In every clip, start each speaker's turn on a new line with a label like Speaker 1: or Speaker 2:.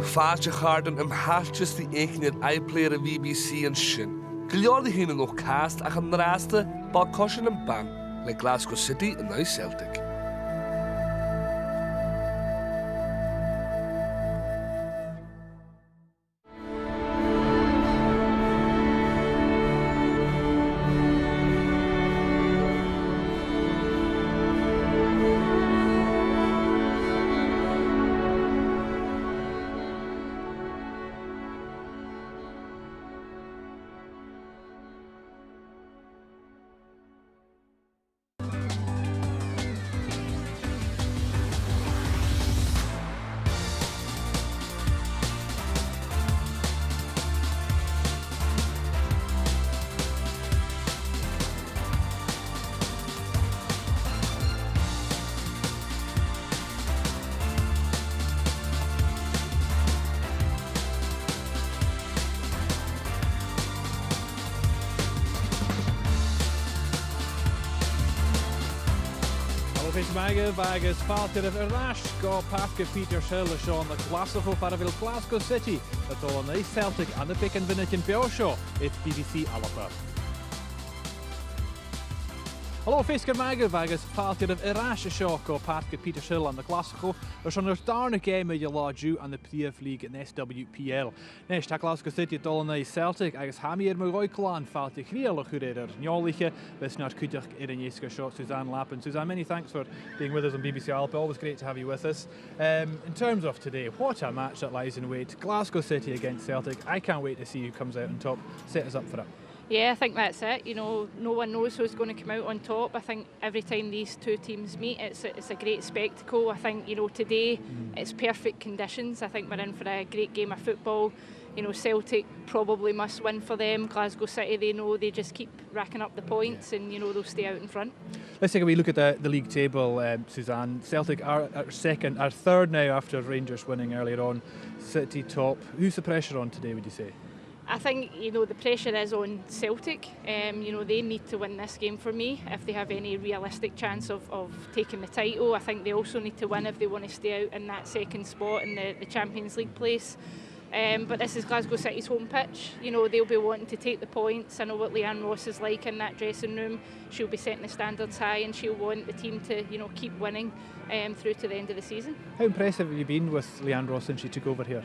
Speaker 1: fáte chádan hastas the éicnid iPlayer a BBC and sin. Giliordi hína noch cast ach an rásta ba cossin an ban le Glasgow City and now Celtic.
Speaker 2: Agus fáiltear arás go Pasca Peter Hill a seo na Glasgow para bhfuil Glasgow City atá na Celtic an na pic an vinnic in beo seo it's BBC Alpha. Hello, Fiscar Magah agus fáiltear arás a seo go Pasca Peter Hill an na Glasgow ar sean ar darna game a láidú an na Príomh League in SWPL. Nes tá Glasgow City dul na Celtic agus hamí mar roicolán fáilte chríal a chuir ar neolaige bes nar cúteach ar an éasca seo Suzanne Lappin. Suzanne, many thanks for being with us on BBC Alpha. Always great to have you with us. In terms of today, what a match that lies in wait. Glasgow City against Celtic. I can't wait to see who comes out on top. Set us up for it.
Speaker 3: Yeah, I think that's it. You know, no one knows who's going to come out on top. I think every time these two teams meet, it's a great spectacle. I think, you know, today it's perfect conditions. I think we're in for a great game of football. You know, Celtic probably must win for them. Glasgow City, they know they just keep racking up the points and, you know, they'll stay out in front.
Speaker 2: Let's take a wee look at the league table, Suzanne. Celtic are third now after Rangers winning earlier on. City top. Who's the pressure on today, would you say?
Speaker 3: I think, you know, the pressure is on Celtic. You know, they need to win this game for me if they have any realistic chance of taking the title. I think they also need to win if they want to stay out in that second spot in the Champions League place. But this is Glasgow City's home pitch. You know, they'll be wanting to take the points. I know what Leanne Ross is like in that dressing room. She'll be setting the standards high and she'll want the team to, you know, keep winning through to the end of the season.
Speaker 2: How impressive have you been with Leanne Ross since she took over here?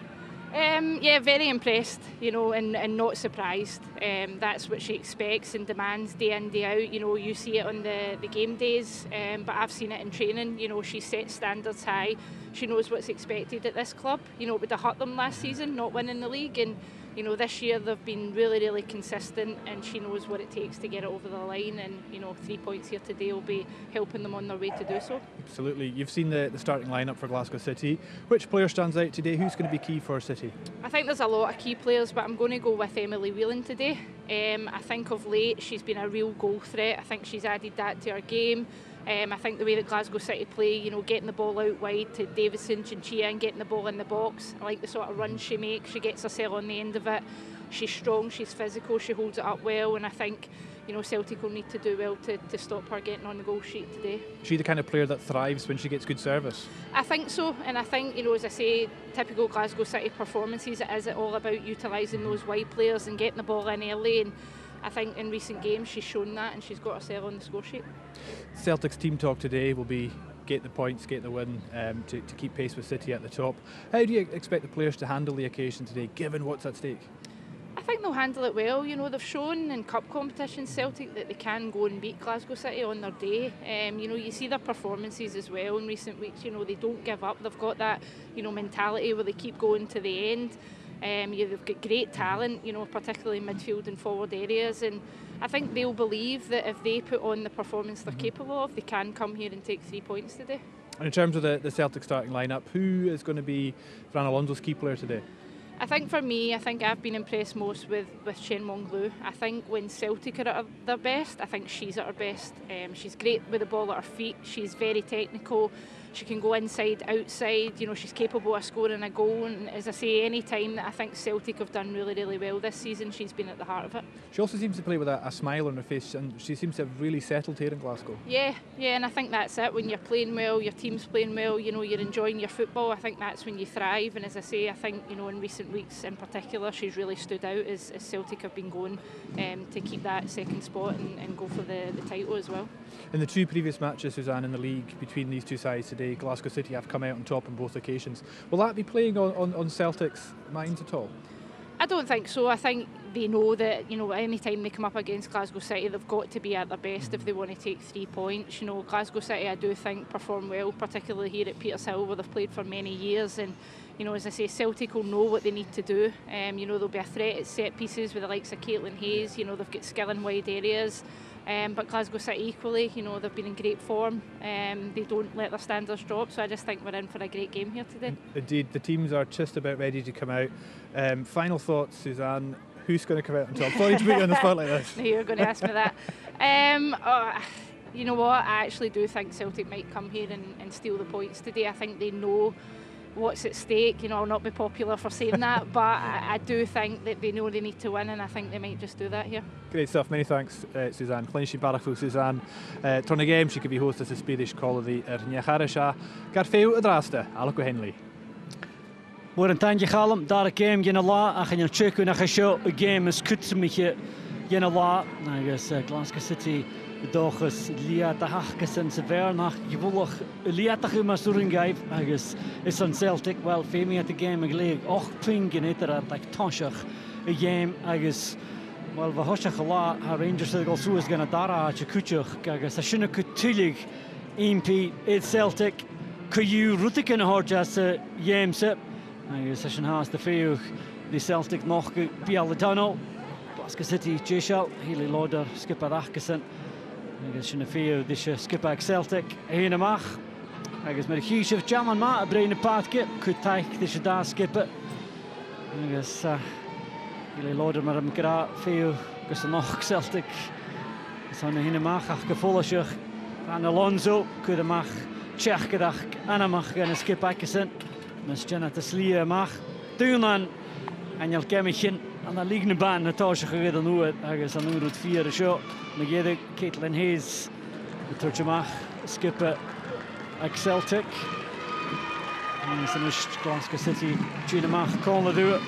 Speaker 3: Yeah, very impressed, you know, and not surprised. That's what she expects and demands day in, day out. You know, you see it on the game days, but I've seen it in training. You know, she sets standards high. She knows what's expected at this club. You know, it would have hurt them last season, not winning the league. And, you know, this year they've been really, really consistent and she knows what it takes to get it over the line. And, you know, 3 points here today will be helping them on their way to do so. Absolutely.
Speaker 2: You've seen the starting lineup for Glasgow City. Which player stands out today? Who's going to be key for City?
Speaker 3: I think there's a lot of key players, but I'm going to go with Emily Whelan today. I think of late she's been a real goal threat. I think she's added that to her game. I think the way that Glasgow City play, you know, getting the ball out wide to Davison, Chinchilla and getting the ball in the box. I like the sort of runs she makes. She gets herself on the end of it. She's strong, she's physical, she holds it up well, and I think, you know, Celtic will need to do well to stop her getting on the goal sheet today.
Speaker 2: Is she the kind of player that thrives when she gets good service?
Speaker 3: I think so, and I think, you know, as I say, typical Glasgow City performances, it is all about utilising those wide players and getting the ball in early, and I think in recent games she's shown that and she's got herself on the score sheet.
Speaker 2: Celtic's team talk today will be get the points, get the win to keep pace with City at the top. How do you expect the players to handle the occasion today, given what's at stake?
Speaker 3: I think they'll handle it well. You know, they've shown in cup competitions, Celtic, that they can go and beat Glasgow City on their day. You know, you see their performances as well in recent weeks. You know, they don't give up. They've got that, you know, mentality where they keep going to the end. They've got great talent, you know, particularly in midfield and forward areas. And I think they'll believe that if they put on the performance they're capable of, they can come here and take 3 points today.
Speaker 2: And in terms of the Celtic starting lineup, who is going to be Fran Alonso's key player today?
Speaker 3: I think for me, I think I've been impressed most with Chen Wong-Lu. I think when Celtic are at their best, I think she's at her best. She's great with the ball at her feet. She's very technical. she can go inside, outside. You know, she's capable of scoring a goal. And as I say, any time that I think Celtic have done really, really well this season, she's been at the heart of it.
Speaker 2: She also seems to play with a smile on her face, and she seems to have really settled here in Glasgow.
Speaker 3: Yeah, and I think that's it. When you're playing well, your team's playing well, you know, you're enjoying your football, I think that's when you thrive. And as I say, I think, you know, in recent weeks in particular, she's really stood out as Celtic have been going to keep that second spot and go for the title as well.
Speaker 2: In the two previous matches, Suzanne, in the league between these two sides today, Glasgow City have come out on top on both occasions. Will that be playing on Celtic's minds at all?
Speaker 3: I don't think so. I think they know that, you know, any time they come up against Glasgow City, they've got to be at their best if they want to take 3 points. You know, Glasgow City, I do think, perform well, particularly here at Petershill, where they've played for many years. And, you know, as I say, Celtic will know what they need to do. You know, there'll be a threat at set pieces with the likes of Caitlin Hayes. You know, they've got skill in wide areas. But Glasgow City equally, you know, they've been in great form. They don't let their standards drop, so I just think we're in for a great game here today.
Speaker 2: Indeed, the teams are just about ready to come out. Final thoughts, Suzanne, who's going to come out on top? Sorry to put you on the spot like this.
Speaker 3: No, you're going to ask me that. You know what, I actually do think Celtic might come here and steal the points today. I think they know what's at stake. You know, I'll not be popular for saying that, but I do think that they know they need to win, and I think they might just do that here.
Speaker 2: Great stuff, many thanks, Suzanne. Clinshi Barachfu, Suzanne. Tron game, she could be host as a Spanish colony Niacharisha. Garfeu Adrasta, Alco Henley.
Speaker 4: More than thank you, Callum. Dar a game, you know, law, I can check when I show a game is good to me here. You know, law, I guess Glasgow City. Dochas Liat a hachas en sever nach gewolch Liat a chumas Uringaib agus is on Celtic well femi at the game a gleig och pingin it at like toshach a game agus well va hoshach la ha Rangers go so is gonna dara a kuchach agus a shuna kutulig MP it Celtic you rutiken horjas yemse agus a shun has the feu the Celtic noch bialatano Glasgow City Jishal Healy Lauder skipper achgasen agus sinna fiú dis skipag Celtic héana amach agus mar híisih jaman ma a breine pátke chud taich dis dá skippe agus ile loder mar am gra fiú gus noch Celtic is an héana amach ach gefolleach an Alonso chud amach Czech gedach anamach gan skipagsen mas Jenna te slie amach Dunan anjal gemichin an der liegende baan natasha gereden nu agus an route 4 show na gede Caitlin Hayes de turchmach skippe ag Celtic en is Glasgow City tjinamach kon do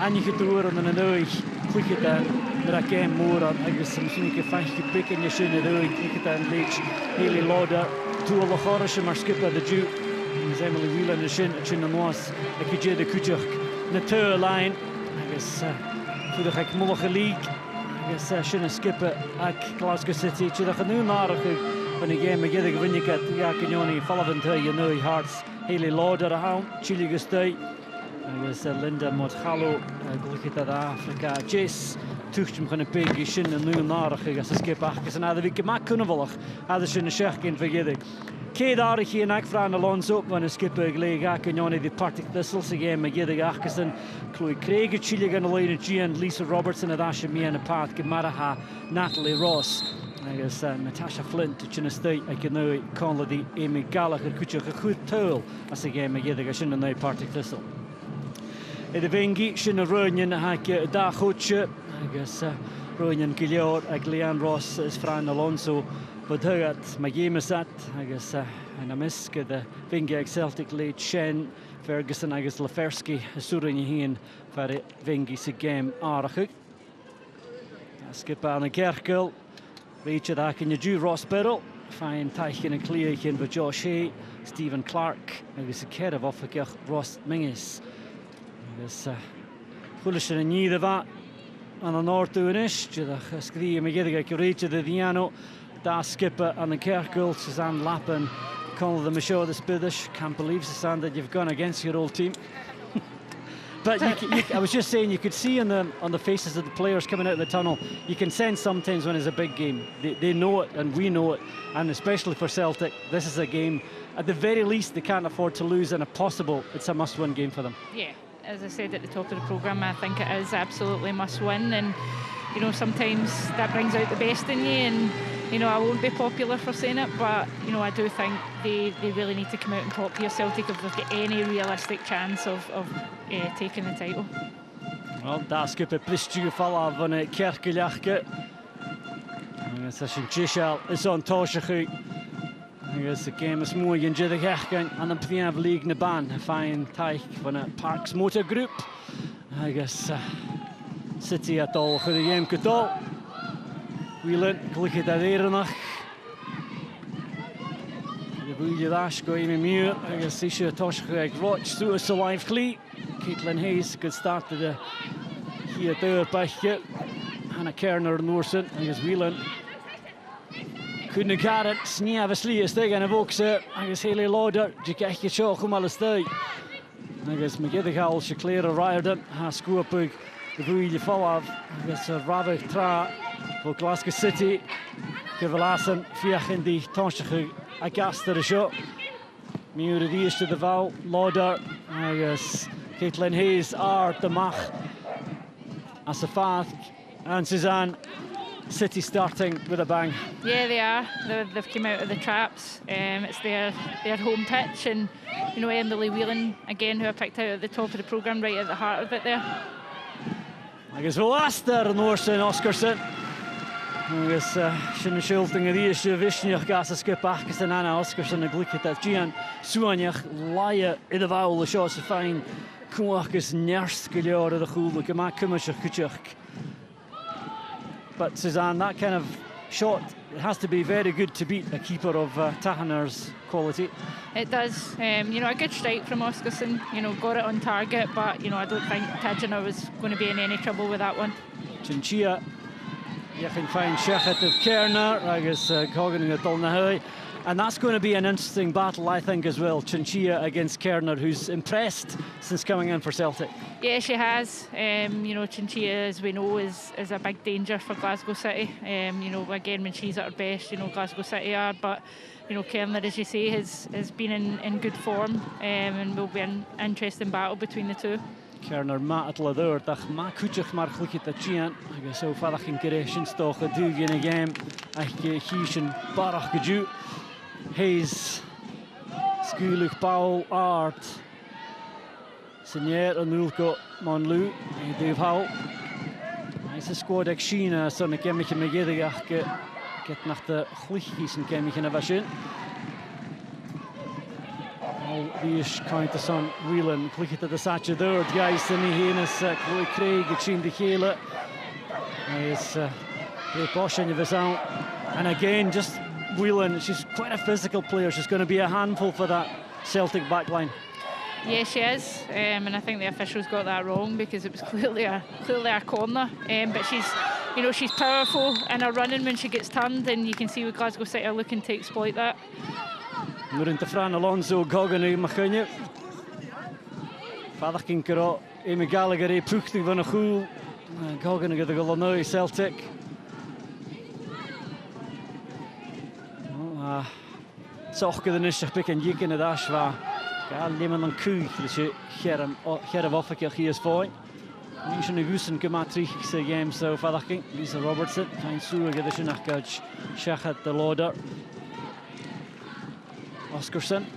Speaker 4: en je gedoer en een nooi klikket dan dat game more agus misschien een fijnke pick in je sinne do klikket dan leech hele loader to a lochorish maar skippe de ju is Emily Wheeler in de sin was ek je de kutjach na toe line agus Fydwch ag mwlwch y lig agus sy'n skippe ag Glasgow City Tydwch yn nhw'n arach yn y gêm y gydag fynygat Iach yn ioni falafan twy yn nwy Hearts Hayley Lauder a hawn Chile gystau agus Linda Modchalo glwchyd ad Africa Jace tuchtym chan y big I sy'n yn nhw'n arach agus y skip achgas yn adda fi gymac cwnafolach adda sy'n y siach gyn fy gydag Céad arach yn ag Fran Alonso van y skipper gleig ac yn ioni the Partick Thistle sy'n gêm y gydag achgas yn Chloe Craig y Chile gan y lein y Gian Lisa Robertson a ddasio mi yn y path gymaraha Natalie Ross agus Natasha Flint y chynastau ac yn nwy conladi Amy Gallagher cwtioch y chwyd tŵl as y gêm y gydag a sy'n yn nwy Partick Thistle Ydw fengi sy'n y rwynion ag da chwtio agus rwynion gilior ag Leanne Ross as Fran Alonso Bod hygad mae gêm ysat agus yn ymysg ydy fengi ag Celtic leid Shen Ferguson agus Laferski yswryn I hun fer fengi sy'n gêm arachig. Skipa yn y Gergel, Richard ac yn y Drew Ross Birrell, fain taich yn y cliach yn fy Josh Hay, Stephen Clark, agus y cerf off y gych Ross Mingis. Agus chwylys yn y nid yfa, an y nord dwi'n is, jydach ysgri am y gydag ac Richard y Ddiano, da skipper yn y Gergel, Suzanne Lappen, Conall the Michaud this Bidish. Can't believe, Suzanne, that you've gone against your old team. But I was just saying, you could see on the faces of the players coming out of the tunnel, you can sense sometimes when it's a big game. They know it and we know it, and especially for Celtic, this is a game, at the very least, they can't afford to lose, and if possible, it's a must-win game for them.
Speaker 3: Yeah, as I said at the top of the programme, I think it is absolutely must-win, and you know, sometimes that brings out the best in you, and you know, I won't be popular for saying it, but, you know, I do think they really need to come out and top here Celtic if they've got any realistic chance of taking the title.
Speaker 4: Wel, da sgip y blistw falaf yn y cergyliachga. Agus a sy'n tisial is on tosach chi. Agus y gêm ys mwy yn jydig echgan an y pniaf lig na ban. A ffain taich van y Parks Motor Group. Agus City at all chydig y gêm gydol. Whelan, glychyd ar eirinach. Y bwyliad asgo i mi miwr. Agus eisiau tosach chi ag roch sŵs y laif chli. Caitlin Hayes, good start to the here there bachje. Hannah Kerner Noorsen, agus Whelan. Couldn't get it, sniaf y sli ysteg yn y fokse, agus Hayley Lauder, di gech sio chwmal ysteg. Agus mae gyda cael si Claire Riordan, ha sgwapig y fwyl i falaf, agus y rafych tra o Glasgow City. Gyfelasan fiach yn di tonsach a gaster y sio. Miwr y ddysg y ddefal, Lauder, agus Caitlin Hayes are the mach as a fath, and Suzanne, City starting with a bang.
Speaker 3: Yeah, they are. They've come out of the traps. It's their home pitch, and you know, Emily Whelan again, who I picked out at the top of the programme, right at the heart of it there.
Speaker 4: Agus Laster Noorsen Oscarson. Agus sin shulting a ddysg visniach gas a skip achgus an Anna Oscarson a glicit at Gian Suaniach laia I the foul the shots of fine. Cwachgus nerst gylior of the chwlwg yma cymysach cwtioch. But Suzanne, that kind of shot, it has to be very good to beat a keeper of Tahaner's quality.
Speaker 3: It does. You know, a good strike from Oscarson. You know, got it on target, but you know, I don't think Tajana was going to be in any trouble with that one.
Speaker 4: Chinchilla, you can find Shechet of Kerner, agus Cogan and Dolnahoy. And that's going to be an interesting battle, I think, as well. Chinchilla against Kerner, who's impressed since coming in for Celtic.
Speaker 3: Yeah, she has. You know, Chinchilla, as we know, is a big danger for Glasgow City. You know, again, when she's at her best, you know, Glasgow City are. But, you know, Kerner, as you say, has been in good form, and will be an interesting battle between the two.
Speaker 4: Kerner ma at ladder, dach ma cwtioch mar chlycid at Gian. Agus so fadach yn gyreisian stoch a dwg yn y gêm. Ach chys yn barach gydw. Hayes, Sgwylwch Bawl, Art. Synier yn Nulko Monlw, i Dave Howell. Is a squad ag Sheena, son y gemich yn megedig ach get nach de chlychis yn gemich yn y fasyn. Al ddys caint y son Whelan, chlychid at y satcha dwrd, guys, yn ei hyn ys Chloe Craig ag Sheen de Chela. Is Brett Bosch yn y fysawn. And again, just Whelan, she's quite a physical player. She's going to be a handful for that Celtic backline.
Speaker 3: Yeah, she is, and I think the officials got that wrong because it was clearly a corner. But she's powerful in her running when she gets turned, and you can see with Glasgow City are looking to exploit that.
Speaker 4: We're into Fran Alonso, Gogan i Machynio. Fadach yn gyro, Amy Gallagher i pwchtig fan y chwl. Gogan i gyda golonau i Celtic. Soch gyda nisach byc yn yigyn y dash fa. Gael ddim yn cwch, ddys cheraf offach i'ch chi ysfoi. Ni sy'n y gwsyn gymatrich sy'n gêm so fadach yn. Lisa Robertson, cain sŵr gyda sy'n ach gaj Shechet the Lauder. Oscarson.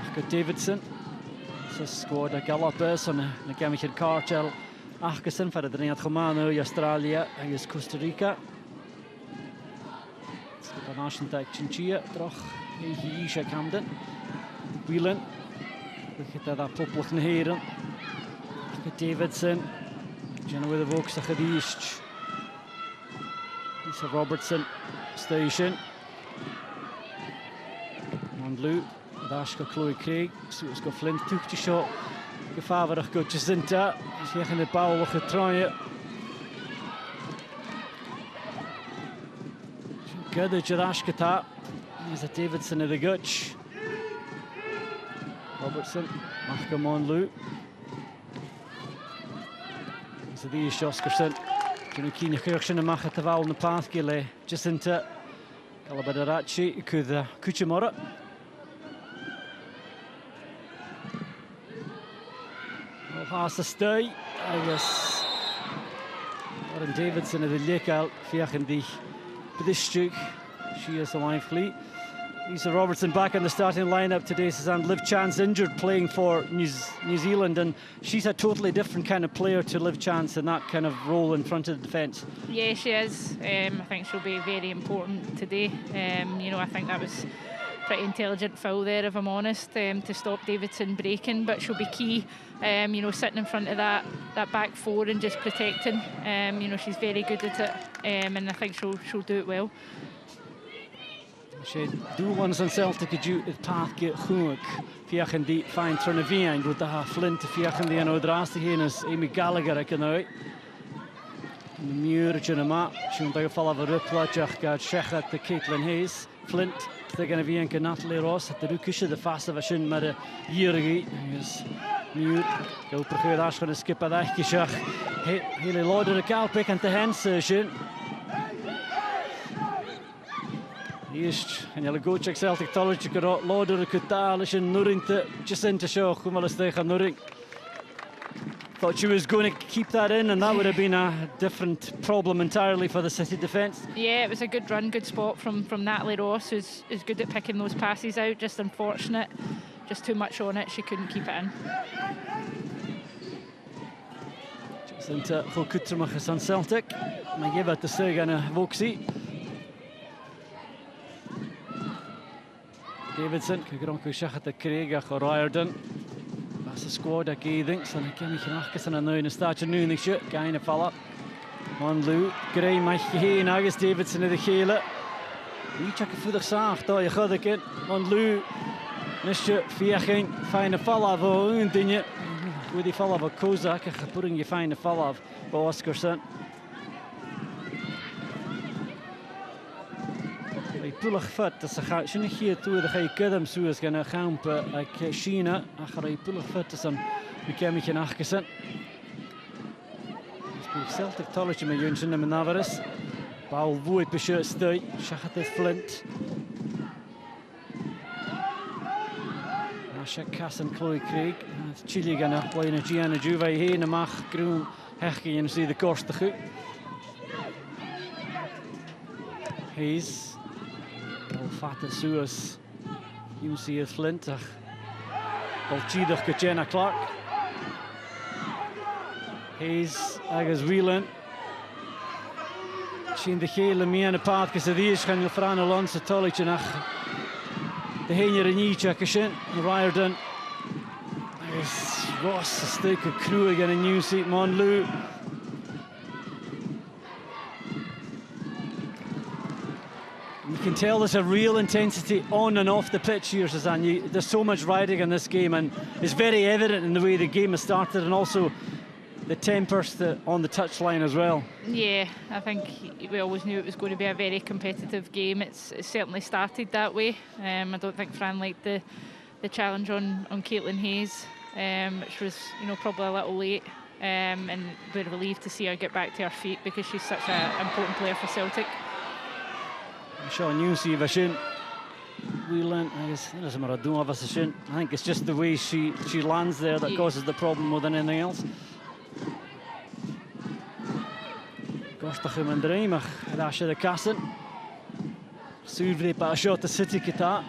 Speaker 4: Ach gyd Davidson. Sy'n sgwad a Galopers o'n y gemich yn cartel. Ach gysyn ffordd yn ead Chomano i Australia agos Costa Rica. National Tech Chinchilla, droch i eisiau Camden. Whelan, gyda da poblwch yn heirin. Davidson, Jenna with the Vokes a chydysg. Lisa Robertson, station. Mondlw, Dashka Chloe Craig, Su's go Flint, tuch ti sio. Gefafarach go Jacinta, siach yn y bawlwch y troia. Gyda Jarashka ta. He's a Davidson of the Gutch. Robertson, Machka Monlw. He's a Ddys Oscarson. Dwi'n cyn i chyrchyn y machat y fawl yn y path gile. Jacinta. Galabad Arachi, Cwydda Cuchamora. Has y stwy. Agus. Warren Davidson of the Lecal. Fiach yn ddych. Bidistug. She is the line fleet. Lisa Robertson back in the starting lineup today, Suzanne. Liv Chance injured playing for New Zealand, and she's a totally different kind of player to Liv Chance in that kind of role in front of the defence.
Speaker 3: Yeah, she is. I think she'll be very important today. You know, I think that was pretty intelligent foul there, if I'm honest, to stop Davidson breaking, but she'll be key, you know, sitting in front of that back four and just protecting. You know, she's very good at it, and I think she'll do it well.
Speaker 4: She doelwans aan Celtic het paadje goed. Fiachen die fijn Trinavien goed daar Flint fiachen die aan odraste heen is Amy Gallagher ik nou. De muurtje na ma. Schon daar gevallen van Ruplachach gaat zeggen de Caitlin Hayes. Flint tegen Vien kan Natalie Ross het de kusje de vaste was met de hierige is muur. Heel probeer daar gaan skippen daar gezag. Hele lorde de kalpik en te Hansen. Eerst en jullie go check Celtic College go loader kutalish en Nuringte just into show kumalas tegen Nuring. Thought she was going to keep that in, and that would have been a different problem entirely for the City defence.
Speaker 3: Yeah, it was a good run, good spot from Natalie Ross, who's good at picking those passes out. Just unfortunate, just too much on it. She couldn't keep it in.
Speaker 4: Just into Hulkutrumachas on Celtic. I give it to Sergana Voxie. Davidson, Kagronko Shachat the Craigach or Riordan. That's the squad I thinks, and I can't make an and now in the start of noon, they shoot, kind of fall up. On Lou, Gray, Mike Heen, Agus Davidson in the Kayla. You check a foot of Sach, though you got again. On Lou, Mr. Fiachin, find a fall of own, didn't you? With the fall of a Kozak, putting you find a fall of Oscarson. Pulach fit as a shouldn't hear to the high Kidam Suez gonna camp like Sheena, a pulach fit as some became an Achkeson. Celtic College me Junsen and Navaris. Ball void beshirt stay, Shachat Flint. Asha Cass and Chloe Craig. Chile gonna play in a Gianna Juve here in a Mach Groom Hechke and see the course the hook. Hayes. Fatte Suez, you see a Flint, Balchidach Jenna Clark. Hayes, Agus Whelan. Shin de Gele Miana Path, because of these can you Fran Alonso Tolich and the Henya and Yichakashin, Riordan. Agus Ross, a stick of crew again, a new seat, Monlou. You can tell there's a real intensity on and off the pitch here, Suzanne. There's so much riding in this game, and it's very evident in the way the game has started, and also the tempers on the touchline as well. Yeah, I think we always knew it was going to be a very competitive game. It's certainly started that way. I don't think Fran liked the challenge on Caitlin Hayes, which was, you know, probably a little late. And we're relieved to see her get back to her feet because she's such an important player for Celtic. Sean Newsy Vashin Whelan, I guess there's a Maradona Vashin. I think it's just the way she lands there that causes the problem more than anything else. Gostachim and Dreimach, Rasha the Cassin. Suvre pa shot the City Kita.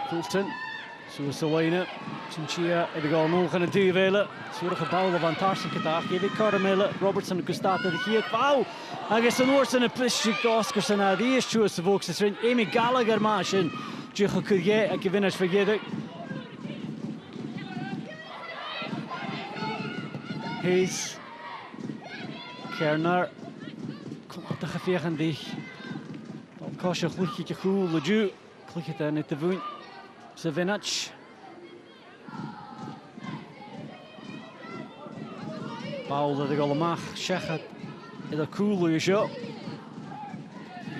Speaker 4: Fulton. So Selena, Chinchilla, de goal nog aan het duivelen. Zorg gebouwen van Tarsen daar. Geef ik Caramelle, Robertson gestaat de hier. Wow! Hij is een oors in een plisje Oscarson naar de eerste choice of Oaks. Er Amy Gallagher machine. Tjucha Kurje, ik gewin het vergeten. Hayes, Kerner, kom op de gevechten die. Dan kost je goed je goed, Leju, klik het daar niet te doen. Savinac. Paul dat ik allemaal Shechat in de coole shot.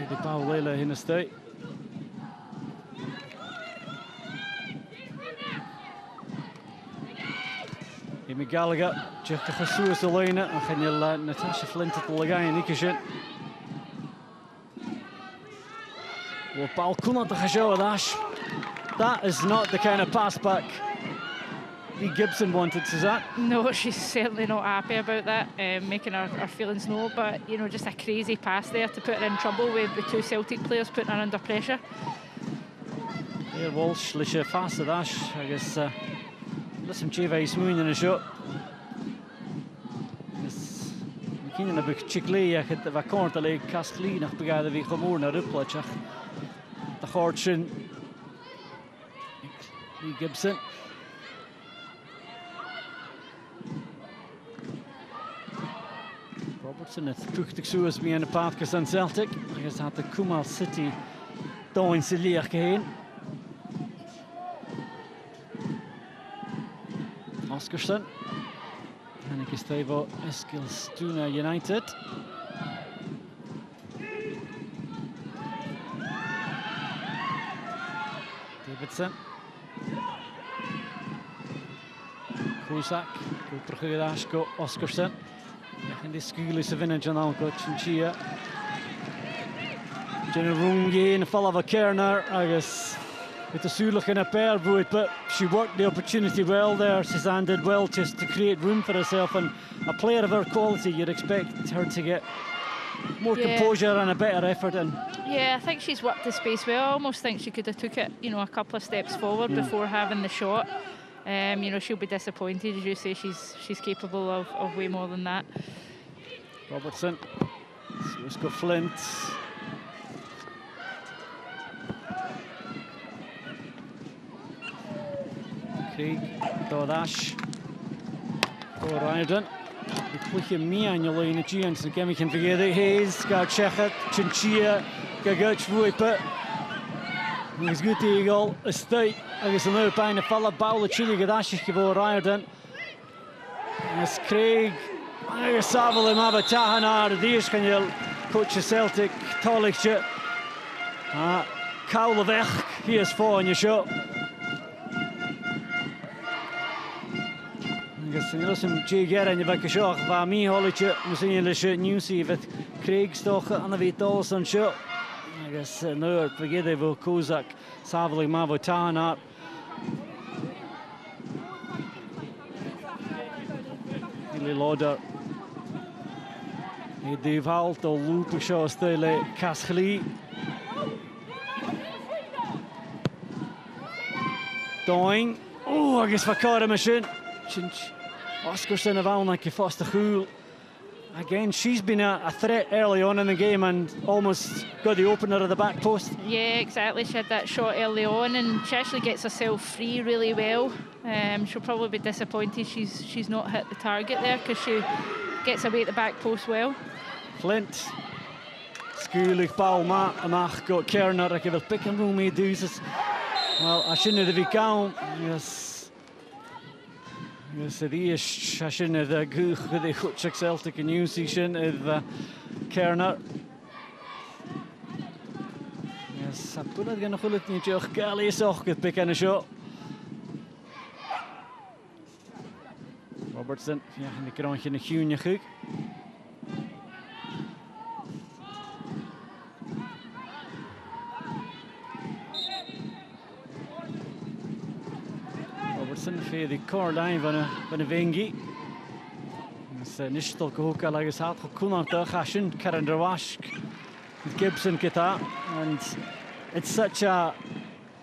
Speaker 4: De Paul Lele in de stay. Amy Gallagher, Jeff Jesus Elena, en gaan je Natasha Flint te leggen in Nikishin. Paul kon dat gaan showen, Dash. That is not the kind of pass back Lee Gibson wanted, Suzanne.
Speaker 3: No, she's certainly not happy about that, making her feelings known. But, you know, just a crazy pass there to put her in trouble with the 2 Celtic players putting her under pressure.
Speaker 4: Yeah, Walsh, Lisha, fast dash. I guess, listen, Chiva Smoon in a shot. Keen na buk chickley a het va korta le kaskli nach begade vi gemor na ruplach. De Gortsen. Lee Gibson. Robertson het tuchtig soos wie in de paadkes aan Celtic. I guess had de Kumal City doin se leer geheen. Oscarson. En ik is Stevo Eskilstuna United. Davidson. Kuzak. Goed teruggedaasd, Oscarson. En die skule se winnen John Alco Chinchilla. Jenny Runge in the fall of a Kerner, I guess. With the Sulach in a pair, but she worked the opportunity well there. Suzanne did well just to create room for herself, and a player of her quality, you'd expect her to get more composure and a better effort. And
Speaker 3: yeah, I think she's worked the space well. I almost think she could have took it, you know, a couple of steps forward before having the shot. You know, she'll be disappointed, as you say. She's capable of way more than that.
Speaker 4: Robertson, so let's go Flint. Craig, Dodash, O'Riordan. The quick me on your line, Giants, and Gemi can forget it. Hayes, got Chechet, Chinchilla, Gagach, Vuipa. He's good to eagle, a state. I guess another pine, a fella, Bowler, Chili, Gadash, give O'Riordan. It's Craig. I guess Savel him have a Tahanar, the Dish can you coach a Celtic, Tolich. Kaulavech, he is 4 on your shot. Some Jigger and you back a shot. Me Hollicher, Musin Lisha, Newsy with Craig Stock and the Dawson shot. I guess no, forget they will Kozak, Savali Mavo Tahanar. Billy Lauder. Dave Halt or Loop Shaw Stele Kaskli. Doing. Oh, I guess Vakara machine. Oscarson of Alnike Foster Hool. Again, she's been a threat early on in the game and almost got the opener of the back post.
Speaker 3: Yeah, exactly. She had that shot early on and she actually gets herself free really well. She'll probably be disappointed she's not hit the target there because she gets away at the back post well. Flint.
Speaker 4: Skulig bal Mach got Kerner. I give a pick and roll me does. Well, I shouldn't have gone. Yes. Yes, it is. I shouldn't have good with the Hutchik Celtic and you see shouldn't have Kerner. Yes, I put it going to it in your galley socket pick and a shot. Robertson, ja, en de krantje een groene guk. Robertson voor de koorlijn van de Wengi. Dus niet stok ook al eens had gekomen toch Hashin Karandrawash Gibson kita, and it's such a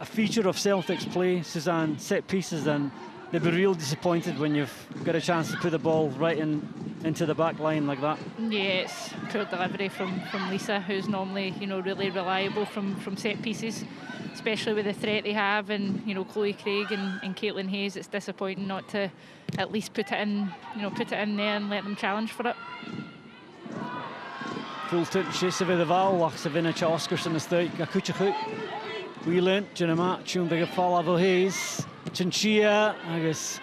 Speaker 4: feature of Celtic's play, Suzanne, set pieces, and they'd be real disappointed when you've got a chance to put the ball right into the back line like that.
Speaker 3: Yeah, it's poor delivery from Lisa, who's normally, you know, really reliable from set pieces, especially with the threat they have, and you know, Chloe Craig and Caitlin Hayes. It's disappointing not to at least put it in, you know, put it in there and let them challenge for it.
Speaker 4: Fulton, Shisa with the Val, Lachs of Vinich, Oscarson, the state, Gakuchuk, Whelan, Jinama, Chumbiga, Falavo Hayes, Chinchilla, I guess.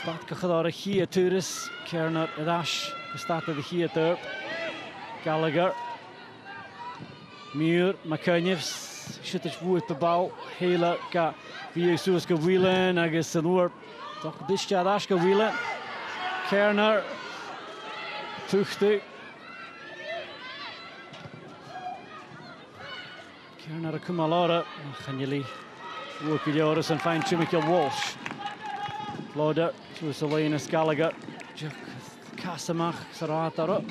Speaker 4: Start Kachadara here, Turis, Kerner, Adash, started the here, Turp, Gallagher, Muir, McCunniffs, Shittich Wood, the Ball, Hela, Gat, Viasuska, Whelan, I guess, and Warp, Dr. Bishja, Ashka, Whelan, Kerner. Tuchtu. Kerner Kumalora, Chanili, Wookilioris and find Chimichael Walsh. Lauder, Salinas Gallagher, Jack Casamach, Saratara.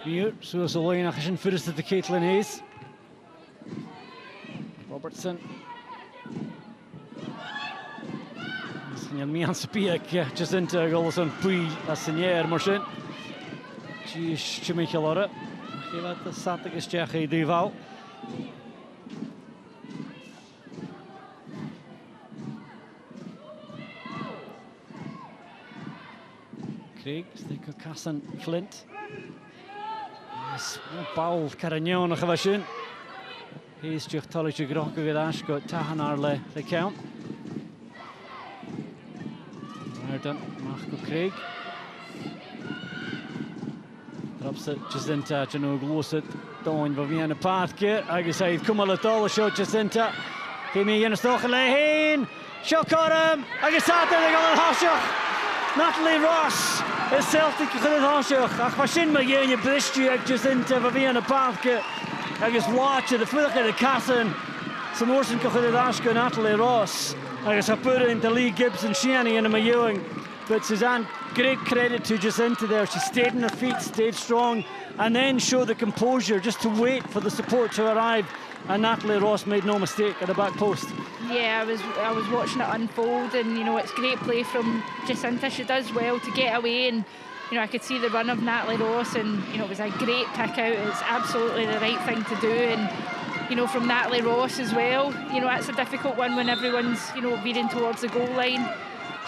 Speaker 4: Here, Salina Hashin first at the Caitlin Hayes. Robertson. Signal Mian Spiek, just into Golson Pui, a senior Marchin. She is Chimichalora. Give at the Satigis Jackie Duval. Craig, Stick Cassan Flint. Yes, Paul Carignon Havashin. He's just Tolly Grok Gadash got Tahanar the count. Done, Marco Craig. Drops it just into Jano Glosset. Down Viviana Parke. I guess I'd come a little shot just into. Timmy in a stock heen. Shot caught him. I guess out there they go on Hoshach. Natalie Ross is Celtic in Hoshach. Ach, Mashin Magin, you Bristol just into Viviana Parke. I guess watch it, the Philip of the Cassin. Some more than Ashka, Natalie Ross. I guess I put it into Lee Gibson, Shanny, and Ewing. But Suzanne, great credit to Jacinta there. She stayed on her feet, stayed strong, and then showed the composure just to wait for the support to arrive. And Natalie Ross made no mistake at the back post.
Speaker 3: Yeah, I was watching it unfold, and you know it's great play from Jacinta. She does well to get away, and you know I could see the run of Natalie Ross, and you know it was a great pick out. It's absolutely the right thing to do, and you know from Natalie Ross as well. You know that's a difficult one when everyone's you know veering towards the goal line.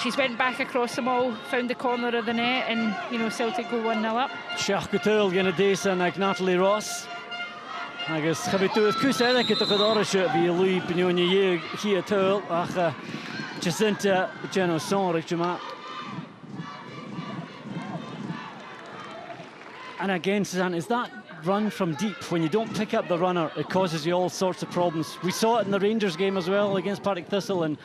Speaker 3: She's went back across them all, found the corner of the net, and you know Celtic go 1-0 up.
Speaker 4: Shachkutul gonna desa like Natalie Ross. I guess Habitu is Kusela get the Godorish be Louis Pignon here Turl. Ach Jacinta Geno Sonrich Jama. And again, Suzanne, is that run from deep when you don't pick up the runner, it causes you all sorts of problems. We saw it in the Rangers game as well against Partick Thistle, and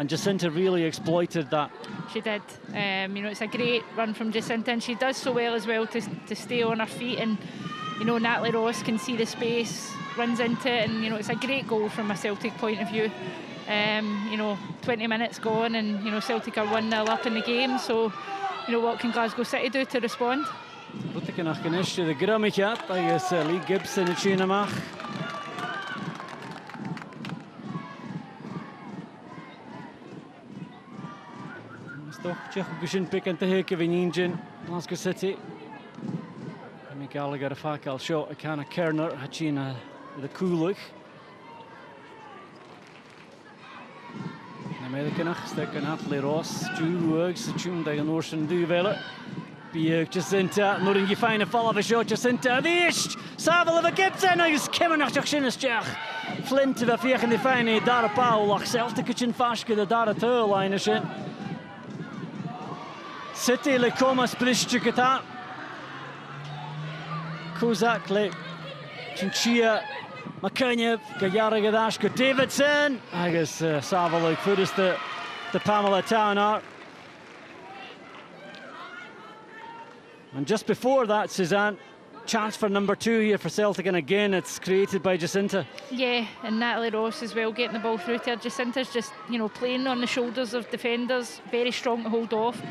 Speaker 4: Jacinta really exploited that.
Speaker 3: She did. You know, it's a great run from Jacinta, and she does so well as well to stay on her feet. And you know, Natalie Ross can see the space, runs into it, and you know, it's a great goal from a Celtic point of view. You know, 20 minutes gone, and you know, Celtic are 1-0 up in the game. So, you know, what can Glasgow City do to respond?
Speaker 4: Ruttig nach Genische, de Grummichat, I guess Lee Gibson and Chinamach. Toch, Czech Gushin pick and the hick of an engine, Glasgow City. Gallagher a fakal shot, a can of Kerner, Hachina the Kulich. Amerikanach, stick Natalie Ross, Drew Works, the tune by an ocean do vela. Bierg Jacinta, nothing you find a fall of a shot, Jacinta, the ish, Savile of a Gibson, I was coming at Jacinta. Flint of a fiach in the fine, Dara Paul, Celtic in Fashka, the Dara Turl line is in. City le coma splishchukata. Kozak, Chinchia, McKenna, Gayara Gadashka, Davidson. I guess Savile put us the Pamela Towner. And just before that, Suzanne, chance for number 2 here for Celtic, and again it's created by Jacinta. Yeah,
Speaker 3: and Natalie Ross as well, getting the ball through to her. Jacinta's just, you know, playing on the shoulders of defenders, very strong to hold off.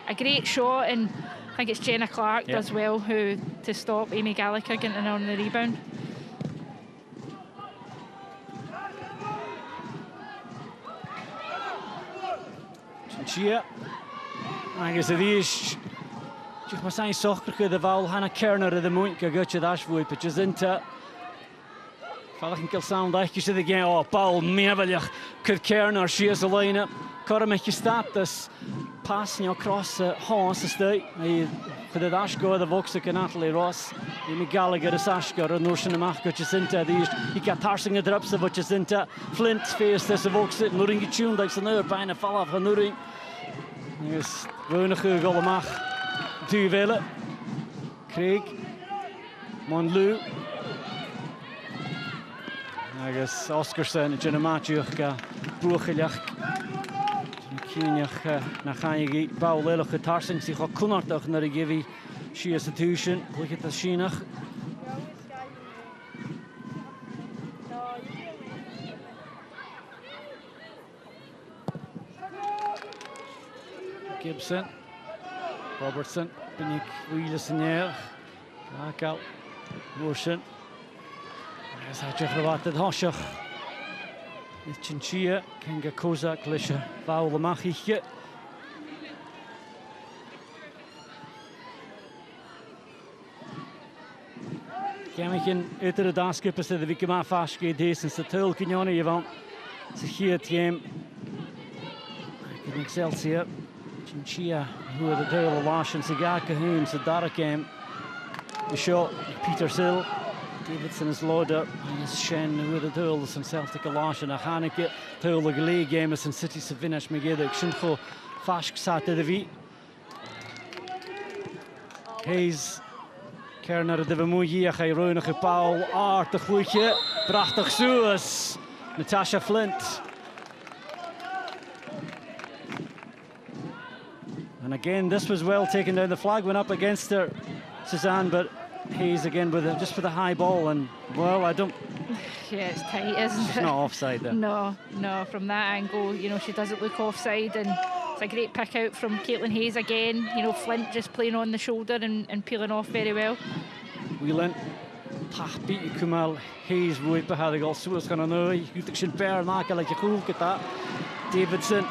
Speaker 3: A great shot, and I think it's Jenna Clark does well who to stop Amy Gallagher getting on the rebound.
Speaker 4: Chinchia, I guess it is. Just my sign soccer the Val Hannah Kerner of the Moink a good Ashwood, but Jacinta. Falcon Kilsound like you said again, oh Paul Mevellich could Kerner, she is a line up. Cormac start this passing across Hans the state. For the dash go the Voxic and Natalie Ross, Amy Gallagher, Sashka, and Norshan Amaka, Jacinta, he got tarsing the drops of Jacinta, Flint face this of Voxic, Nuring tune like another pine of fall off a Nuring. Yes, Wonach Golamach, Duvelle, Craig, Monlou. I guess Oscarson, Jenna Matthew, Brucheliach. Cíneach na chaigi bawl lelach y tarsing sy'n chod cwnartach na rigifi si institution. Glychet a Shinach. Gibson. Robertson. Binig Wheelis yn eich. Gael. Morsyn. Ys adrych rhafatad hosiach. Chinchia, Kenga Kozak, Lisha, Vaul the Machiche. Kemikin, uiter de daskip is de Vikima Fashke, Dessen, Satul, Kinyoni, Yvonne. It's a huge game. Excelsior, Chinchia, who are the Dale Washington, Sagaka Hoon, Sadara game. The shot, Peter Sill. Davidson is loader, and is Shen who the duel some Celtic Alash and a Haneke, Tuil the Galee game is in City Savinish Megiddo, Shincho Fashk Sata the V. Hayes Kerner de Vemuyi, Chaironach Paul, Art the Chluche, Brachtach Suas, Natasha Flint. And again, this was well taken down. The flag went up against her, Suzanne, but Hayes again with just for the high ball, and well, I don't.
Speaker 3: Yeah, it's tight, isn't it?
Speaker 4: It's not offside there.
Speaker 3: No, from that angle, she doesn't look offside, and it's a great pick out from Caitlin Hayes again. Flint just playing on the shoulder and peeling off very well.
Speaker 4: Whelan, beat Kumal Hayes would be had a goal. So it's going to know you should bear Naka like a cool get that. Davidson,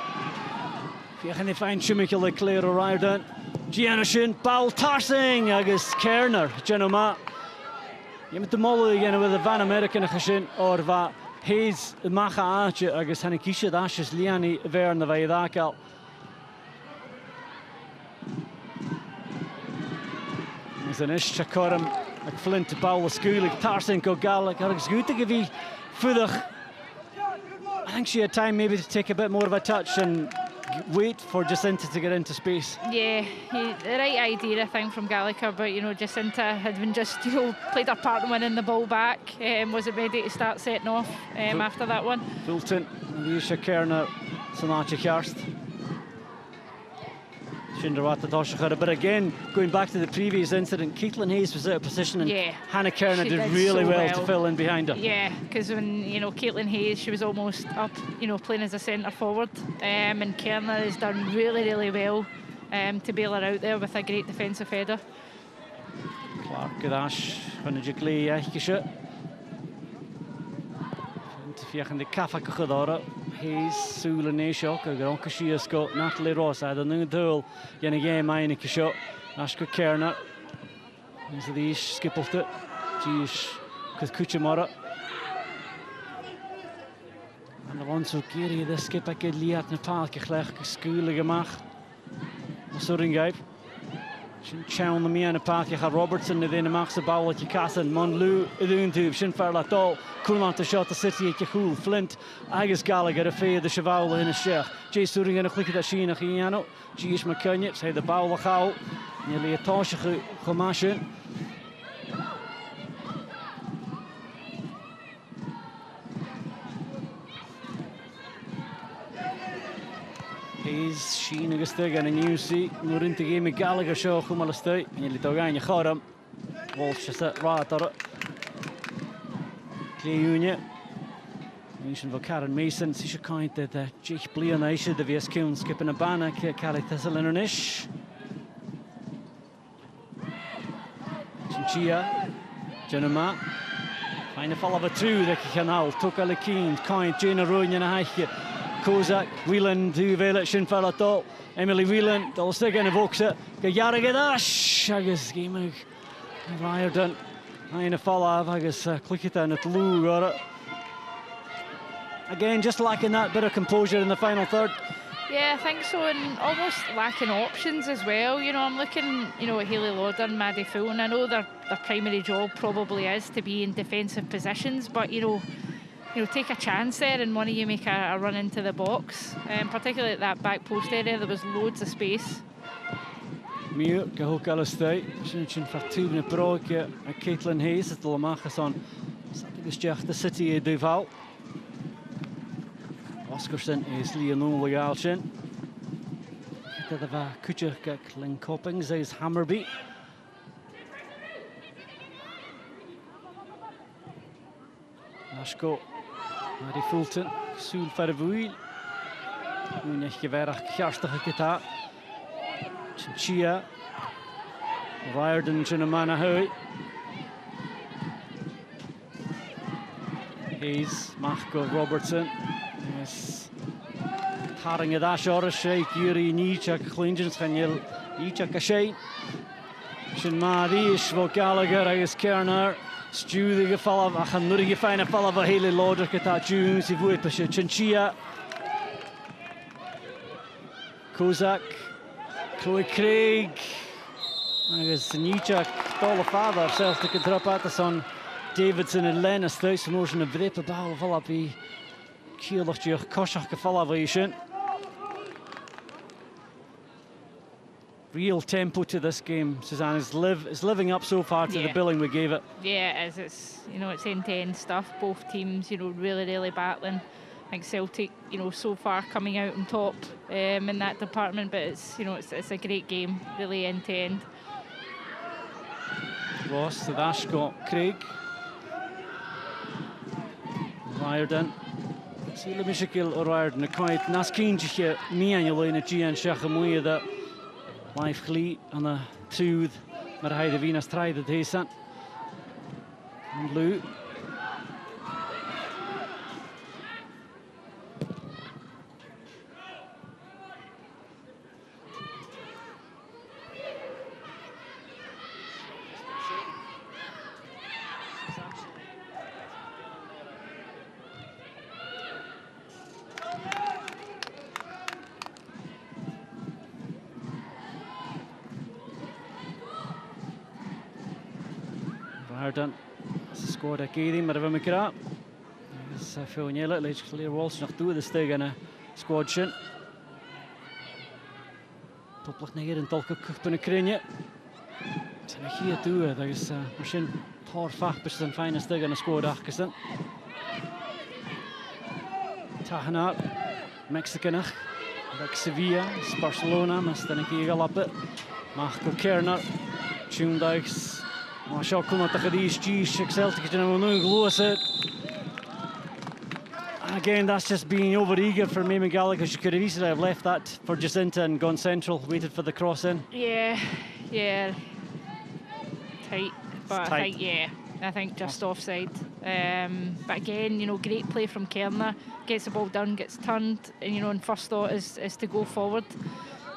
Speaker 4: can they find Shumikel like Claire O'Riordan? Giannishin, Baul Tarsing, Agus Kerner, Genoma. You met the Molo again with the Van American Hashin or Va Hayes, Macha Arch, Agus Hanikisha, Ashes, Liani, Vern, the Vaidakal. There's an Ish Chakoram, like Flint, Baul, School, like Tarsing, Gogal, like Alex good to give you Fudach. I think she had time maybe to take a bit more of a touch and wait for Jacinta to get into space.
Speaker 3: Yeah, the right idea, I think, from Gallagher, but Jacinta had been just played her part in winning the ball back. Wasn't ready to start setting off after that one.
Speaker 4: Fulton, Alicia Kerner, Sonacha Kjarst. Shinderwata Toshachara, but again, going back to the previous incident, Caitlin Hayes was out of position and Hannah Kerner did really so well to fill in behind her.
Speaker 3: Yeah, because when, Caitlin Hayes, she was almost up, playing as a centre forward, and Kerner has done really, really well to bail her out there with a great defensive header.
Speaker 4: Clark Gadash, Hunajikli, Ehkisha. Fiachan de Kafa Kachadora, Hayes, Sula Nashok, Gronkashi, Natalie Ross, I don't know the duel, Yanagay, Mine Kisho, Ashka Kerner. These are the Ish, Skippelt, Gish, Kuchamara. And the ones who carry the skip, I could liat Nepal, Kichlech, School, Gamach, Suringay. Shin chown the Miana Park, you have Robertson, the Max the Bowl at Yakasan, Monlu, Iduntu, Shin Farlatol, Kulan to shot the city at Yakul, Flint, Agus Gallagher, a fay the Cheval in a sheikh, Jay Suring and a click at the Sheen of Hiano, Gish McCunyet, say the Bowl of How, nearly a Tosh Homashin. Hayes, Sheen Agustig and a new seat. We're into game Gallagher show, Humalastay, nearly Togan Yaharam. Walsh is at Ratar. Clay Unia. Nation for Karen Mason. Sisha kind that Jake Blean Aisha, the VS Kiln skipping a banner, Cali Tessel and Ish. Chinchia, Genoma. Find a fall of a true, the canal, took a Lakeen, kind, Jane Arroyo and a hike. Kozak, Whelan, Duvel, Shinfalato, Emily Whelan, Dolstigan, Voxa, Gayaragadash, Agus, Game Riordan, Aina Falav, Agus, Clickitan at Lou, got it. Again, just lacking that bit of composure in the final third.
Speaker 3: Yeah, I think so, and almost lacking options as well. I'm looking, at Hayley Lauder and Maddie Full, and I know their primary job probably is to be in defensive positions, but, take a chance there and one of you make a run into the box. Particularly at that back post area, there was loads of space.
Speaker 4: Mir, Gahok Alistay, Shinchin for 2 minutes broke, Caitlin Hayes at the Lamachas on the City Duval. Oscarson is Leonor Legalshin. Sta da va Kucherka Lynn Coppings is Hammerby. Ashko, Mary Fulton, Sul Farvuil. Unech gewerach Kjarstige Kita. Chia. Riordan Jinamana Hui. Hayes, Machko Robertson. Yes. Taring a dash or a shake, Yuri Nichak, Clingens, Hanyel, Nichak a shake. Shin Madi, Shvo Gallagher, Agus Kerner, Stew the Gefalla, Achanuri, find a fellow of a Haley Lodger, Kata Junes, Ivuipasha, Chinchia, Kozak, Chloe Craig, Agus Nichak, Dola Father, Celtic and drop at the son, Davidson and Lennis, thuis motion of Vripa Bal, Valapi, Kielach, Koshak, Gefalla, real tempo to this game, Suzanne, is living up so far to the billing we gave it.
Speaker 3: Yeah, it is. It's, you know, it's end-to-end stuff. Both teams, you know, really battling. I think Celtic, you know, so far coming out on top in that department, but it's, you know, it's a great game, really end-to-end.
Speaker 4: Ross, the dash got Craig. Riordan. See the Michigan or Riordan, a quite Naskinjich, me and you in a G and Shachamuya that. Life Glee aan de truth, maar hij de Wiener strijd het heeft. En Lou. Riordan scored a keer maar we maken dat. Dus veel niet leuk. Clear Walsh nog toe de steeg en squad shin. Toplig naar hier en talk op een krinje. Zijn we hier toe? Dat is misschien paar vacht een fijne steeg en squad achterstand. Tahanar, Mexicaner, Sevilla, Barcelona, maar staan ik hier gelappen. Marco Kerner, Tjundijks. Maar zo komt het tegen die G, Celtic en we nu gelozen. Again, that's just being over eager for Mimi Gallagher. She could have easily have left that for Jacinta and gone central, waited for the cross in.
Speaker 3: Yeah. Tight, but I think just offside. But again, you know, great play from Kerner. Gets the ball done, gets turned, and you know, and first thought is to go forward.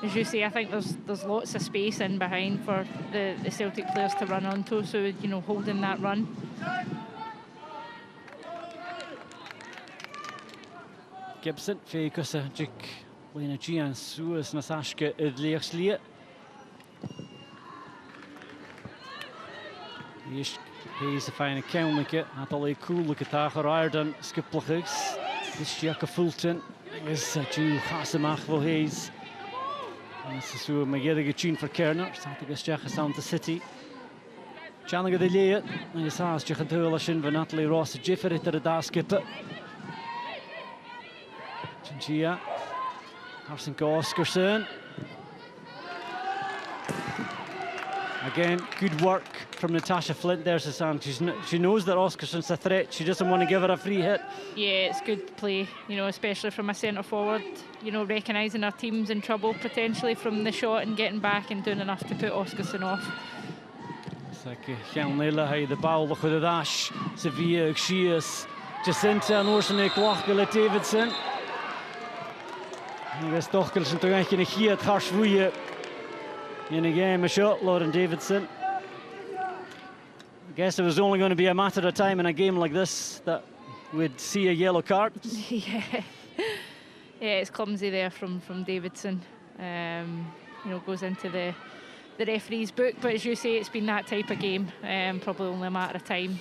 Speaker 3: As you say, I think there's lots of space in behind for the Celtic players to run onto, so, you know, holding that run.
Speaker 4: Gibson, fecus a jig Lena G and Suez Nasashka Idliaxlia. He's a fine account, had all a cool look at that. Riordan, Skiplachigs, this Jacka Fulton is a Jew Hassamach for Hayes. This is who Magirga tune for Kerner, starting as Jack down the city. Challenger the Leah, and his house, Jackantulashin, Natalie Ross, Jiffer to the das skipper. Chinchia, Harsinko Oscarson. Again, good work from Natasha Flint there, Susan. She knows that Oscarson's a threat. She doesn't want to give her a free hit.
Speaker 3: Yeah, it's good play, you know, especially from a centre forward. You know, recognising our team's in trouble potentially from the shot and getting back and doing enough to put Oscarson off.
Speaker 4: It's like Nela, how the ball look with the dash. Sevilla, Xias, Jacinta and Orsonik, Lachgele Davidson. I guess Dochkelsen toch echt een gier het hars voeien. In a game, a shot, Lauren Davidson. I guess it was only going to be a matter of time in a game like this that we'd see a yellow card.
Speaker 3: Yeah, it's clumsy there from Davidson. You know, goes into the referee's book, but as you say, it's been that type of game. Probably only a matter of time.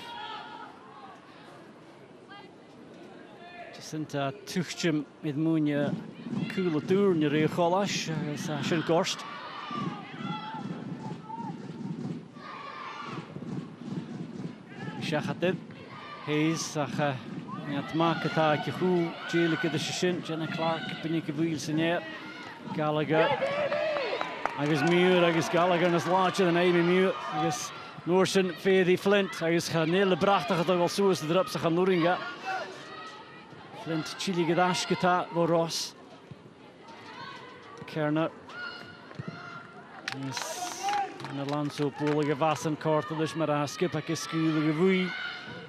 Speaker 4: Jacinta tuchtjem met Moonje coole tour in de Reugolash, Shin Gorst. Shachatib, Hayes, Sacha, Yatmaka Takihu, Jelika the Shishin, Jenna Clark, Benika Wheels in air, Gallagher. agus miúr agus Gallagher nas láte an éimi miúr agus Noorsin fédi Flint agus chanele brachtach dat wel soos de drupsa gaan Noringa. Flint chili gedash geta vo Ross. Kerner. Yes. En Alonso polige vassen korte dus maar a skippa ke skulige vui.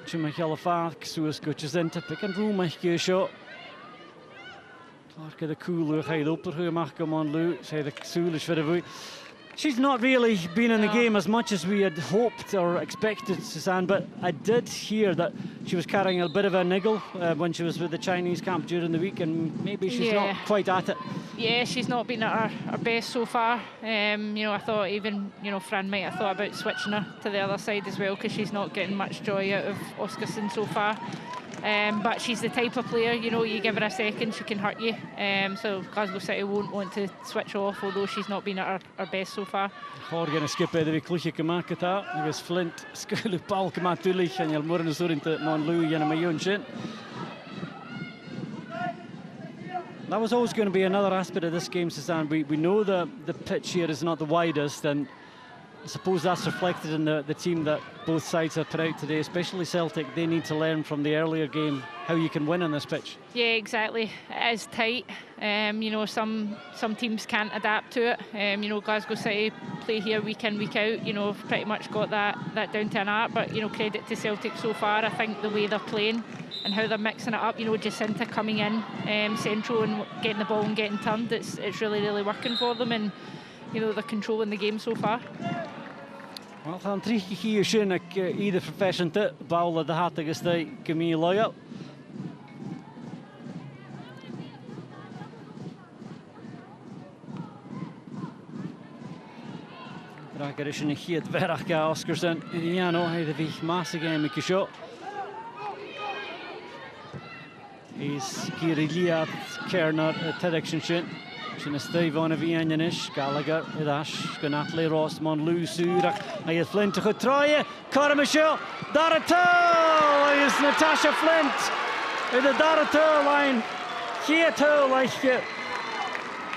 Speaker 4: Chima gelle vaak soos gutjes in te pick and room mag je show. Clarke de cooler ga je op er mag come on Lou. Say de soolish for the vui. She's not really been in the game as much as we had hoped or expected, Suzanne, but I did hear that she was carrying a bit of a niggle when she was with the Chinese camp during the week, and maybe she's not quite at it.
Speaker 3: Yeah, she's not been at her best so far. You know, I thought even, you know, Fran might have thought about switching her to the other side as well, because she's not getting much joy out of Oskarsson so far. But she's the type of player, you know, you give her a second, she can hurt you. So Glasgow City won't want to switch off, although she's not been at her best so far.
Speaker 4: Horgen skip by the kluche gemaakt het. Dus Flint skule bal gemaakt tulich en je morgen zo in te Monlou en Mayon shin. That was always going to be another aspect of this game, Suzanne. We know the pitch here is not the widest, and I suppose that's reflected in the team that both sides have put out today, especially Celtic. They need to learn from the earlier game how you can win on this pitch.
Speaker 3: Yeah, exactly. It is tight. You know, some teams can't adapt to it. You know, Glasgow City play here week in, week out. You know, pretty much got that down to an art. But, you know, credit to Celtic so far. I think the way they're playing and how they're mixing it up, you know, Jacinta coming in central and getting the ball and getting turned, it's really, really working for them. And, you know, they're controlling the game so far.
Speaker 4: Wel, gaan drie keer zien ik ieder verfessend te bouwen de hartige stij Camille Loyal. Draker is een giet werk ga Oskarsson. Ja, no, hij de weg massig game ik shot. Is Kirilia Kerner direction shin. Sin Steve on a Vianish, Gallagher, Idash, Ganatli Ross, Monlou Surach, I had Flint to try, Carmichael, Darato, is Natasha Flint in the Darato line, Kieto like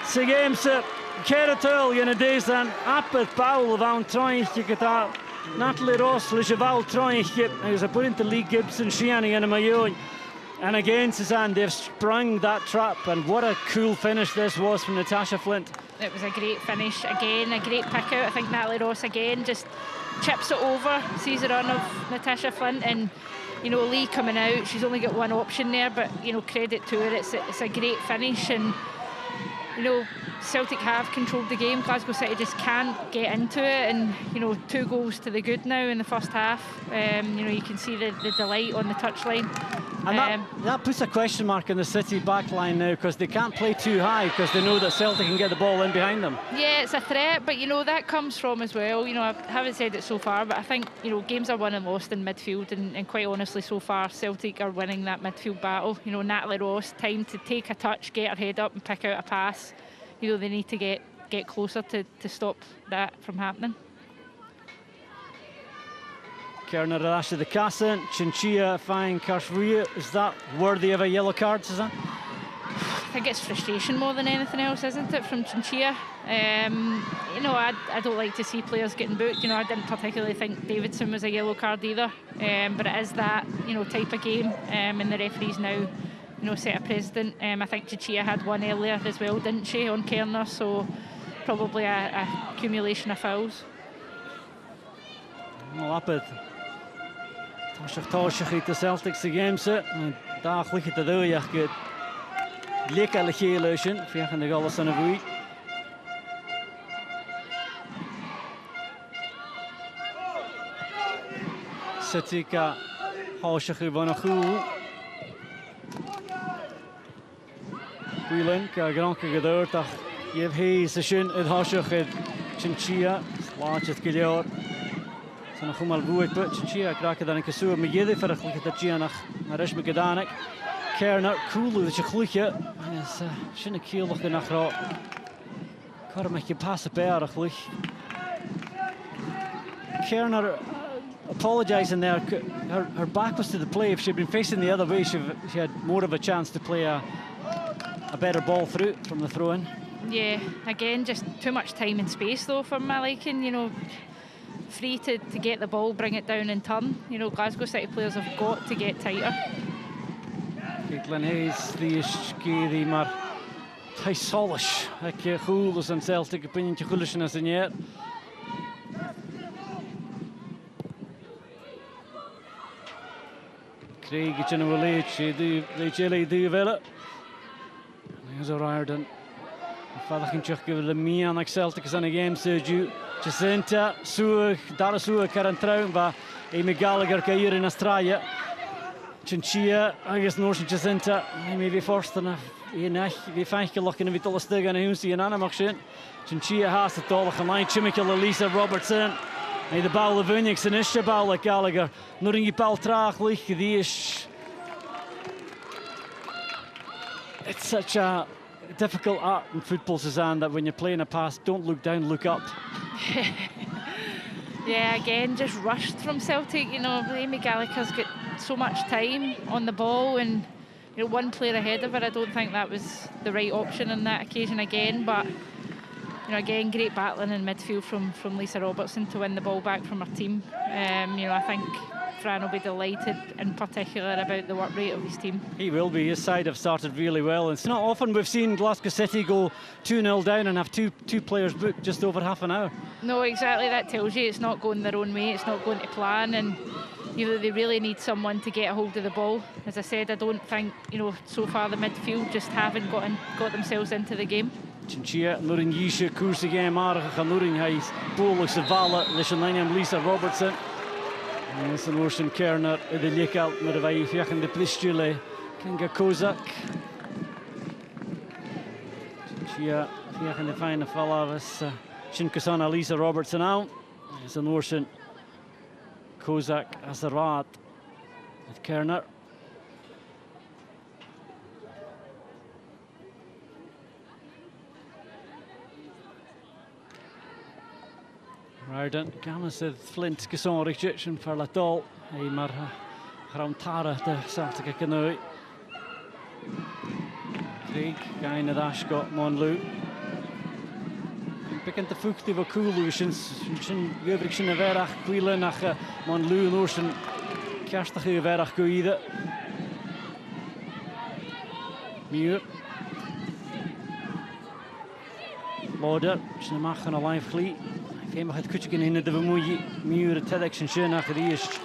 Speaker 4: Sigamse, Keratul, in a days and Appet Powell van trying to get out, Natalie Ross, Licheval trying to get, as I put into Lee Gibson, Shiani and Mayon. And again, Suzanne, they've sprung that trap, and what a cool finish this was from Natasha Flint.
Speaker 3: It was a great finish, again, a great pick out. I think Natalie Ross again just chips it over, sees the run of Natasha Flint, and, you know, Lee coming out, she's only got one option there, but, you know, credit to her, it's a great finish. And, you know, Celtic have controlled the game, Glasgow City just can't get into it, and, you know, 2 goals to the good now in the first half. You know, you can see the delight on the touchline.
Speaker 4: And that puts a question mark in the City backline now, because they can't play too high, because they know that Celtic can get the ball in behind them.
Speaker 3: Yeah, it's a threat, but, you know, that comes from as well, you know, I haven't said it so far, but I think, you know, games are won and lost in midfield, and quite honestly so far Celtic are winning that midfield battle. You know, Natalie Ross, time to take a touch, get her head up and pick out a pass. You know, they need to get closer to stop that from happening.
Speaker 4: Kerner Rash to the Casa, Chinchilla fine Karshruya. Is that worthy of a yellow card, Suzanne?
Speaker 3: I think it's frustration more than anything else, isn't it, from Chinchilla? You know, I don't like to see players getting booked. You know, I didn't particularly think Davidson was a yellow card either. But it is that, you know, type of game, and the referees now, you know, set a precedent. I think Chinchilla had one earlier as well, didn't she, on Kerner? So probably a accumulation of fouls.
Speaker 4: Well, up it. Toshach the Celtics game set. Daar ligt het de ja goed. Lekker legelution. Vegen de goals aan de voet. City ka Toshach van een goal. Whelan ka granke gedoord. Dat je heeft session het Toshach het Chinchilla. Laat het gelior. Nog eenmaal goed put. Chinchilla kraken dan een keer met jullie verder ligt dat Gianach naar Rishma Gedanik. Kerner cool dat je gloedje. Is schöne kiel nog naar gra. Kan met je passen bij gloed. Kerner apologizing there. Her back was to the play. If she'd been facing the other way, she had more of a chance to play a better ball through from the throw-in.
Speaker 3: Yeah, again, just too much time and space though for my liking, you know. Free to get the ball, bring it down and turn. You know, Glasgow City players have got to get tighter.
Speaker 4: Caitlin Hayes, the Isciri Mar Taisolish, like Hools and Celtic opinion to Hoolish as in yet. Craig General Jelly do well. There's a Riordan. Fallach in Chuck give the Mian like Celtic is on a game, Sergio. Jacinta, Suag, Dara Suag, Karen Traumba, Amy Gallagher, Kair in Australia. Chinchilla, I guess Norton Jacinta, maybe first enough. We find you looking a bit of a stig and a hussy and animation. Chinchilla has the Dolach and line, Chimical, Lisa Robertson. The ball of Unix and Isha ball like Gallagher. Nothing you ball track, like the ish. It's such a difficult art in football, Suzanne, that when you're playing a pass, don't look down, look up.
Speaker 3: Yeah, again, just rushed from Celtic. You know, Amy Gallagher's got so much time on the ball, and you know, one player ahead of her. I don't think that was the right option on that occasion again. But you know, again, great battling in midfield from Lisa Robertson to win the ball back from her team. You know, I think Fran will be delighted in particular about the work rate of his team.
Speaker 4: He will be. His side have started really well. It's not often we've seen Glasgow City go 2-0 down and have two players booked just over half an hour.
Speaker 3: No, exactly. That tells you it's not going their own way. It's not going to plan, and you know, they really need someone to get a hold of the ball. As I said, I don't think, you know, so far the midfield just haven't got themselves into the game.
Speaker 4: Chinchilla, Nurin Yisha, Kursi game, Arach, and Nurin Hayes, Bolux, Zavala, Lishananiam, Lisa Robertson. Yes, and Ocean Kerner, the Likal, Mervai, Fiakan de Plistule, Kinga Kozak. Chinchilla, Fiakan de Fine, Falavas, Shinkasana, Lisa Robertson out. Yes, and Ocean Kozak, Azarat, with Kerner. Riordan, Gamas of Flint, Gasson, Richardson for Latol, Mar Tara, the Celtic Canoe. Craig, Gain of Ashcott, Monlou. Picking the Fukti of Kulu, Shin Gubriction of Verach, Quillenach, Monlou, and Ocean, Kerstach of Verach Guida. Muir. Lauder, Shinamach and a live fleet. Geen mag het kutje in de bemoeien. Muur het TEDx en schön naar de eerste.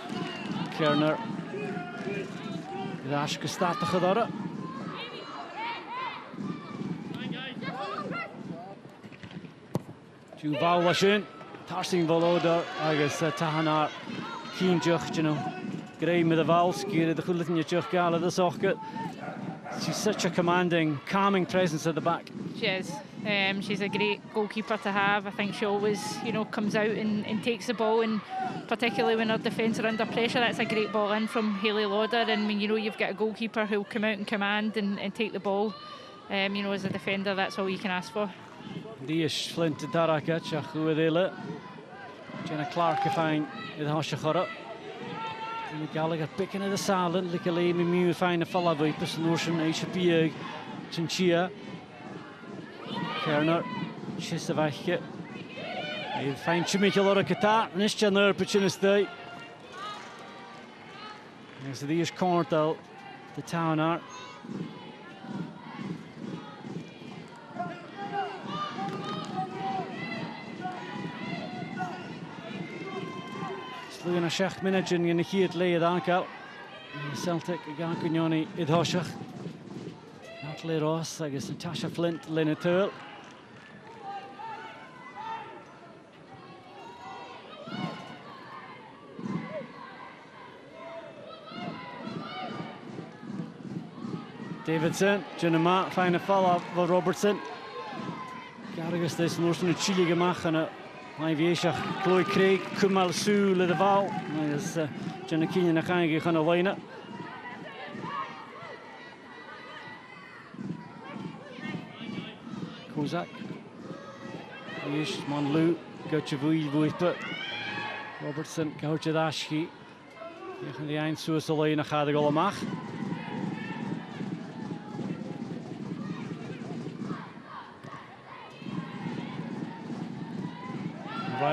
Speaker 4: Kerner. Raschke staat te gedaren. Juval was schön. Tarsing Voloder. Agus Tahanar. Keen jucht, you know. Grey met de vals. Keren de goede in je galen. Dat is ook good. She's such a commanding, calming presence at the back.
Speaker 3: She is. She's a great goalkeeper to have. I think she always, you know, comes out and takes the ball, and particularly when her defence are under pressure, that's a great ball in from Hayley Lauder. And when you know you've got a goalkeeper who'll come out and command and take the ball, you know, as a defender, that's all you can ask for.
Speaker 4: Dias Flint Daraka, Chahuadela, Jenna Clark, if I'm in the Hoshachora. Gallagher picking at the silent, like a lame Mew, find a follow by Pisanotion, HPA, Chinchilla. Kerner, Chisavachke. They find Chimikalora Kata, Nishaner, Pachinistay. There's the Ish Cornell, the town art. Slugan a Shach Minajin in the Heat lay at Ankal. Celtic, Gankunyoni, Idhoshach. Natalie Ross, I guess Natasha Flint, Lena Turl. Davidson, Junema, find a follow-up for Robertson. Garrigus this notion of Chile gemacht and a Vieshach, Chloe Craig, Kumal Sue, Ledeval. There's Janakini Nakangi on a line. Kozak. Yesh, Monlou, Gauchavui, Vuipa. Robertson, Gauchadashi. Yachan the Ein Suez Alina Khadagolamach.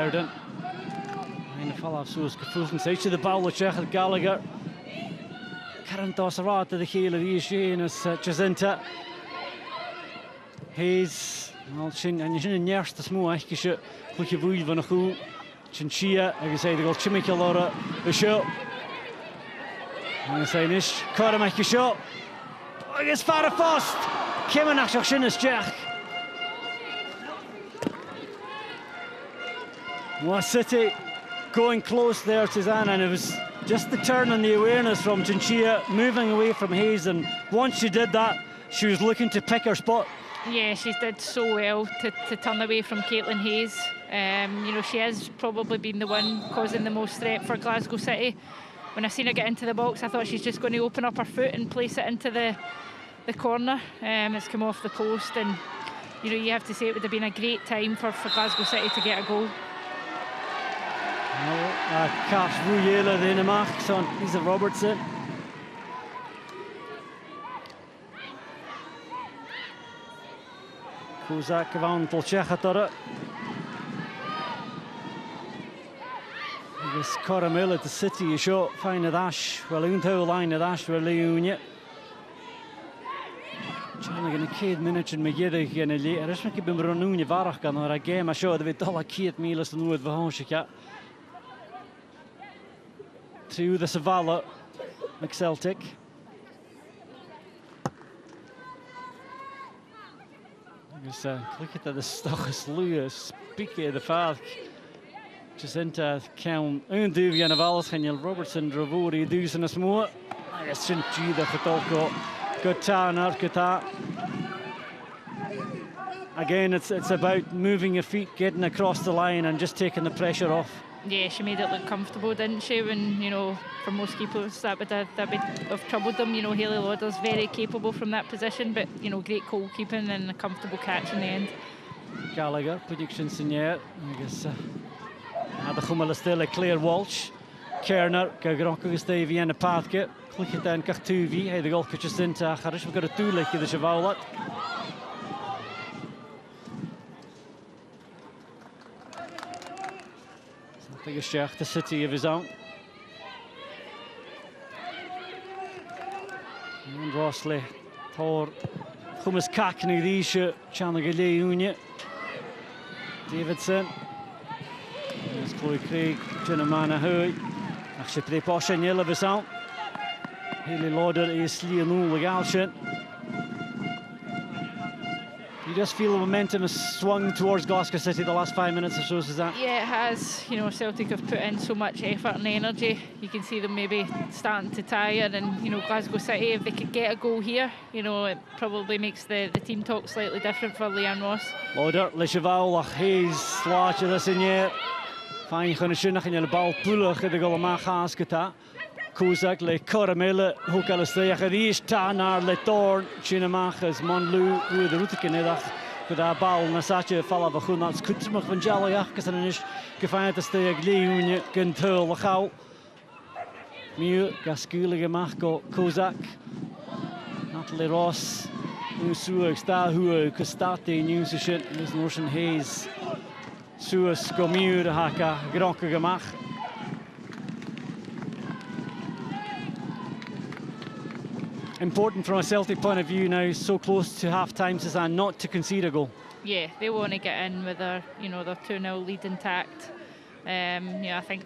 Speaker 4: O'Riordan. Ein fall af soos gevoelens uit de bal Chechel Gallagher. Current os raad de hele wie Shane is Jacinta. Hayes al sin en je in eerste smoe eigenlijk goedje voel van een goed Chinchia en zei de goal Chimical ora de show. En zei is Corem echt show. Is far fast. Kimmen nach sin is Jack. Was City going close there to Zan, and it was just the turn and the awareness from Chinchilla moving away from Hayes, and once she did that, she was looking to pick her spot.
Speaker 3: Yeah, she did so well to turn away from Caitlin Hayes. You know, she has probably been the one causing the most threat for Glasgow City. When I seen her get into the box, I thought she's just going to open up her foot and place it into the corner. It's come off the post, and you know, you have to say it would have been a great time for Glasgow City to get a goal.
Speaker 4: Cash Ruyela de Namak, son Lisa Robertson. Kozak van Polchechatore. This Coramil at the City is short, fine at Ash, well, Unto line at Ash, well, Leonia. Trying to get a kid minute and Megiddo again. I just want to be running the Varakan or a game. I showed the dollar kid Milas and Wood Vahonshika. To the Savala, Celtic. Look at the Stochus Lewis, Speaky the Falk. Just into count Unduvian of Alsaniel Robertson, Dravori, Deuce and a small. I guess Chinchi the Fatolko, Gotana, Gota. Again, it's about moving your feet, getting across the line, and just taking the pressure off.
Speaker 3: Yeah, she made it look comfortable, didn't she? When, you know, for most keepers that would have troubled them. You know, Hayley Lauder's very capable from that position, but, you know, great goalkeeping and a comfortable catch in the end.
Speaker 4: Gallagher, predictions in here. I guess the Chumala still a Claire Walsh. Kerner, Gagronka Stevie and the Pathke. Click it down, Kartuvi, hey, the goal catches into Harish. We've got a 2 like the Chavalat. Biggest Sheikh, the City of his own. And Rossley, Thor, Chumas Kakni, Risha, Chanagale Unia, Davidson. There's Chloe Craig, Jenna Hoy, actually play Posh and Yell of his own. Hayley Lauder is Leonul Legalshin. You just feel the momentum has swung towards Glasgow City the last 5 minutes or so, is that?
Speaker 3: Yeah, it has. You know, Celtic have put in so much effort and energy. You can see them maybe starting to tire, and, you know, Glasgow City, if they could get a goal here, you know, it probably makes the team talk slightly different for Leanne Ross.
Speaker 4: Lauder, Le Cheval, Hayes, slaatje das in hier. Fijn gaan schinnach in je bal pulig, de goal maar gasketa. Kozak le Coramille, ook al stegen die is naar le Thorn, Chinamach is Monlu, hoe de route kenedach. Daar bal na satje vallen we goed naar het kutsmach van Jalajach, kes en is gefeind te stegen Leeuwje kunt heel gauw. Miu gaskulige Marco Kozak, Natalie Ross, nu suig sta hoe gestate nieuws shit, dus Notion Hayes, suus gomiu de haka gronke gemach. Important from a Celtic point of view now, so close to half-time, Suzanne, not to concede a goal.
Speaker 3: Yeah, they want to get in with their, you know, their 2-0 lead intact. You know, I think,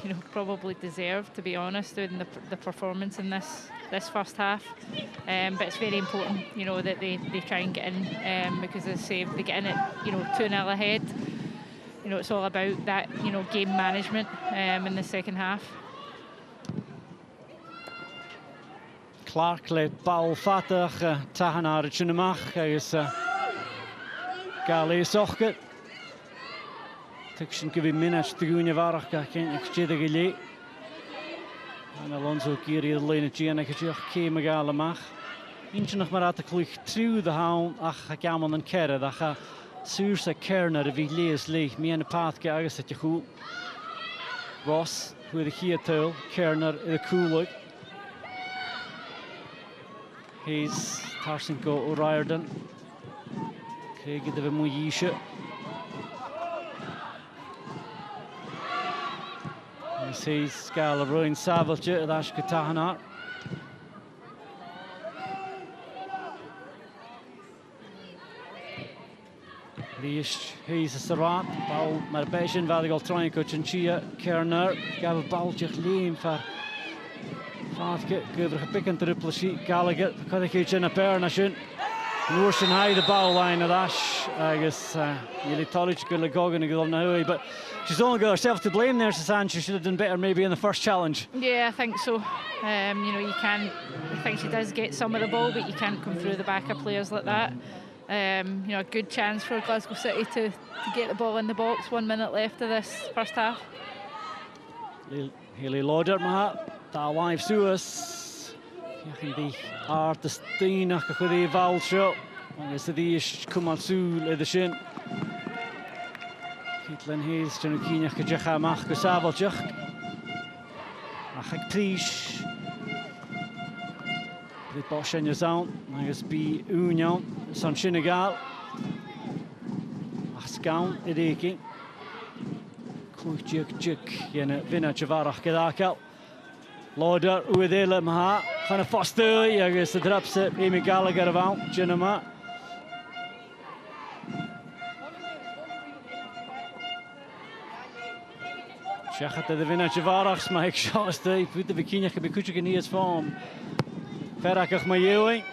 Speaker 3: you know, probably deserved, to be honest, doing the performance in this first half. But it's very important, you know, that they try and get in, because as I say, if they get in at, you know, 2-0 ahead, you know, it's all about that, you know, game management in the second half.
Speaker 4: Clark le bal fatach tahanar Chinamach is Gale Sochket. Tikshin give minutes to Gunya Varach can exchange the and Alonso Kiri the lane Gianna came Magalamach. Inch nog maar at the click through the hound ach Gammon and Kerr that Sursa Kerner if he lays late me and the path guys at you Ross with a heel tail Kerner in a cool look. He's Tarsenko O'Riordan. Craig de Muyisha. He's Scala Ruin Savalcha, Dash Katahanar. He's a Sarat, Bal Marbeshin, Vadigal Troinko Chinchia, Kerner, Gabel Balchich Leem for Fatke, Guver Picken Triple Sheet, Gallagher, Kodakich in a pair nation. Noorsen high the bow line of Ash, I guess, Yili Tolich, Gulagogan, and Gulnahui, but she's only got herself to blame there, Susan. She should have done better maybe in the first challenge.
Speaker 3: Yeah, I think so. You know, you can't, I think she does get some of the ball, but you can't come through the back of players like that. You know, a good chance for Glasgow City to get the ball in the box. 1 minute left of this first half.
Speaker 4: Haley Lauder, Maha, da live Suez. Die Artestein, ach goede Valsho. Is die is Kumalsu le de shin. Kitlen Hayes, Janukina Kajaha Mach Savalchuk. Ach ik trish. Dit Bosch in Yazan, agus be Union, San Senegal. Ach Scout, Ideki. Juk, Yena Vina Javarach Gadakal. Lauder, Uedele Maha, Hannah Foster, agus the drops it, Amy Gallagher about, Jinama. Shachat the Vina Javarach, Mike Shasta, put the Bikini Kabikuchik in his form. Ferakach Mayui.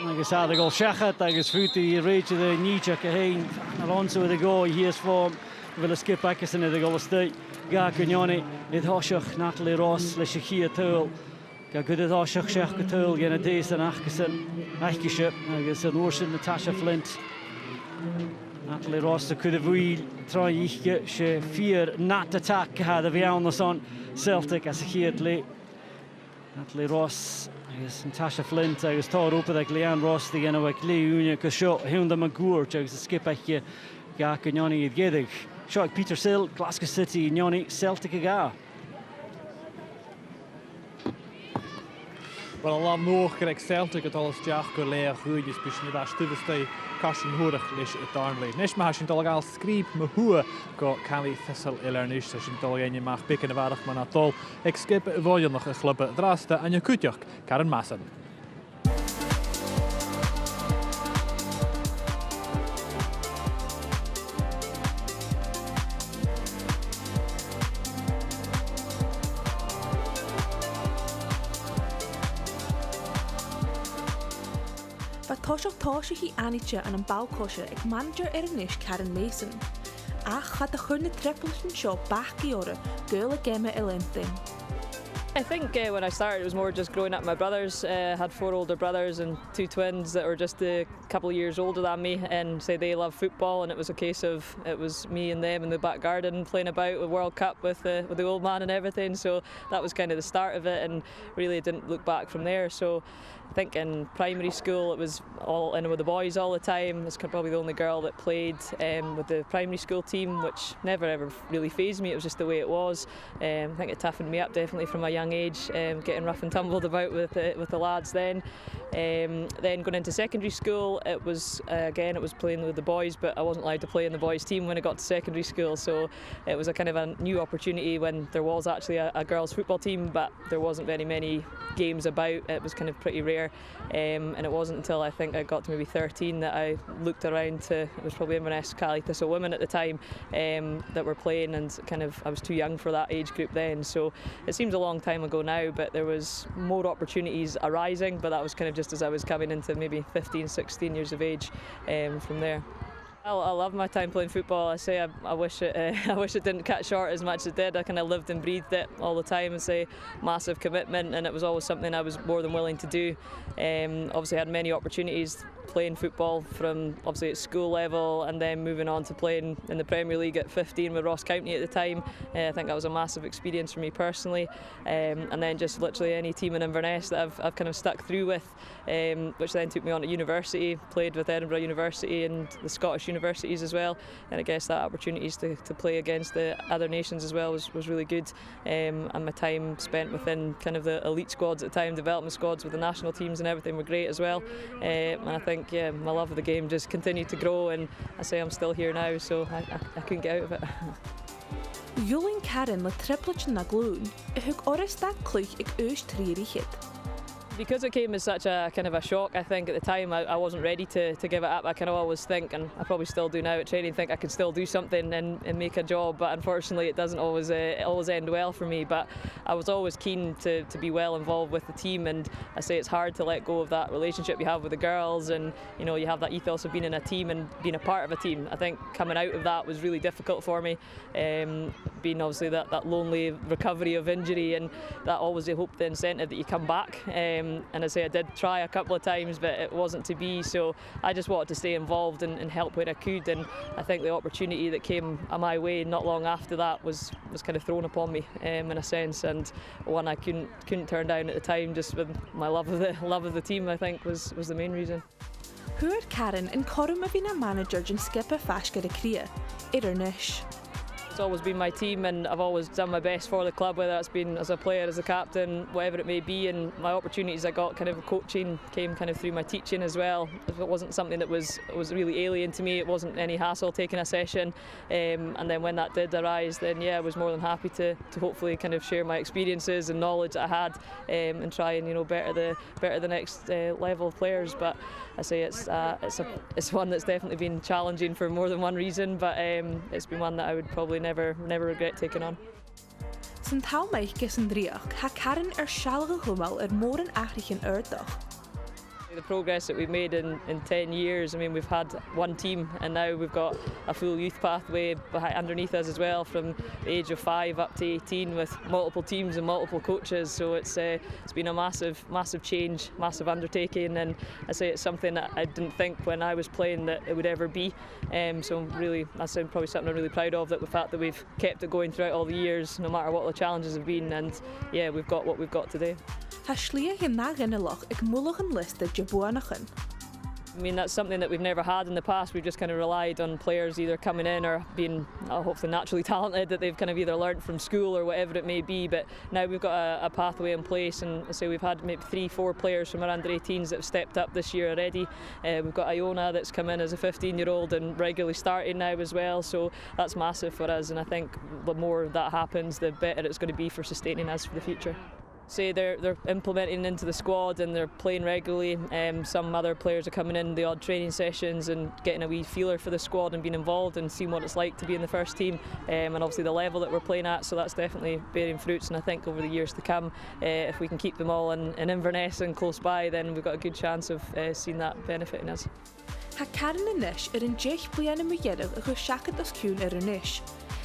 Speaker 4: Agus had the goal Shachat, agus Futi, reach the Nietzsche Kahane, Alonso with the goal, he is form. Will skip back in the goal state. Ga Kunyoni, it Hoshach, Natalie Ross, Leshachia Tool. Ga good at Hoshach Shach Tool, Gen a days and Achkison, Achkiship, agus an Orson, Natasha Flint. Natalie Ross, the could have we try she fear not attack had a Vianos on Celtic as a Hiatley. Natalie Ross, agus Natasha Flint, agus Tor up like Leanne Ross, the Genowak Lee Unia Kasho, Hunda Magur, agus skip back here. Ga Kunyoni Gedig. Shock Peter Sill, Glasgow City, Nyoni, Celtic aga.
Speaker 2: Wel, al lang nog krijgt Celtic het alles jaag go leer goed is misschien daar stuvestay Carson horig is het daarmee. Nish maar als je het al schreef me hoe go Cali Thistle Ilernish als je het al je mag pikken de waardig maar natol. Ik skip wil je nog een club draste en je kutjak Karen Massen.
Speaker 5: Toshach hi Anitje en een bouwkosje ik manager Ernish Karen Mason. Ach had de gunne trippelschen shop backjaren, girl game elenting.
Speaker 6: I think when I started it was more just growing up. My brothers had 4 older brothers and 2 twins that were just a couple of years older than me, and say they love football, and it was a case of it was me and them in the back garden playing about with World Cup with the old man and everything. So that was kind of the start of it, and really didn't look back from there. So I think in primary school it was all in with the boys all the time. I was probably the only girl that played with the primary school team, which never ever really fazed me. It was just the way it was. I think it toughened me up definitely from a young age, getting rough and tumbled about with the lads then. Then going into secondary school, it was again it was playing with the boys, but I wasn't allowed to play in the boys team when I got to secondary school. So it was a kind of a new opportunity when there was actually a girls football team, but there wasn't very many games about. It was kind of pretty rare. And it wasn't until I think I got to maybe 13 that I looked around to, it was probably Inverness Cali Thistle women at the time that were playing, and kind of I was too young for that age group then. So it seems a long time ago now, but there was more opportunities arising, but that was kind of just as I was coming into maybe 15, 16 years of age from there. I love my time playing football. I say I wish it didn't cut short as much as it did. I kind of lived and breathed it all the time. I say massive commitment, and it was always something I was more than willing to do. Obviously, I had many opportunities playing football from obviously at school level, and then moving on to playing in the Premier League at 15 with Ross County at the time. I think that was a massive experience for me personally, and then just literally any team in Inverness that I've kind of stuck through with, which then took me on to university. Played with Edinburgh University and the Scottish universities as well, and I guess that opportunities to play against the other nations as well was really good, and my time spent within kind of the elite squads at the time, development squads with the national teams and everything were great as well, and I think my love of the game just continued to grow, and I say I'm still here now, so I couldn't get out of it.
Speaker 5: Gulling Karen le triplet na glún, hug oris that clúch ag ús trírichid.
Speaker 6: Because it came as such a kind of a shock, I think at the time I wasn't ready to give it up. I kind of always think, and I probably still do now at training, think I could still do something and make a job, but unfortunately it doesn't always end well for me. But I was always keen to be well involved with the team, and I say it's hard to let go of that relationship you have with the girls, and you know, you have that ethos of being in a team and being a part of a team. I think coming out of that was really difficult for me, being obviously that lonely recovery of injury, and that always the hope, the incentive that you come back. And I say I did try a couple of times, but it wasn't to be, so I just wanted to stay involved and help where I could, and I think the opportunity that came my way not long after that was kind of thrown upon me in a sense, and one I couldn't turn down at the time, just with my love of the team, I think was the main reason.
Speaker 5: Huair Karen in Corum of a manager and skipper Fashka de Crea, Irnish.
Speaker 6: It's always been my team, and I've always done my best for the club, whether that's been as a player, as a captain, whatever it may be, and my opportunities I got kind of coaching came kind of through my teaching as well. If it wasn't something that was really alien to me, it wasn't any hassle taking a session, and then when that did arise, then yeah, I was more than happy to hopefully kind of share my experiences and knowledge that I had, and try and better the next level of players. But I say it's one that's definitely been challenging for more than one reason, but it's been one that I would probably never regret taking on.
Speaker 5: Sy'n taw maich gys yn driach, ha Karen sialga hwmal mór yn achrich yn urdach.
Speaker 6: The progress that we've made in 10 years, I mean, we've had one team, and now we've got a full youth pathway underneath us as well, from the age of 5 up to 18, with multiple teams and multiple coaches. So it's been a massive change, massive undertaking, and I say it's something that I didn't think when I was playing that it would ever be. So that's probably something I'm really proud of, that the fact that we've kept it going throughout all the years, no matter what the challenges have been, and yeah, we've got what we've got today.
Speaker 5: Ha slia hin na ginnelach ag mulach yn list Jabuanachan.
Speaker 6: I mean, that's something that we've never had in the past. We've just kind of relied on players either coming in or being hopefully naturally talented, that they've kind of either learnt from school or whatever it may be. But now we've got a pathway in place, and I say we've had maybe 3-4 players from our under-18s that have stepped up this year already. We've got Iona that's come in as a 15-year-old and regularly starting now as well, so that's massive for us, and I think the more that happens, the better it's going to be for sustaining us for the future. Say they're implementing into the squad and they're playing regularly. Some other players are coming in the odd training sessions and getting a wee feeler for the squad and being involved and seeing what it's like to be in the first team, and obviously the level that we're playing at, so that's definitely bearing fruits, and I think over the years to come, if we can keep them all in Inverness and close by, then we've got a good chance of seeing that benefiting us.
Speaker 5: Ha Karen Nish yn jeich blian yn mwyedig ag siacad os cwn Nish.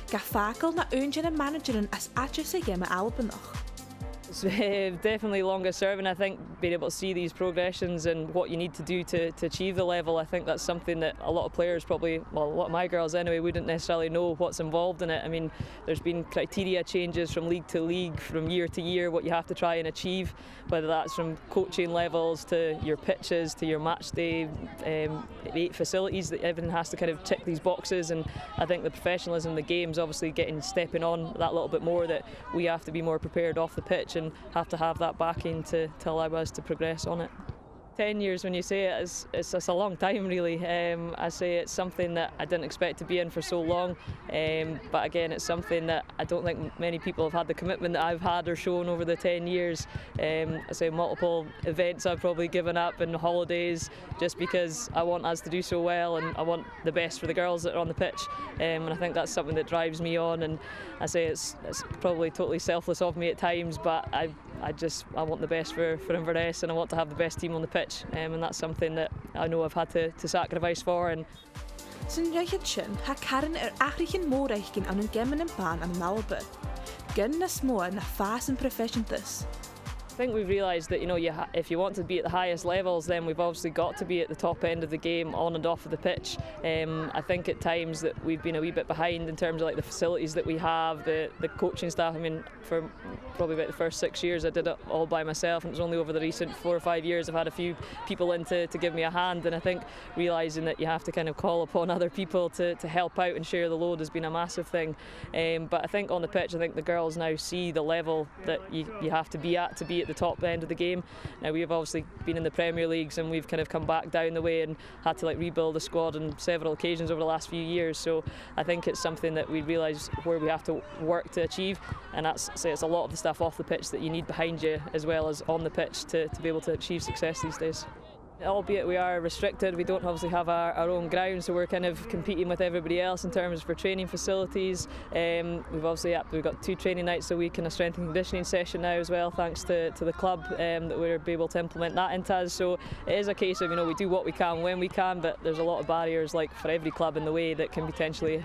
Speaker 5: Ga facal na unjan yn managerin as atjes a yema albanach.
Speaker 6: It's definitely longer serving. I think being able to see these progressions and what you need to do to achieve the level, I think that's something that a lot of players probably, well, a lot of my girls anyway, wouldn't necessarily know what's involved in it. I mean, there's been criteria changes from league to league, from year to year, what you have to try and achieve, whether that's from coaching levels to your pitches to your match day, 8 facilities, that everything has to kind of tick these boxes, and I think the professionalism of the game's obviously stepping on that little bit more, that we have to be more prepared off the pitch and have to have that backing to allow us to progress on it. 10 years, when you say it, it's just a long time really. I say it's something that I didn't expect to be in for so long, but again, it's something that I don't think many people have had the commitment that I've had or shown over the 10 years. I say multiple events I've probably given up, and holidays, just because I want us to do so well, and I want the best for the girls that are on the pitch, and I think that's something that drives me on. And I say it's probably totally selfless of me at times, but I want the best for Inverness, and I want to have the best team on the pitch, and that's something that I know I've had to sacrifice for. And
Speaker 5: Sy'n reichyd sin, ha Karen achrich yn môr eichgyn an yn gemyn yn ban am nalba. Gyn na smóa na fas yn professiontus.
Speaker 6: I think we've realised that, if you want to be at the highest levels, then we've obviously got to be at the top end of the game, on and off of the pitch. I think at times that we've been a wee bit behind in terms of like the facilities that we have, the coaching staff. I mean, for probably about the first 6 years I did it all by myself, and it was only over the recent 4 or 5 years I've had a few people in to give me a hand, and I think realising that you have to kind of call upon other people to help out and share the load has been a massive thing. But I think on the pitch, I think the girls now see the level that you have to be at at the top end of the game. Now we've obviously been in the Premier Leagues and we've kind of come back down the way and had to like rebuild the squad on several occasions over the last few years. So I think it's something that we realise where we have to work to achieve, and that's it's a lot of the stuff off the pitch that you need behind you as well as on the pitch to be able to achieve success these days. Albeit we are restricted, we don't obviously have our own ground, so we're kind of competing with everybody else in terms for training facilities. We've got 2 training nights a week and a strength and conditioning session now as well, thanks to the club that we're able to implement that into us. So it is a case of, we do what we can when we can, but there's a lot of barriers like for every club in the way that can potentially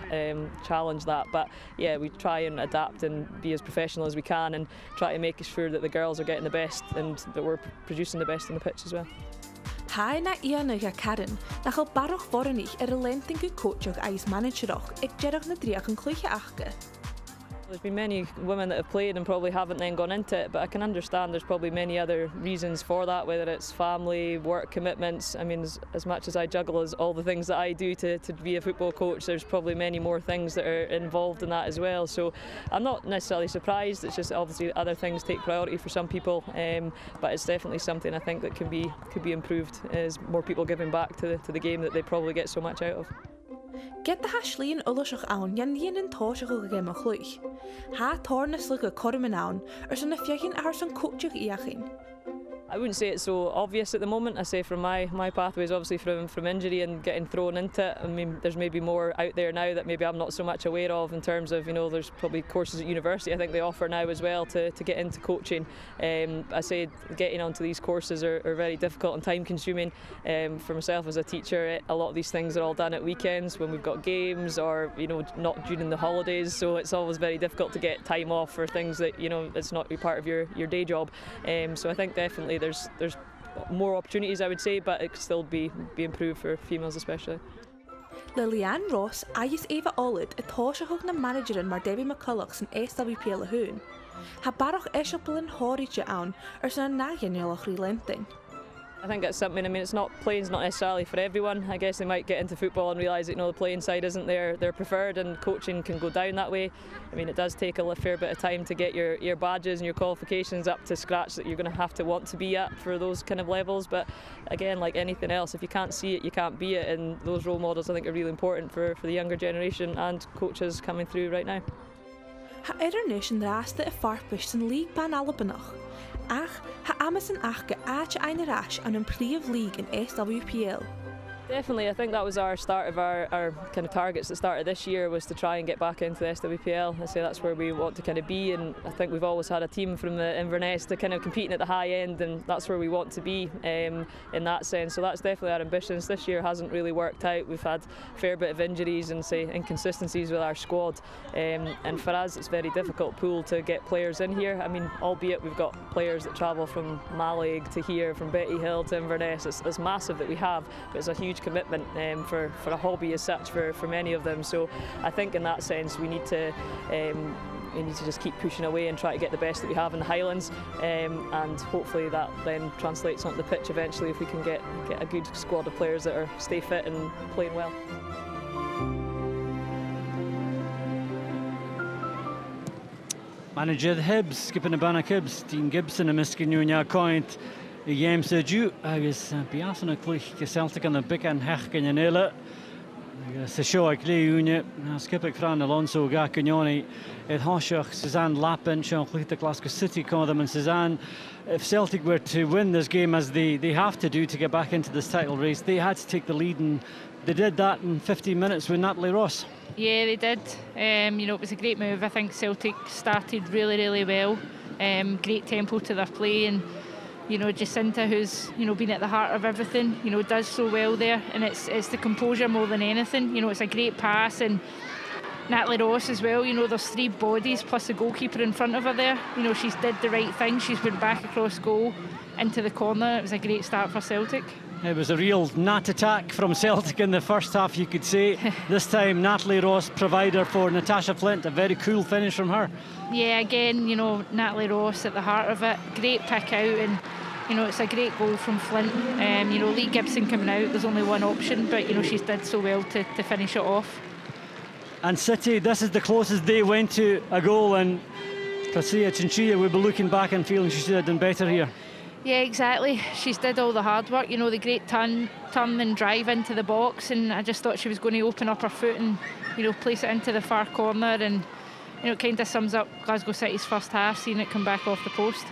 Speaker 6: challenge that. But yeah, we try and adapt and be as professional as we can and try to make sure that the girls are getting the best and that we're producing the best on the pitch as well.
Speaker 5: Hai na ianach a Karen, na chael barwch foranich y lentyn gyda coachog ais managerach ag gerach na driach yn clwycha achga.
Speaker 6: There's been many women that have played and probably haven't then gone into it, but I can understand there's probably many other reasons for that, whether it's family, work commitments. I mean, as much as I juggle as all the things that I do to be a football coach, there's probably many more things that are involved in that as well. So I'm not necessarily surprised. It's just obviously other things take priority for some people, but it's definitely something I think that could be improved as more people giving back to the game that they probably get so much out of.
Speaker 5: Get the hashlíon ulasach awn yan níon yn tosach o gem a chlwych. Ha tornas lig a corman awn, sy'n a fiachin ar sy'n coachach iachin.
Speaker 6: I wouldn't say it's so obvious at the moment. I say from my pathways, obviously from injury and getting thrown into it. I mean, there's maybe more out there now that maybe I'm not so much aware of in terms of, there's probably courses at university I think they offer now as well to get into coaching. I say getting onto these courses are very difficult and time consuming. For myself as a teacher, a lot of these things are all done at weekends when we've got games or, not during the holidays. So it's always very difficult to get time off for things that, it's not part of your day job. So I think definitely there's more opportunities, I would say, but it could still be improved for females especially.
Speaker 5: Liliane Ross ais Eva Olid a tosach na managerin mar Debbie McCulloch's in SWPL a hoon. Ha barach eisiopel yn horitje awn sy'n a nagianelach relenting.
Speaker 6: I think that's something, playing's not necessarily for everyone. I guess they might get into football and realise that the playing side isn't their preferred and coaching can go down that way. I mean, it does take a fair bit of time to get your badges and your qualifications up to scratch that you're going to have to want to be at for those kind of levels. But again, like anything else, if you can't see it, you can't be it, and those role models I think are really important for the younger generation and coaches coming through right now.
Speaker 5: Ha nation raste a farpish sy'n league ban alabanach. Ach, ha Amazon achge aach eine rash an een pre-of league in SWPL.
Speaker 6: Definitely, I think that was our start of our kind of targets that started this year, was to try and get back into the SWPL. I say that's where we want to kind of be, and I think we've always had a team from the Inverness to kind of competing at the high end, and that's where we want to be in that sense. So that's definitely our ambitions. This year hasn't really worked out. We've had a fair bit of injuries and inconsistencies with our squad, and for us it's a very difficult pool to get players in here. I mean, albeit we've got players that travel from Mallaig to here, from Betty Hill to Inverness. It's massive that we have, but it's a huge commitment for a hobby as such for many of them. So I think in that sense we need to just keep pushing away and try to get the best that we have in the Highlands, and hopefully that then translates onto the pitch eventually if we can get a good squad of players that stay fit and playing well.
Speaker 4: Manager Hibs, skipping the banner Hibs, Dean Gibson and Mr. Nunya Coint. The game said you, I was Biasana Clich, Celtic on the big and Hech in Yanela. The show I clear unit, Skippick Fran Alonso, Gacagnoni, Ed Hoshach, Suzanne Lappin, Sean Clich, the Glasgow City call them, and Suzanne. If Celtic were to win this game, as they have to do to get back into this title race, they had to take the lead, and they did that in 15 minutes with Natalie Ross.
Speaker 3: Yeah, they did. It was a great move. I think Celtic started really, really well. Great tempo to their play, and Jacinta, who's been at the heart of everything, does so well there, and it's the composure more than anything. It's a great pass, and Natalie Ross as well. There's 3 bodies plus a goalkeeper in front of her there. She's did the right thing. She's went back across goal into the corner. It was a great start for Celtic.
Speaker 4: It was a real Nat attack from Celtic in the first half, you could say. This time, Natalie Ross, provider for Natasha Flint. A very cool finish from her. Yeah,
Speaker 3: again, Natalie Ross at the heart of it. Great pick out, and it's a great goal from Flint. Lee Gibson coming out, there's only one option, but she's did so well to finish it off.
Speaker 4: And City, this is the closest they went to a goal, and Prasia Chinchilla will be looking back and feeling she should have done better here.
Speaker 3: Yeah, exactly. She's did all the hard work, you know, the great turn and drive into the box, and I just thought she was going to open up her foot and, you know, place it into the far corner, and, you know, it kind of sums up Glasgow City's first half, seeing it come back off the post.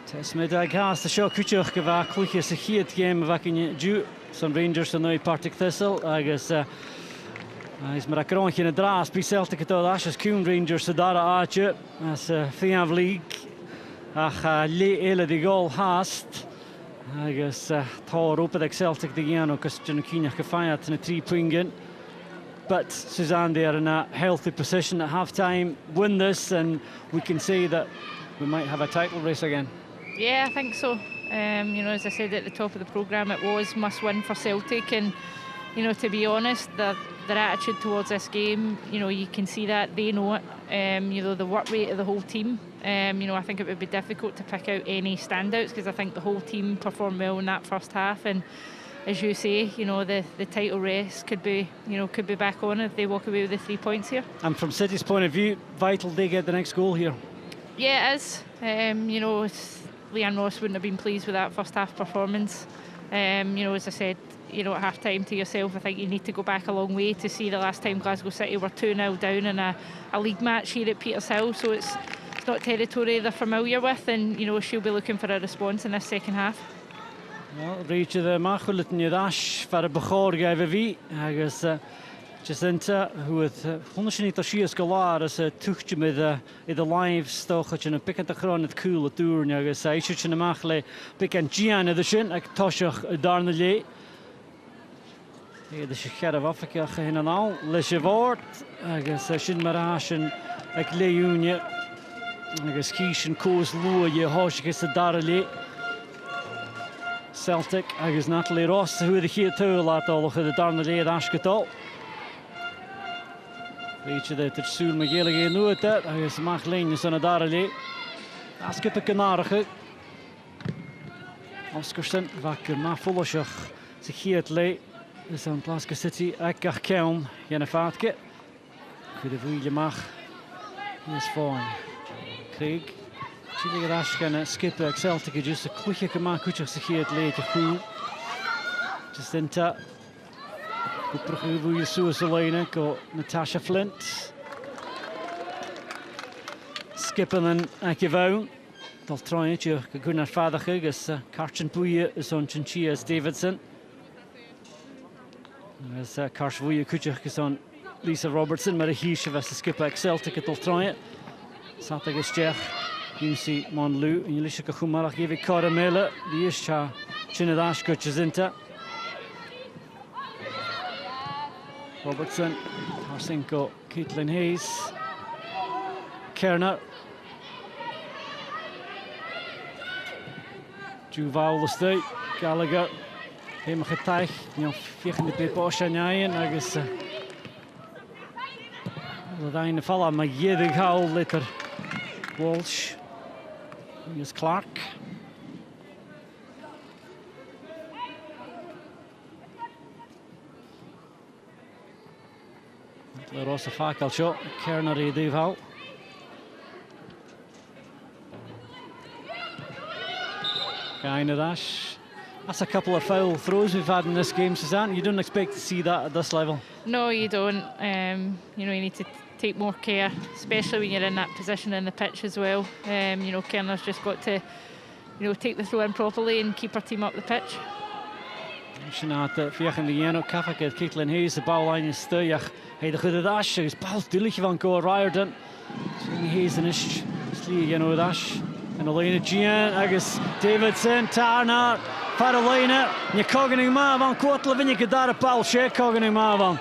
Speaker 4: Tesmid ag has the show Kuchach gyfa clwychio sy'n chiad game of yn dw son Rangers yn o'i Partick Thistle agus is mar acron yn y dras by Celtic ydw as cwn Rangers y dara ache as Fianf League ach le ele di gol hast agus tar op ag Celtic di gian o cwestiwn cynach gyffaiat yn y 3 pwingen. But Suzanne, they're in a healthy position at half-time, win this, and we can say that we might have a title race again.
Speaker 3: Yeah, I think so. You know, as I said at the top of the programme, it was must-win for Celtic, and, you know, to be honest, their attitude towards this game, you know, you can see that they know it. You know, the work rate of the whole team. You know, I think it would be difficult to pick out any standouts because I think the whole team performed well in that first half, and as you say, you know, the title race could be back on if they walk away with the 3 points here.
Speaker 4: And from City's point of view, vital they get the next goal here.
Speaker 3: Yeah, it is. You know, Leanne Ross wouldn't have been pleased with that first half performance. You know, as I said, you know, at half time to yourself, I think you need to go back a long way to see the last time Glasgow City were 2-0 down in a league match here at Petershill, so it's not territory they're familiar with, and, you know, she'll be looking for a response in this second half.
Speaker 4: Well, reach the Machulit and Yadash for a Bachor gave a V. I guess Jacinta, who with Honashinita Shias Galar as a Tuchim with the live stoch and a pick at the chron at cool at Tour. And I guess I should in a machle pick and Gian at the shin, like Toshach Darnley. The Shikar of Africa in an all, Leshavort. I guess I should Marash and like Leunia. I guess Kish and Coes Lua, Yehosh gets the Darley. Celtic, agus Natalie Ross, who the here too, laat all of the Darnley at Ashkatol. Reach the Soon McGilligan knew it, agus Machlin is on a Darley. Askip a Canarche. Oscarson, Vacker Mafolashach, the here late, is on Glasgow City, Ekach Kelm, Yennefatke. Could have really mach. He's fine. Craig. Chile Rashkan skip Celtic just a quick command kuchach se hier later cool. Just into Kuprohu Suisalena go Natasha Flint. Skipping and Akivau. They'll try it, you could not father Hugus, Karchin Puya is on Chinchias Davidson. As Karshvuya Kuchach is on Lisa Robertson, Marahish of us to skip Celtic, it'll try it. Satagas Jech. You see Monlu, and you listen to Kumarach give it Caramella, the Isha Chinadash coaches into Robertson, Harsinko, Caitlin Hayes, Kerner, Juval the State, Gallagher, Hemachetach, you know, Fichen the Bosha Nyan, I guess. Ladine Falla, my Yedig Howl later, Walsh. Here's Clark. Le Rosa Fakal shot. Kerner Duval. Gainadash. That's a couple of foul throws we've had in this game, Suzanne. You don't expect to see that at this level.
Speaker 3: No, you don't. You know, you need to take more care, especially when you're in that position in the pitch as well. You know, Kerner's just got to, you know, take the throw in properly and keep her team up the pitch.
Speaker 4: Sinat Fiachan de Jeno, Kafaka, Caitlin Hayes, the ball line is Stuyach. Hey, the good dash is Paul Dillich van Go Riordan. Hayes and Ish, Slee, you know, dash. And Elena Gian, Agus Davidson, Tarnar, Faralina, Yakoganing Mavan, Quatlavin, Yakadara, Paul Shea, Koganing Mavan.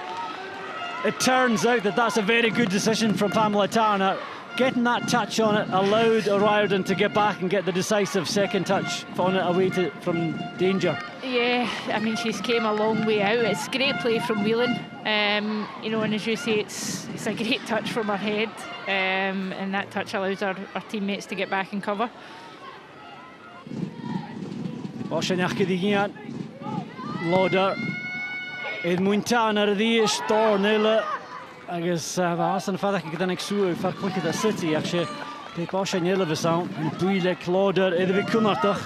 Speaker 4: It turns out that that's a very good decision from Pamela Tarnar. Getting that touch on it allowed O'Riordan to get back and get the decisive second touch on it away from danger.
Speaker 3: Yeah, I mean, she's came a long way out. It's great play from Whelan. You know, and as you say, it's a great touch from her head. And that touch allows our teammates to get back and cover.
Speaker 4: Lauder. Edmund Tanner the Stornilla. I guess Hassan Fadak get an exu for quick at the city actually They bosh an yellow sound and Buile Clauder Edvi Kunartach.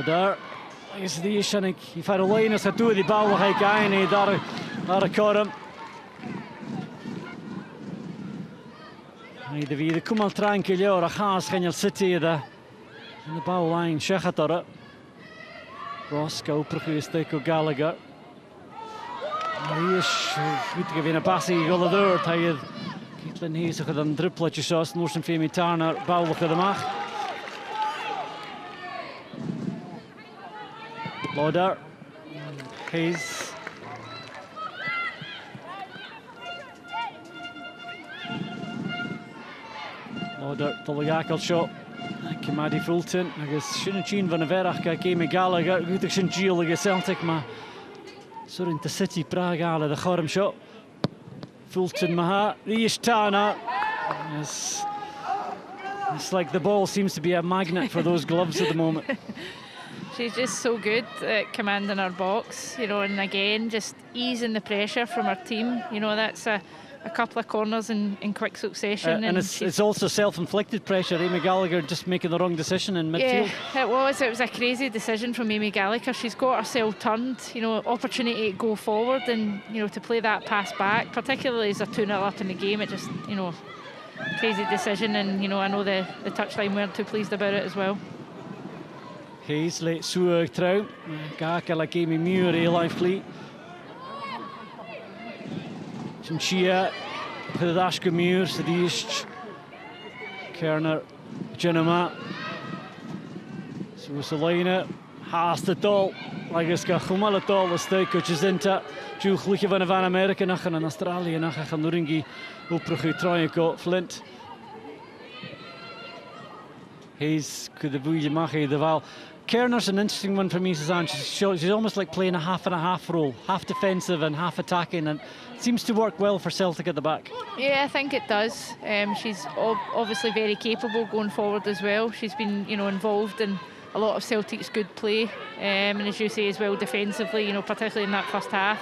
Speaker 4: Daar is die Shannik. If I line as I do the ball, I gain daar Corum. Hij de wie de kumal tranquillo or a haas Genial City the in the ball line Shechatara. Roscoe Profustico Gallagher. Hij is goed te geven een passie goal door. Hij heeft Caitlin Hayes had een dripletje zoals Noorsen Femi Turner bouwelijke de mag. Lauder, Hayes. Lauder, Tolagakel shot. Kimadi Fulton, agus Shinachin van Verach, Kemi Gallagher, goed ik zijn Giel against Celtic, maar zo in de City Prague halen de Gorm shot. Fulton Maha, die is Tana. It's like the ball seems to be a magnet for those gloves at the moment.
Speaker 3: She's just so good at commanding her box, you know, and again, just easing the pressure from her team. You know, that's a couple of corners in quick succession.
Speaker 4: And it's also self-inflicted pressure. Amy Gallagher just making the wrong decision in midfield.
Speaker 3: Yeah, it was a crazy decision from Amy Gallagher. She's got herself turned, you know, opportunity to go forward and, you know, to play that pass back, particularly as they're 2-0 up in the game. It just, you know, crazy decision, and, you know, I know the touchline weren't too pleased about it as well.
Speaker 4: Hayes late Suer trouw. Gaka like Amy Muir, life fleet. Chinchilla, Pedashka Muir, Sadish, Kerner, Genema. So Selena, Haas the doll. Like it's got Humala doll, the steak, which is into Jew Chluche van America, Nachen and Australia, Nachen Nuringi, Uprochu Troyako, Flint. Hayes could have booed Machi the Val. Kerner's an interesting one for me, Suzanne. She's almost like playing a half and a half role, half defensive and half attacking, and it seems to work well for Celtic at the back.
Speaker 3: Yeah, I think it does. She's obviously very capable going forward as well. She's been, you know, involved in a lot of Celtic's good play, and as you say as well, defensively, you know, particularly in that first half.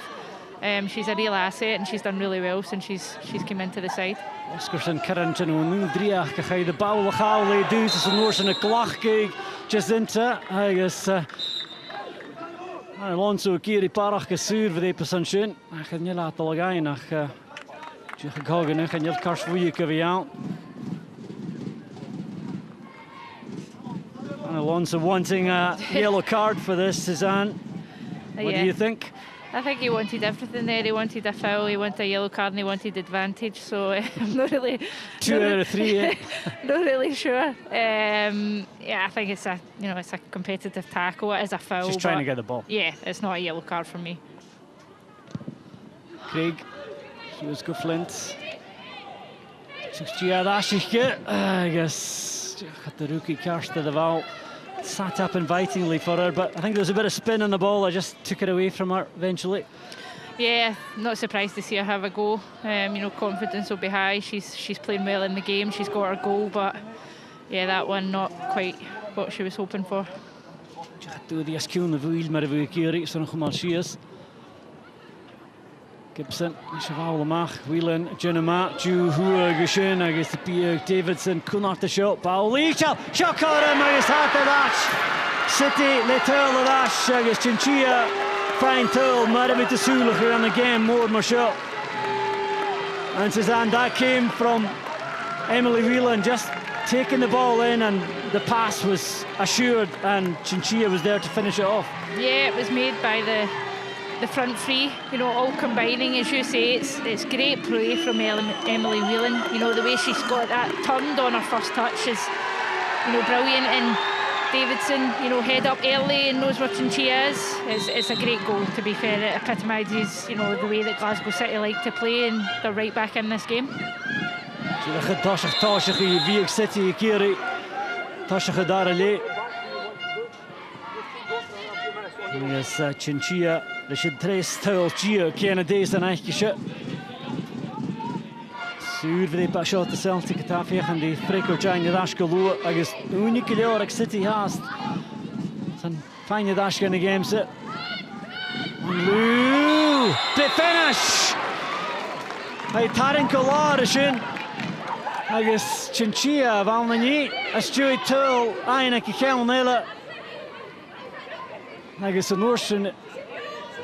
Speaker 3: She's a real asset, and she's done really well since she's come into the side.
Speaker 4: Oscarson Carrington nu driach ga de bouw gauw dus is Noors in 'n klagkyk just into I guess Alonso Kiri parach gesuur vir die persoon ek gaan nie laat al gaan nach jy gegaan en gaan jy kars vir jou kan Alonso wanting a yellow card for this, Suzanne. What do you think?
Speaker 3: I think he wanted everything there. He wanted a foul, he wanted a yellow card, and he wanted advantage. So I'm not really
Speaker 4: 2 out of 3.
Speaker 3: Not really sure. Yeah, I think it's a competitive tackle. It is a foul.
Speaker 4: She's trying to get the ball.
Speaker 3: Yeah, it's not a yellow card for me.
Speaker 4: Craig, he was good Flint. I guess the rookie Karsten de Val sat up invitingly for her, but I think there was a bit of spin on the ball. I just took it away from her eventually.
Speaker 3: Yeah, not surprised to see her have a go. You know, confidence will be high. She's playing well in the game. She's got her goal, but yeah, that one not quite what she was hoping for.
Speaker 4: Gibson, Cheval Mach, Whelan, Genema, Jew, Hua, Gushin, I guess the Pierre Davidson, Kunart the shot, Pauli, shot Corum, I guess Hata Dash, City, Letel Dash, I guess Chinchilla, fine tool, Maravit Sulacher on the game, more shot. And Suzanne, that came from Emily Whelan, just taking the ball in, and the pass was assured, and Chinchilla was there to finish it off.
Speaker 3: Yeah, it was made by the front three, you know, all combining, as you say. It's great play from Emily Whelan. You know, the way she's got that turned on her first touch is, you know, brilliant. And Davidson, you know, head up early and knows where Chinchilla is. It's a great goal, to be fair. It epitomises, you know, the way that Glasgow City like to play, and they're right back in this game.
Speaker 4: City, Kiri, yes, Chinchilla, they should trace Towel Gio, Canada's and Aikisha. Suur for the back shot to Celtic at Tafiach and the Freco Jang Dashkalo, I guess, Unikilioric City has. Some fine Dashka in the game set. Lou, the finish. Hey, Taran Kolar sin. Agus Chinchilla Valmani, a Stewie Tull, Aina Kikel Nela. Agus an Norsen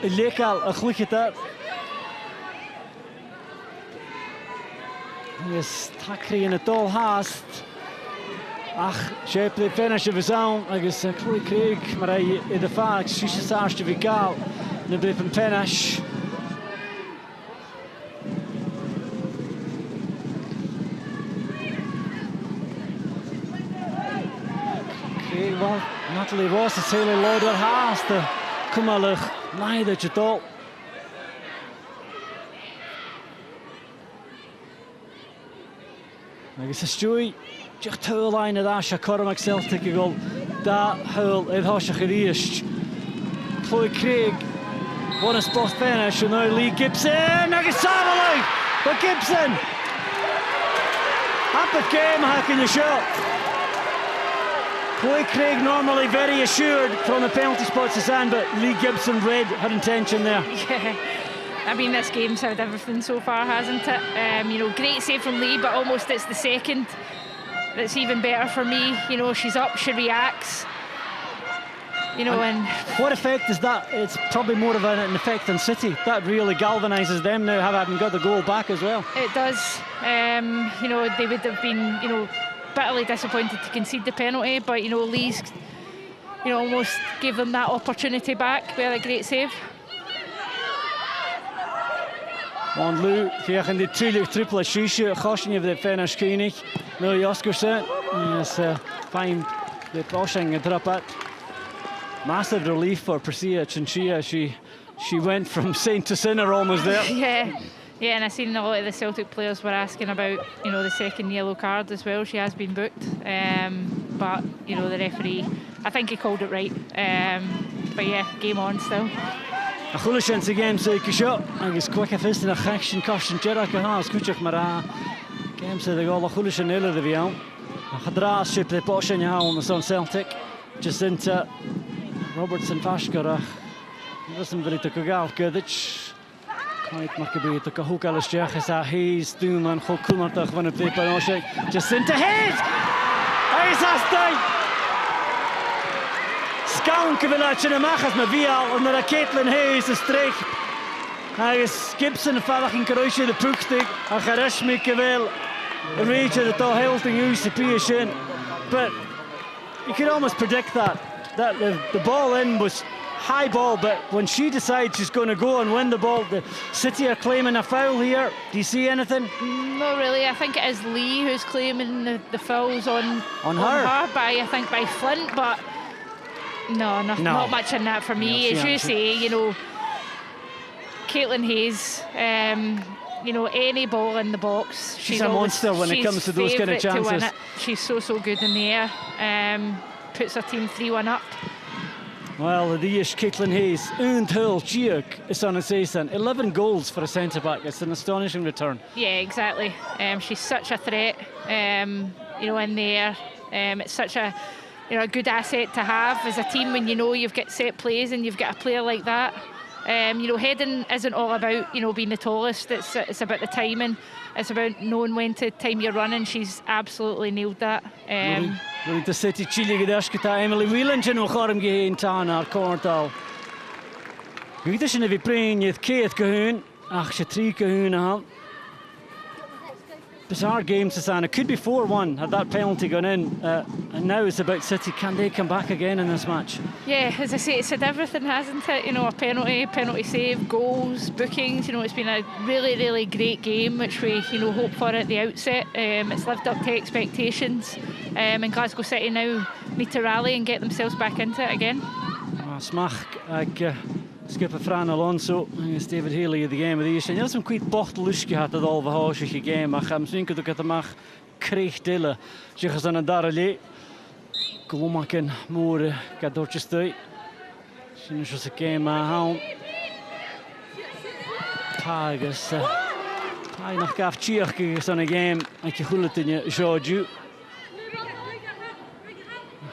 Speaker 4: Lekal a Chluchita. Agus Takri in a Dol Hast. Ach, shape the finish of his own. Agus Chloe Craig, maar hij in de vaak, Shisha Saarste Vigal, de blip een finish. Craig, wel, Natalie Ross, het hele Lord Haast, de Kumalig, nee, dat je toch. Agus is Stewie. Just two line of that, Cormac Celtic goal. That hole in Hoshacharish. Chloe Craig, won a spot finish, and now Lee Gibson. Nagasavali, but Gibson. Happy game, how can you show? Chloe Craig normally very assured from the penalty spots to stand, but Lee Gibson read her intention there.
Speaker 3: Yeah. I mean, this game's had everything so far, hasn't it? You know, great save from Lee, but almost it's the second that's even better for me. You know, she's up, she reacts. You know, and
Speaker 4: what effect is that? It's probably more of an effect on City. That really galvanises them now, having got the goal back as well.
Speaker 3: It does. You know, they would have been, you know, bitterly disappointed to concede the penalty, but, you know, Lee's, you know, almost gave them that opportunity back with a great save.
Speaker 4: Want Lou, tegen die triple Shisha, Goshen heeft de finish Koenig. Nou, Jaskersen, is fine. The pushing a drop at. Massive relief for Priscilla Chinchilla. She went from saint to sinner almost there.
Speaker 3: Yeah, and I seen a lot of the Celtic players were asking about, you know, the second yellow card as well. She has been booked, but you know, the referee, I think he called it right. But yeah, game on still.
Speaker 4: A goede chance game so ik shot. Agus quick fist in a action caution Gerard Kahas kuchak mara. Game so the goal a goede chanelle de vian. A gedraasship de poschen ja on the Celtic. Jacinta Robertson Vashkarach. Wasn't very to go Gudich. Kijk maar gebeurt de hoek alles Jachas Hayes Doeman Gokunartag van het Pepanosje. Jacinta Hayes. Hayes has Scown cyfylach yn y machas mae fial ond yna Caitlin Hayes y streich agus Gibson y ffalach yn goroesio y pwgstig a charysmi cyfyl y reach of the to helting UCP sin. But you could almost predict that the ball in was high ball, but when she decides she's going to go and win the ball, the City are claiming a foul here. Do you see anything?
Speaker 3: Not really. I think it is Lee who's claiming the fouls on her by, I think, by Flint, but no, not much in that for me. As you say, you know, Caitlin Hayes, you know, any ball in the box,
Speaker 4: she's a monster when it comes to those kind of chances.
Speaker 3: She's so good in the air. Puts her team 3-1 up.
Speaker 4: Well, the Ish Caitlin Hayes, and Hull Chiuk is on a season. 11 goals for a centre back. It's an astonishing return.
Speaker 3: Yeah, exactly. She's such a threat, you know, in the air. It's such a, you know, a good asset to have as a team when you know you've got set plays and you've got a player like that. You know, heading isn't all about, you know, being the tallest. It's about the timing. It's about knowing when to time your running. She's absolutely nailed that.
Speaker 4: The City Chile gedashkita Emily Whelan no charm geheen tan ar Cornwall. Gwydish yn fi brin ydd Keith Cahoon, ach she 3 Cahoon a bizarre game to sign. It could be 4-1 had that penalty gone in, and now it's about City. Can they come back again in this match? Yeah,
Speaker 3: as I say, it's said everything, hasn't it? You know, a penalty save, goals, bookings. You know, it's been a really great game, which we, you know, hope for at the outset. It's lived up to expectations, and Glasgow City now need to rally and get themselves back into it again.
Speaker 4: Smach ag skipper Fran Alonso and David Haley of the game of the East. En dat is een kwijt bochtelus gehad dat al verhaasige game. Maar gaan misschien dat het mag kreeg delen. Zeggen ze aan daar le. Glomaken more gadortjes toe. Zien ze ze game aan. Pagas. Hij nog gaf Tjechie zo'n game. En je goed in je Georgiou.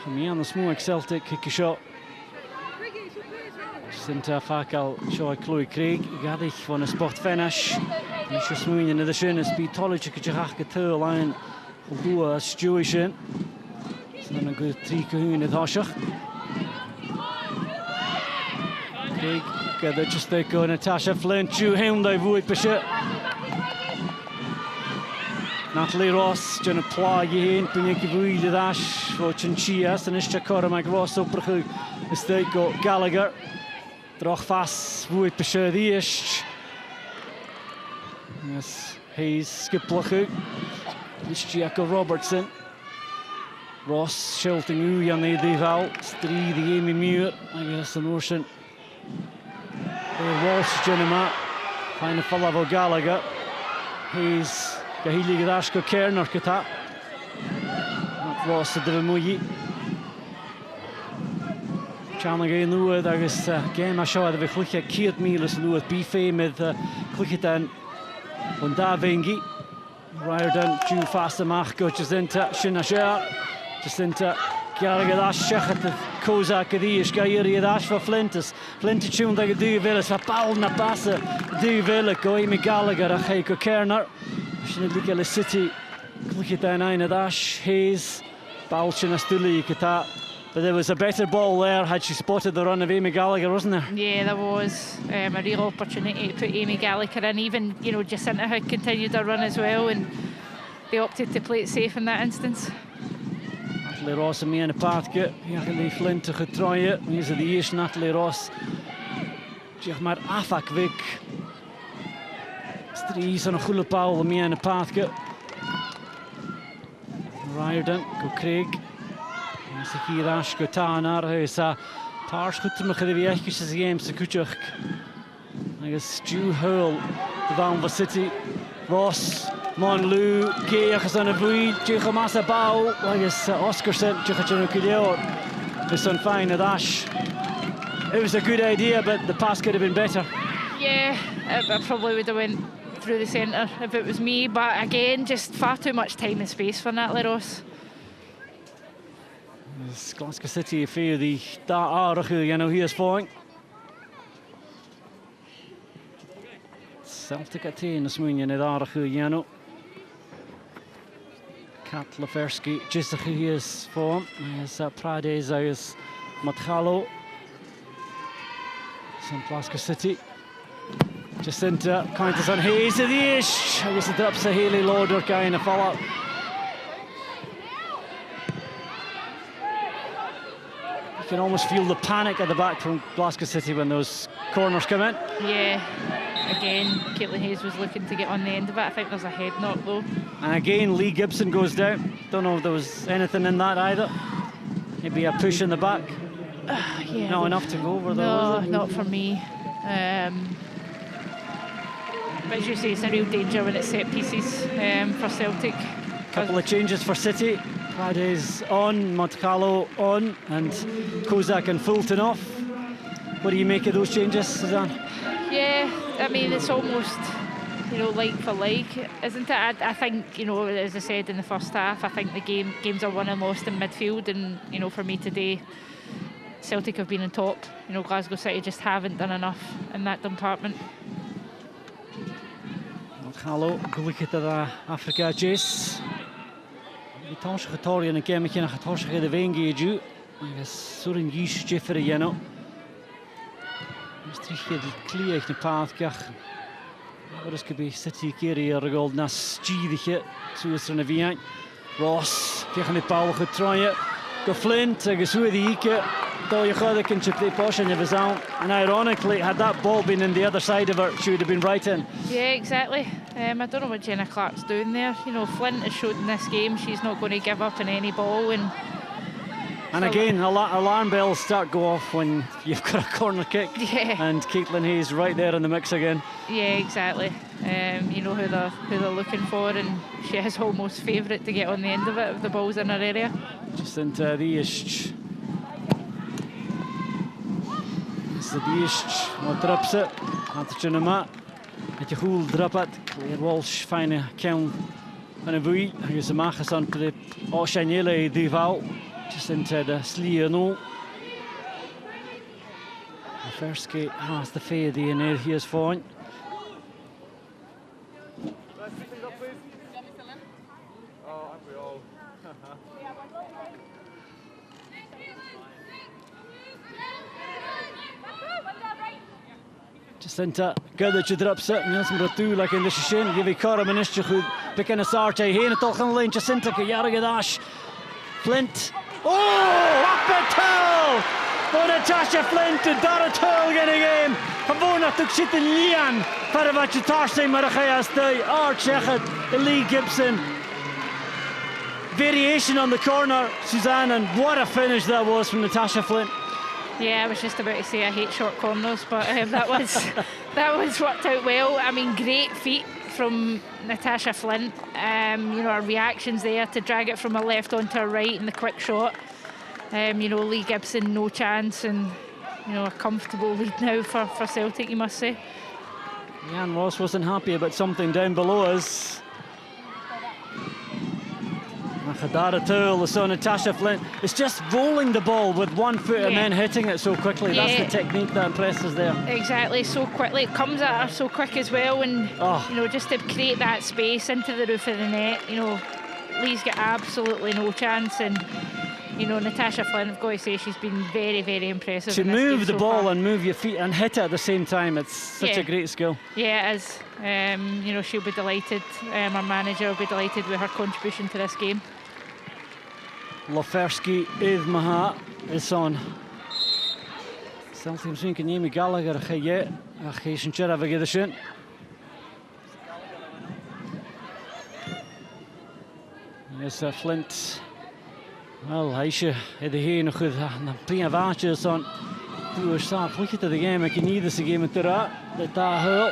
Speaker 4: Gaan we aan de smoke Celtic kick shot. Just into Fakal Shoy Chloe Craig, Gadich van een sport finish. Is je smoeien in de zin is bij Tolletje Kajach Getul line. Goede situation. Dan een goed 3 keer in het hasje. Craig, dat just they go Natasha Flint, you him they void per Natalie Ross, Jenna Pla heen, Pinyaki Vui de dash, Rochin Chias, en is Chakora Mac Ross op er is they go Gallagher. Drach fast void per die is. Yes, Hayes skiplach uit. This Jacob Robertson. Ross Shelting u Jan Edival. Strie die Amy Muir. I guess the notion. Walsh Jenema. Fine Falavo Gallagher. Hayes Gahili Gadashko Kerner Kata. Ross de Muyi. Challenger nu daar is game a show dat we gluche Kiert Miles nu het BF met gluche dan van Davingi. Riordan, Jew faster Marco, Jacinta, Shinashar, Jacinta, Garagadash, Shachat, Kozak, Kadish, Gairi, Dash for Flintus, Flintitune, the Du Villas, for Paul Napasa, Du Villa, Goimi Gallagher, Heiko Kerner, Shinadikala City, Clickita Nine Dash, Hayes, Paul Shinastuli, Kata. But there was a better ball there had she spotted the run of Amy Gallagher, wasn't there?
Speaker 3: Yeah, there was a real opportunity to put Amy Gallagher in. Even, you know, Jacinta had continued her run as well, and they opted to play it safe in that instance.
Speaker 4: Natalie Ross en Mianne Paatke, Jacheli Flint getraaien. Hier is de eerste Natalie Ross. Zeg maar afhakwik. Hier is een goede paal van Mianne Paatke. Riordan, go Craig. Hier Ash Gotana, hij is paars goed te maken de weekjes is game se kutjach. I guess Stu Hull, de van van City, Ross, Monlu, Geach is aan de voet, Jichamasa Bau, I guess Oscarson, Jichamasa is on fine at Ash. It was a good idea, but the pass could have been better.
Speaker 3: Yeah, I probably would have went through the centre if it was me, but again, just far too much time and space for Natalie Ross.
Speaker 4: Glasgow City veel die daar aardig hier is volging. Celtic Athene smoen je net aardig hier. Kat Leferski just hier is voor hem. Is Prades is Matgalo. Glasgow City. Jacinta kind of on Hayes of the ish. I guess it drops a Haley Lauder kind of follow. You can almost feel the panic at the back from Glasgow City when those corners come in.
Speaker 3: Yeah, again, Caitlin Hayes was looking to get on the end of it. I think there's a head knock though.
Speaker 4: And again, Lee Gibson goes down. Don't know if there was anything in that either. Maybe a push in the back.
Speaker 3: Yeah,
Speaker 4: not enough to go over though,
Speaker 3: no,
Speaker 4: was it?
Speaker 3: not for me. But as you say, it's a real danger when it's set pieces for Celtic.
Speaker 4: Couple of changes for City. Prades on, Montcallo on, and Kozak and Fulton off. What do you make of those changes, Suzanne?
Speaker 3: Yeah, I mean, it's almost, you know, like for like, isn't it? I think, you know, as I said in the first half, I think the games are won and lost in midfield, and, you know, for me today, Celtic have been on top. You know, Glasgow City just haven't done enough in that department.
Speaker 4: Montcallo, gelukkig dat Afrika Jace. Die tansje getorrie en een kemmetje en getorsje de wengeju. Ik zo'n gies Jeffrey Jeno. Strichtje die klieg de paadkach. Wat is gebeur? City keer hier gold nas stiedige. Zo is er een vien. Ross tegen de paal getraaien. Geflint en gezoe die ike. Though you got a can play posh and it on. And ironically, had that ball been in the other side of her, she would have been right in.
Speaker 3: Yeah, exactly. I don't know what Jenna Clark's doing there. You know, Flint has showed in this game she's not going to give up on any ball.
Speaker 4: And again, alarm bells start go off when you've got a corner kick.
Speaker 3: Yeah.
Speaker 4: And Caitlin Hayes right there in the mix again.
Speaker 3: Yeah, exactly. You know who they're looking for, and she is almost favourite to get on the end of it if the ball's in her area.
Speaker 4: Just into the ish. The ish, wat dropt ze? Had je hem maar. Met je goed dropt. Claire Walsh, fijne count van een boei. Hij is een maag aan de Oceanele dival. Just into the slier no. Laferski has the fade in here. He is fine. Jacinta, good you drop set, Niels Mratu like in the shin, give a car minister who picking a sarge, Hane toch een lane, Jacinta, Yaragadash, Flint. Oh, up a towel! For Natasha Flint and Dara Tull getting game. Gewoon took shit in Lian. For wat je Tarsay Marachayas the Archechet, Lee Gibson. Variation on the corner, Suzanne, and what a finish that was from Natasha Flint.
Speaker 3: Yeah, I was just about to say I hate short corners, but that was worked out well. I mean, great feet from Natasha Flint. You know, her reactions there to drag it from her left onto her right in the quick shot. You know, Lee Gibson, no chance, and you know, a comfortable lead now for Celtic, you must say.
Speaker 4: Jan Ross wasn't happy about something down below us. Dara Tull, so Natasha Flint, it's just rolling the ball with one foot and then hitting it so quickly. That's the technique that impresses there.
Speaker 3: Exactly, so quickly. It comes at her so quick as well, and you know, just to create that space into the roof of the net, you know, Lee's got absolutely no chance, and you know, Natasha Flint, I've got to say, she's been very, very impressive.
Speaker 4: To move the ball and move your feet and hit it at the same time, it's such a great skill. Yeah,
Speaker 3: it is. You know, she'll be delighted. Our manager will be delighted with her contribution to this game.
Speaker 4: Laferski Maha is on. Celtic misschien kan Jamie Gallagher ge geen chera we de shin. Yes, Flint. Well, Aisha had the heen nog goed. Dan prima vaatjes on. Doe staat goed to the game. Ik niet deze game te ra. Dat daar hul.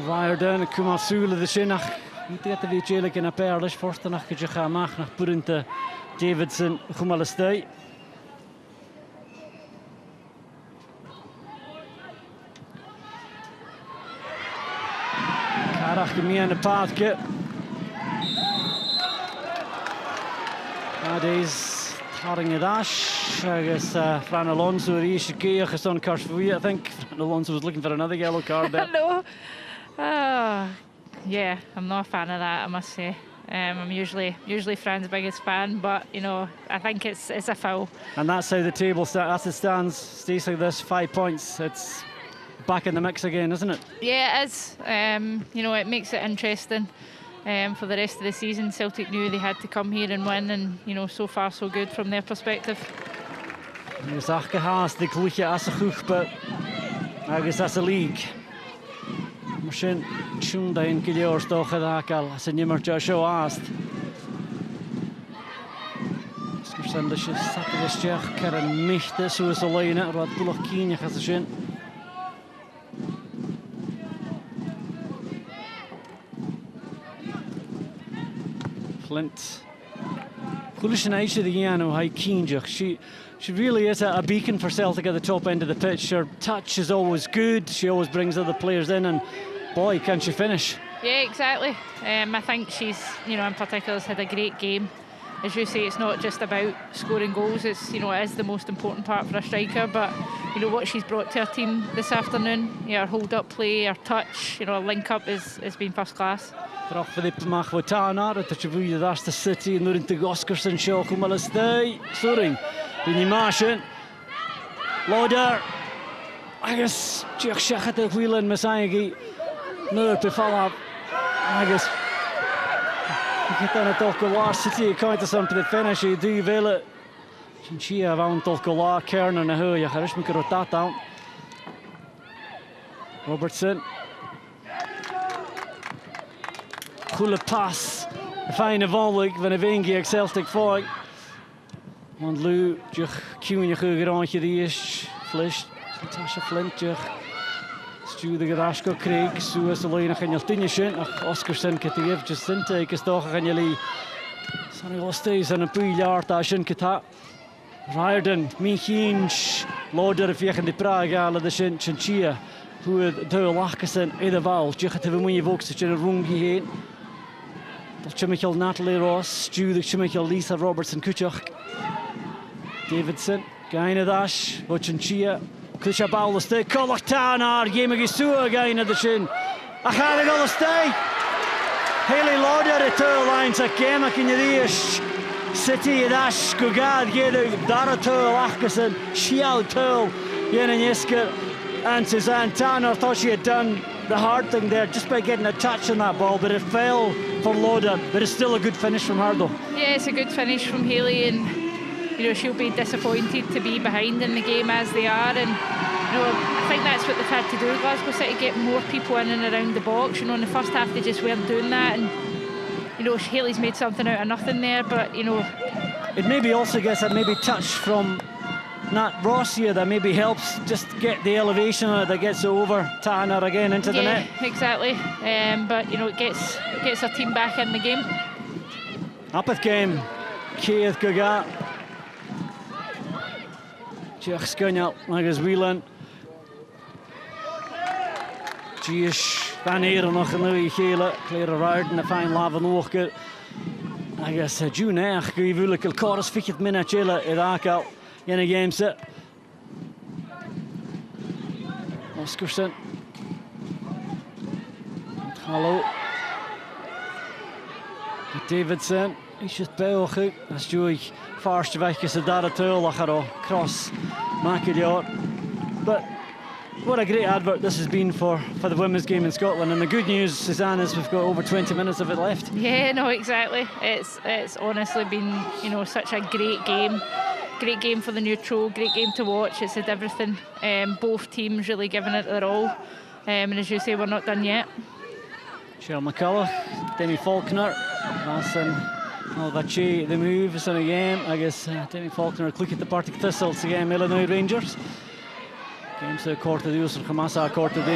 Speaker 4: Riordan Kumasula de shinach. Niet dat we eigenlijk in een paar les voorste nacht je gaan maken naar Purinte Davidson Gumalestay. Karach mee aan de paadje. Nowadays, Haring Dash, I guess Fran Alonso is on card for you. I think Fran Alonso was looking for another yellow card there.
Speaker 3: No. Yeah, I'm not a fan of that, I must say. I'm usually Fran's biggest fan, but you know, I think it's a foul.
Speaker 4: And that's how the table as it stands, stays like this, 5 points. It's back in the mix again, isn't it?
Speaker 3: Yeah, it is. You know, it makes it interesting for the rest of the season. Celtic knew they had to come here and win, and you know, so far so good from their perspective.
Speaker 4: There's Achgehaas, the Gluche Assachuch, but I guess that's a league. Machine Chunda in Gilior stoch adakal, as a nimmer Joshua asked. Send the Saturday Karen Michte, so is a line at what Bullock Keen has a shin. Flint. Kulishan Aisha the Yano, high Keenjach. She really is a beacon for Celtic at the top end of the pitch. Her touch is always good. She always brings other players in, and boy, can she finish.
Speaker 3: Yeah, exactly. I think she's, you know, in particular has had a great game. As you say, it's not just about scoring goals. It's, you know, it is the most important part for a striker. But you know what she's brought to her team this afternoon. Yeah, her hold-up play, her touch, you know, her link-up has been first class.
Speaker 4: Terug Filip Machwotana, dat je voelde daar de City en door de Oscarson show kom al stay. Sorry, die Martian. Loader. I guess Jack Shachat the wheel and Masayagi. No, to follow. I guess. Ik dan het ook al City komt er op de finish. Die willen. Chinchia van toch al Kerner naar hoe je gaat met rotat down. Robertson. Goede pas. Een fijne volley van een wingie Celtic fight. Want Lou, je kieuwen je gerandje die is flish. Natasha Flint, je stuur de Glasgow Craig, zo is de lijn gaan je tinnetje. Oscarson kan die eventjes intake is toch gaan jullie. Zijn al steeds aan een paar daar zijn keta. Riordan, Michinch, Loader if je gaan de Praag halen de Chinchia. Hoe de Lachkassen in de val. Je gaat even mooie volks dat je een roomje heen. Chimichael Natalie Ross, Stu the Chimichael Lisa Robertson Kuchak. Davidson, Gain of dash, Chia, Clisha Bowler stay, Colach Tanar, Gamagi Sua, gain of the shin. A Harry Gola stay. Haley Lauder at two lines at Gamak in the Ish. City dash, Gugad, Gedu, Daratul, Achkason, Shiao Tul, Yenaniska, and Suzanne Tanner thought she had done the hard thing there just by getting a touch on that ball, but it fell for Lauder. But it's still a good finish from her though.
Speaker 3: Yeah, it's a good finish from Haley, and she'll be disappointed to be behind in the game as they are, and I think that's what they've had to do, Glasgow City, get more people in and around the box. In the first half they just weren't doing that, and Haley's made something out of nothing there, but
Speaker 4: it maybe also gets a maybe touch from Nat Ross here that maybe helps just get the elevation that gets over Tanner again into the net.
Speaker 3: Exactly, but it gets our team back in the game.
Speaker 4: Up with game, Keith Gaga. Jech Skynyal, agus Whelan. Gish Van Eeren nog een nieuwe gele. Claire Ruiden, een fijn laven oogje. Agus June echt, die wil ik Chorus 50 minuten chillen. Irakal in een game set. Oscarson. Hallo. Davidson. Is het beogen? Dat is Joey. First weg is daar het tuil cross Mackillard. But what a great advert this has been for the women's game in Scotland, and the good news, Suzanne, is we've got over 20 minutes of it left.
Speaker 3: Yeah, no, exactly. It's honestly been such a great game for the neutral, great game to watch. It's had everything, both teams really giving it their all, and as you say, we're not done yet.
Speaker 4: Cheryl McCullough, Demi Faulkner, Alison Alvachi, the move is on a game. I guess Demi Faulkner click at the Partick Thistles again, Illinois Rangers. Games a quarter de uur Hamasa quarter de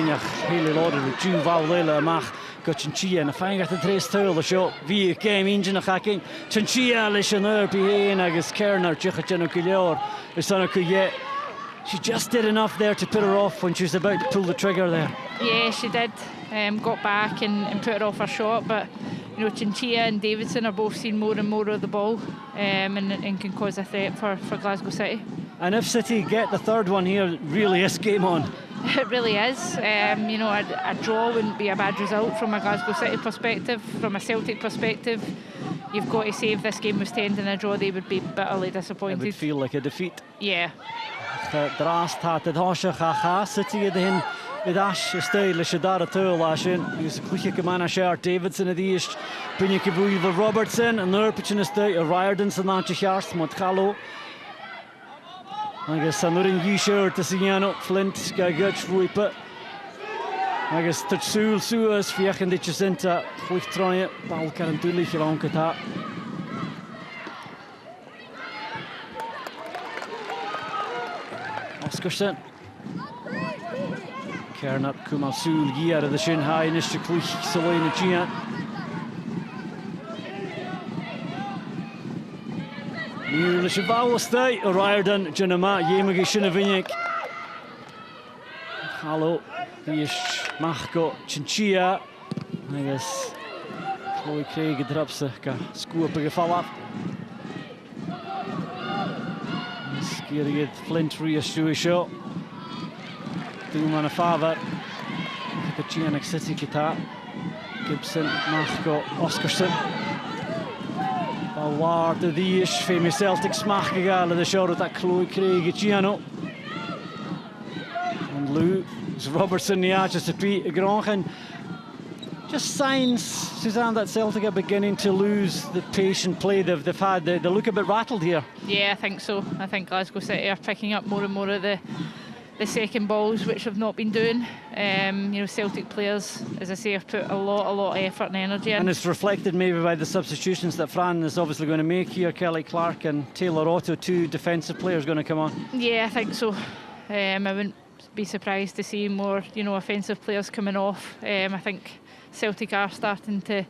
Speaker 4: hele lorde de Ju Vaulele mag Gochinchia en fijn gaat de tres tuil de show wie game engine hacking Chinchia Lishner behind I guess Kerner Chichacheno Kilyor is on a kuye. She just did enough there to put her off when she was about to pull the trigger there.
Speaker 3: Yeah, she did. Got back and put her off her shot, but Chinchilla and Davidson are both seeing more and more of the ball, and can cause a threat for Glasgow City.
Speaker 4: And if City get the third one here, it really is game on.
Speaker 3: It really is. A draw wouldn't be a bad result from a Glasgow City perspective. From a Celtic perspective, you've got to say if this game was to end in a draw, they would be bitterly disappointed.
Speaker 4: It would feel like a defeat.
Speaker 3: Yeah.
Speaker 4: Drast had het hosje gaga City erin. With Ash style is daar het lashin. Use quick gemana share Davidson at the east. Bring you Robertson and there pitching a stay Riordan Sananche Charles Montcalo. I guess Sanurin Yisher to Signano Flint Skagach Ruipa. I guess Tutsul Suas Fiachen de Jacinta Quick Troye Balkan Tulich Ronkata. Oscarson. Kernat Kumasul Giar of the Shin High Nishiklich Selena Gian. New Lishaval stay, Riordan, Janama, Yemagi Shinavinik. Hello, Yish Machko, Chinchilla. I guess Chloe Craig drops a scoop of a fall up. Scary Flint reassure shot. Doom fava. The Giannick City guitar. Gibson, Machko, Oscarson. Ballard de Dish, famous Celtic smachgegaan in de show dat Chloe Craig Giano. And Lou, Robertson, Niachas to Pete Grongen. Just signs, Suzanne, that Celtic are beginning to lose the patient play they've had. They look a bit rattled here.
Speaker 3: Yeah, I think so. I think Glasgow City are picking up more and more of the second balls, which have not been doing. Celtic players, as I say, have put a lot of effort and energy in.
Speaker 4: And it's reflected maybe by the substitutions that Fran is obviously going to make here. Kelly Clark and Taylor Otto, two defensive players going to come on.
Speaker 3: Yeah, I think so. I wouldn't be surprised to see more, offensive players coming off. I think Celtic are starting to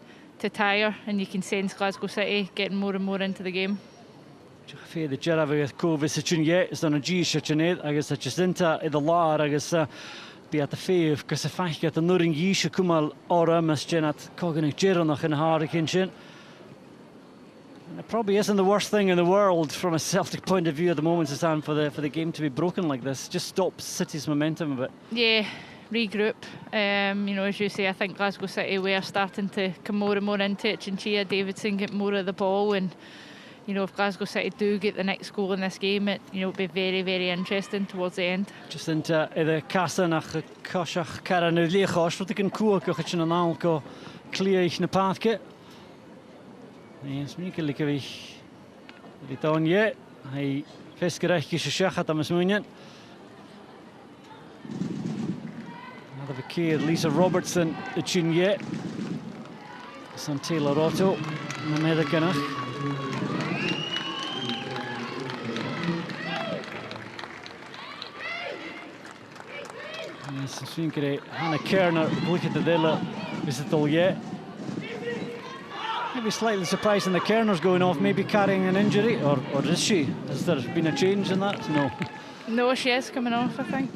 Speaker 3: tire, and you can sense Glasgow City getting more and more into the game.
Speaker 4: The Jerava Kovis Chunye is on a G Shachanet, I guess a Jacinta in the Lar, I guess be at the Fave, because if I get the Nuring Yisha Kumal or Ms. Jenat Coganic Jeronach in Harikin Shin. It probably isn't the worst thing in the world from a Celtic point of view at the moment, Suzanne, for the game to be broken like this. Just stops City's momentum a bit.
Speaker 3: Yeah, regroup. You know, as you say, I think Glasgow City were starting to come more and more into it. Chinchilla, Davidson get more of the ball, and you know, if Glasgow City do get the next goal in this game, it will be very, very interesting towards the end.
Speaker 4: Just into the casa nach Koshach Karan Lechosh, wat ik een koe kuchetje een alko kleeg na pathke. Yes, me likewich. Ritonje, hij vestgerechtje schachat am smunjen. Another verkeer, Lisa Robertson, de Chinje. San Taylor Otto, na medicana. Yes, Hannah Kerner, look at the Dilla, is it all yet? Maybe slightly surprising that Kerner's going off, maybe carrying an injury, or is she? Has there been a change in that? No.
Speaker 3: No, she is coming off, I think.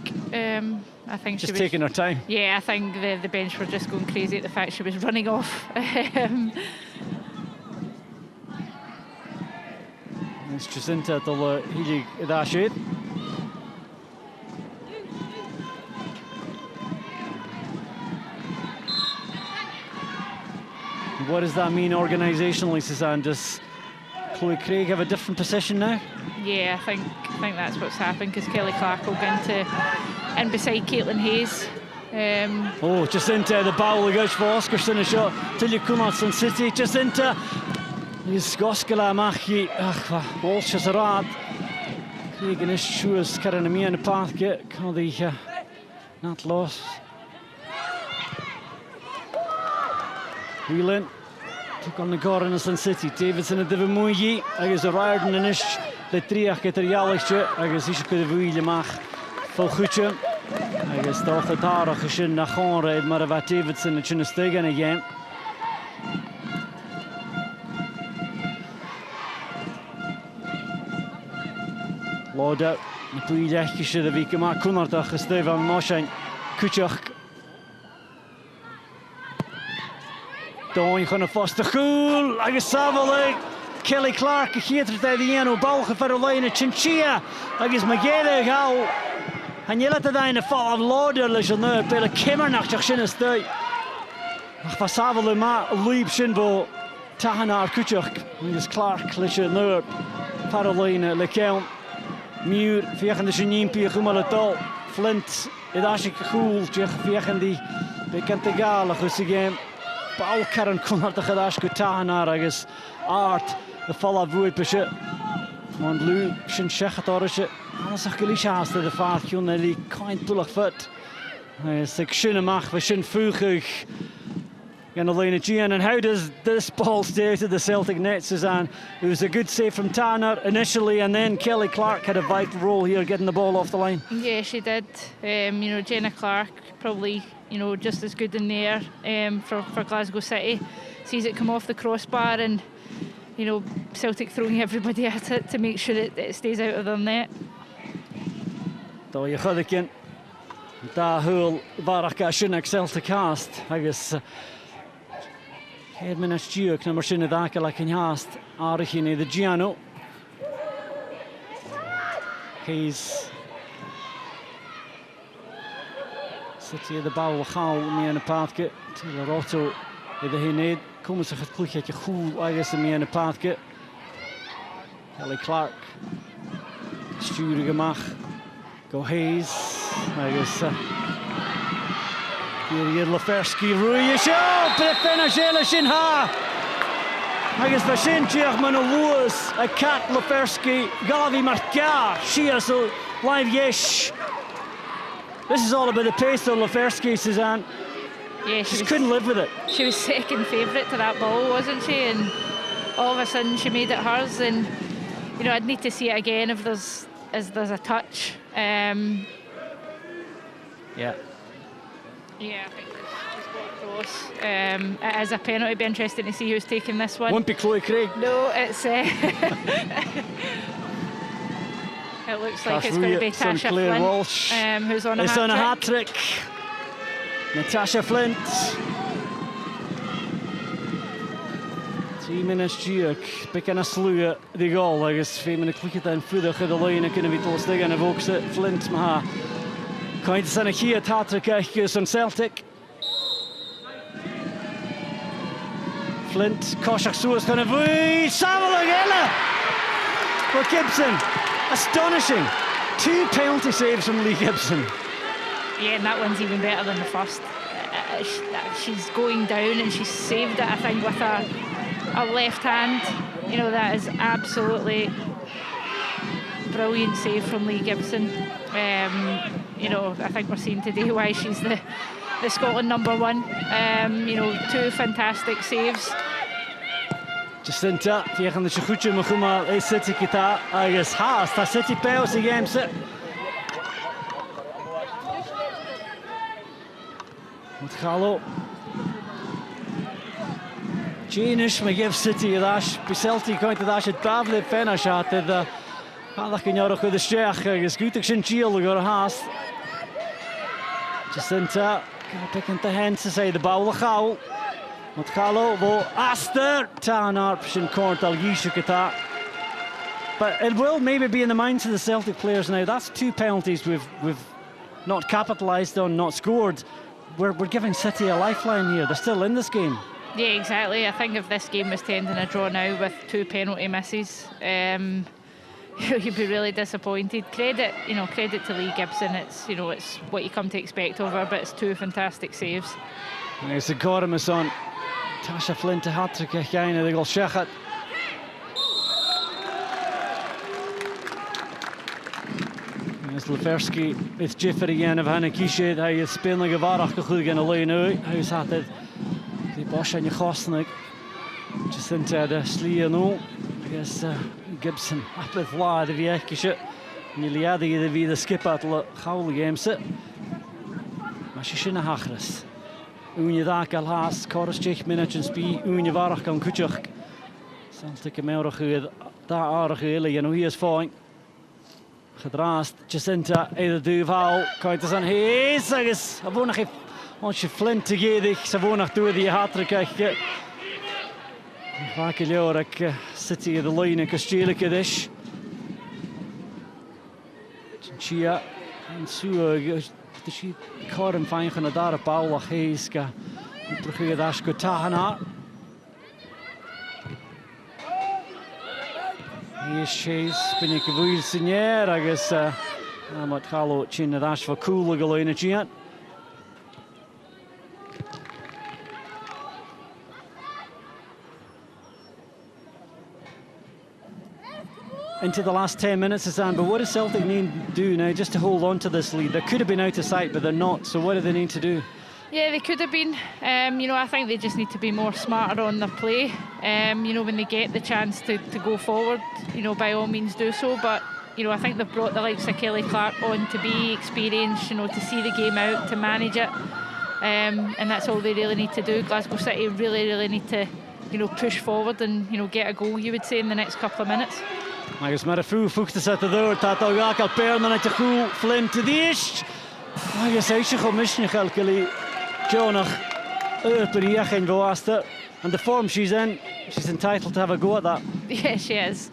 Speaker 3: I think
Speaker 4: just
Speaker 3: she was
Speaker 4: taking her time.
Speaker 3: Yeah, I think the bench were just going crazy at the fact she was running off.
Speaker 4: It's just into the Hili Idashid. What does that mean organisationally, Suzanne? Does Chloe Craig have a different position now?
Speaker 3: Yeah, I think that's what's happened, because Kelly Clark will go in beside Caitlin Hayes.
Speaker 4: Oh, just into the bowel goes for Oscarson, a shot till you come out Sun City, just into his Goskala Machi, Walsh is a rad. Craig in his shoes, carrying me in the path, get the not lost. Whelan took on the Goran in Sun City. Davidson at the Vimuyi. I guess the Riordan in his the triach get the Yalichje. I guess he should could have really mach full goedje. I guess the Ochatara geshin na gaan rijden, maar er wat Davidson het je stegen again. Lauda, de tweede de week maar Kunardag gestuurd van Moschein. Kutjach. Doin gaan een vaste goal. Agus Savile. Kelly Clark gegeerd uit de ene bal geverleid Chinchilla. Agus Magede gauw. En je laat het in de val af Lauda legionnaire pele kimmer nach Jachin stui. Ach was Savile maar liep shinbo. Tahanar Kutjach. Agus Clark legionnaire. Verleid Lekel. Muur vegen de Janimpi Gumalatol. Flint. Het is ik cool. Je vegen die bekende gale game. Paul Karen kon de gedacht Tahanar agus Art de fall af woord pesje. Want Lou shin Shechatorje. Alles ach gelishaast de vaart Joneli kind pullig foot. Sik shin mach we shin vroegig. And Elena Gian, and how does this ball stay to the Celtic net, Suzanne? It was a good save from Tanner initially, and then Kelly Clark had a vital role here getting the ball off the line.
Speaker 3: Yeah, she did. You know, Jenna Clark probably, you know, just as good in there for Glasgow City. Sees it come off the crossbar, and you know, Celtic throwing everybody at it to make sure it stays out of their net.
Speaker 4: Though you got again, that whole Baraka Shinnak Celtic cast, I guess. Head minutes due, number shin daka like in hast, Arachine the Giano. He's City the ball how me in the pathke to the Roto the Hined. Come zich het kloekje goed, I guess me in the pathke. Kelly Clark. Sturen gemach. Go Hayes. I guess hier Leferski roeien show, Penagela Shinha. I guess Vashinchich man Lewis, a cat Leferski, Gavi Marka, she so live yesh. This is all about the pace of Leferski, Suzanne.
Speaker 3: Yeah,
Speaker 4: she just couldn't live with it.
Speaker 3: She was second favourite to that ball, wasn't she? And all of a sudden she made it hers. And you know, I'd need to see it again if there's a touch.
Speaker 4: Yeah.
Speaker 3: Yeah, I think she's got across. It is a penalty. It'd be interesting to see who's taking this one.
Speaker 4: Won't be Chloe Craig.
Speaker 3: No, it's. It looks like it's going to be Tasha Flint,
Speaker 4: Walsh.
Speaker 3: Who's on a hat-trick.
Speaker 4: It's on a hat-trick. Natasha Flint. 3 minutes Giach, began a slua the goal, I guess Femin a click and Fudach at the line and couldn't be told stick and evokes it. Flint Maha. Kind of send a key at Tatrikis on Celtic. Flint, Koshak Suas kind of Savalagella for Gibson. Astonishing. 2 penalty saves from Lee Gibson.
Speaker 3: Yeah, and that one's even better than the first. She's going down and she's saved it, I think, with a left hand. You know, that is absolutely brilliant save from Lee Gibson. You know, I think we're seeing today why she's the Scotland #1. You know, 2 fantastic saves.
Speaker 4: Jacinta, fiechan de Chichucha Mahuma, City Kita, I guess Haas, the City Pels against it. Mutchalo. Janish may give City a dash, be Celtic going to dash at Bavle finish at the Halakinyorok with the Sheikh, I guess Gutik Chiel got a Haas. Jacinta, picking the hands to say the ball of Khao. Mutchalo, Vo Aster, Tan Arpshin Kortal Yishukata. But it will maybe be in the minds of the Celtic players now. That's 2 penalties we've not capitalised on, not scored. We're giving City a lifeline here. They're still in this game.
Speaker 3: Yeah, exactly. I think if this game was to end in a draw now with 2 penalty misses, you'd be really disappointed. Credit to Lee Gibson. It's what you come to expect of her, but it's 2 fantastic saves.
Speaker 4: It's a Gormus on Tasha Flint to hat-trick again. They go Shechat. There's Lefersky. It's Jeffrey again of Hannah Kished. How you spin like a varach go goed again a line out. How's had it? The Bosch and your Kostnik. Just into the Slee no. I guess Gibson up with Vlad of Yakishet. Niliadi the V the skip at Howley games it. Mashishina Hachris. Unya Dakal Haas, Chorus Chich Minich and Spee, Unya Varach on Kuchuk. Celtic America, that Arachili, you know, he is fine. Gedrast, Jacinta, either Duval, Coitus on Hayes, I guess. I won't have once you Flint together, I won't have to do the hat-trick. Vakiliorik, City of the line in Kastjelika dish. Chia and Sue. She caught him fine van daar Paula Heiska. Probeer daar Skotana. Hier Chase ben ik wil signer, I guess. Maar Carlo chin dash voor cool geleden Gian. Into the last 10 minutes, Suzanne, but what does Celtic need to do now just to hold on to this lead? They could have been out of sight, but they're not, so what do they need to do?
Speaker 3: Yeah, they could have been. I think they just need to be more smarter on their play. When they get the chance to go forward, by all means do so, but I think they've brought the likes of Kelly Clark on to be experienced, to see the game out, to manage it, and that's all they really need to do. Glasgow City really need to, push forward and, get a goal, you would say, in the next couple of minutes.
Speaker 4: Agus maar een voeg te zetten door. Tato Gakal Perman uit de goal. Flint to the ish. Agus hij zich omischen gelkeli. Jonach uitbericht in Voaster. And the form she's in, she's entitled to have a go at that.
Speaker 3: Yeah, she is.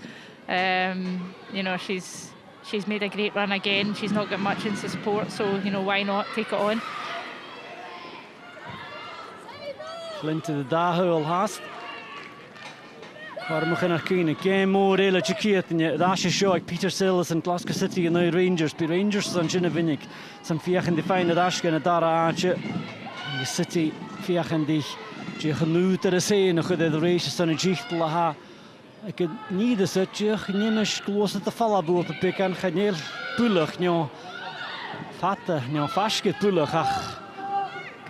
Speaker 3: She's made a great run again. She's not got much into support, so why not take it on?
Speaker 4: Flint to the Dahul Hast. Waar we gaan kijken, game more hele checket en je daar is show ik Peter Sills en Glasgow City en de Rangers. Bij Rangers zijn ze winnig. Zijn vier in de fijne dash gaan daar aantje. De City vier in die je genoeg te zien nog de races zijn jicht laha. Ik het niet de zetje niet meer close te vallen boven pikken gaan heel pullig no. Fatte no faske pullig ach.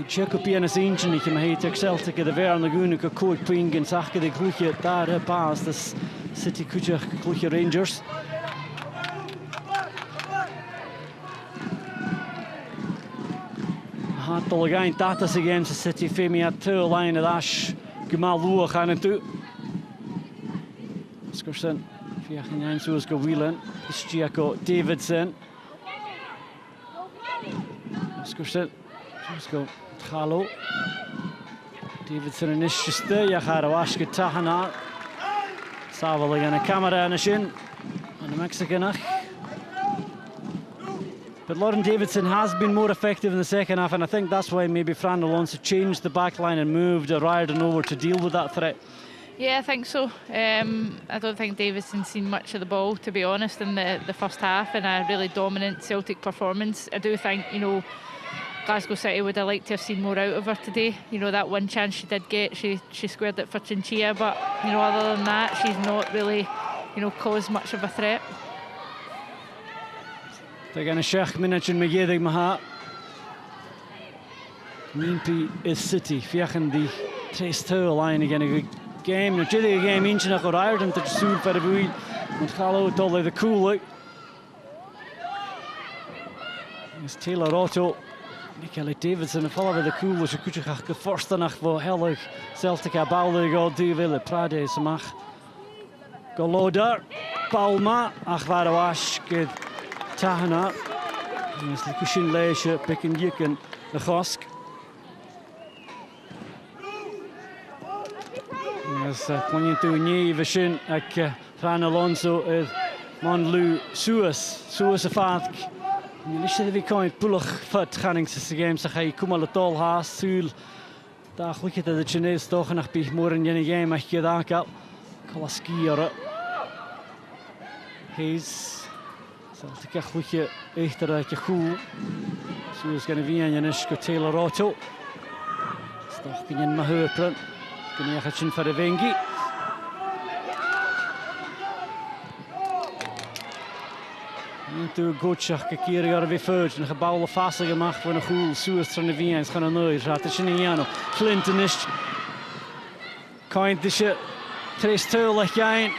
Speaker 4: Check op een eentje niet maar heet Celtic de weer na gune ko kooi pingen zag de groetje daar paas das City kucher groetje Rangers. Hat al gaan tatas against the City Femia two line dash gemalu gaan toe. Skorsen via geen soos go Whelan Stiako Davidson. Skorsen let's go Galo. Davidson yn ishyste, iach ar y wasg y tahana. Safol gan y camera yn y sin, yn y Mexicanach. But Lauren Davidson has been more effective in the second half, and I think that's why maybe Fran Alonso changed the back line and moved Riordan over to deal with that threat.
Speaker 3: Yeah, I think so. I don't think Davidson's seen much of the ball, to be honest, in the first half, and a really dominant Celtic performance. I do think, you know, Glasgow City would have liked to have seen more out of her today. You know, that one chance she did get, she squared it for Chinchilla, but, you know, other than that, she's not really, you know, caused much of a threat.
Speaker 4: They're going to shech minutes in Megedig Maha. Nimpi is City. Fiachen die 3-2 line again. A good game. Now, Jilly game inch nach Riordan to soon for the buoy. And Gallo told the cool. It's Taylor Otto. Nicola Davidson follow the cool. She could have the first nach for Hellig Celtic a bowler go do Ville Prade Samach. Goloder. Palma. Achvarawash. Good. Tahana, is the cushion leisure picking Yiken the Hosk. Yes, pointing to Nye Vishin at Fran Alonso is Monlu Suas a Fatk. You should have coined Pullach Fat Hannings the game, so I come a little has Sul. Da look at the Chinese toch and be more in any game. I get that up. Kolaski or he's. Celtic a chluiche echter uit je goed. Zo is gaan we aan je Taylor Otto. Stach in je mahupren. Kun je gaan voor de Wengi. En toen Goetschach keer jaar weer voort en gebouwen vaste gemaakt voor een goed. Zo is van de Wiens gaan een nooit. Raad het je niet aan. Clinton is. Kind is je 3-2 leg jij.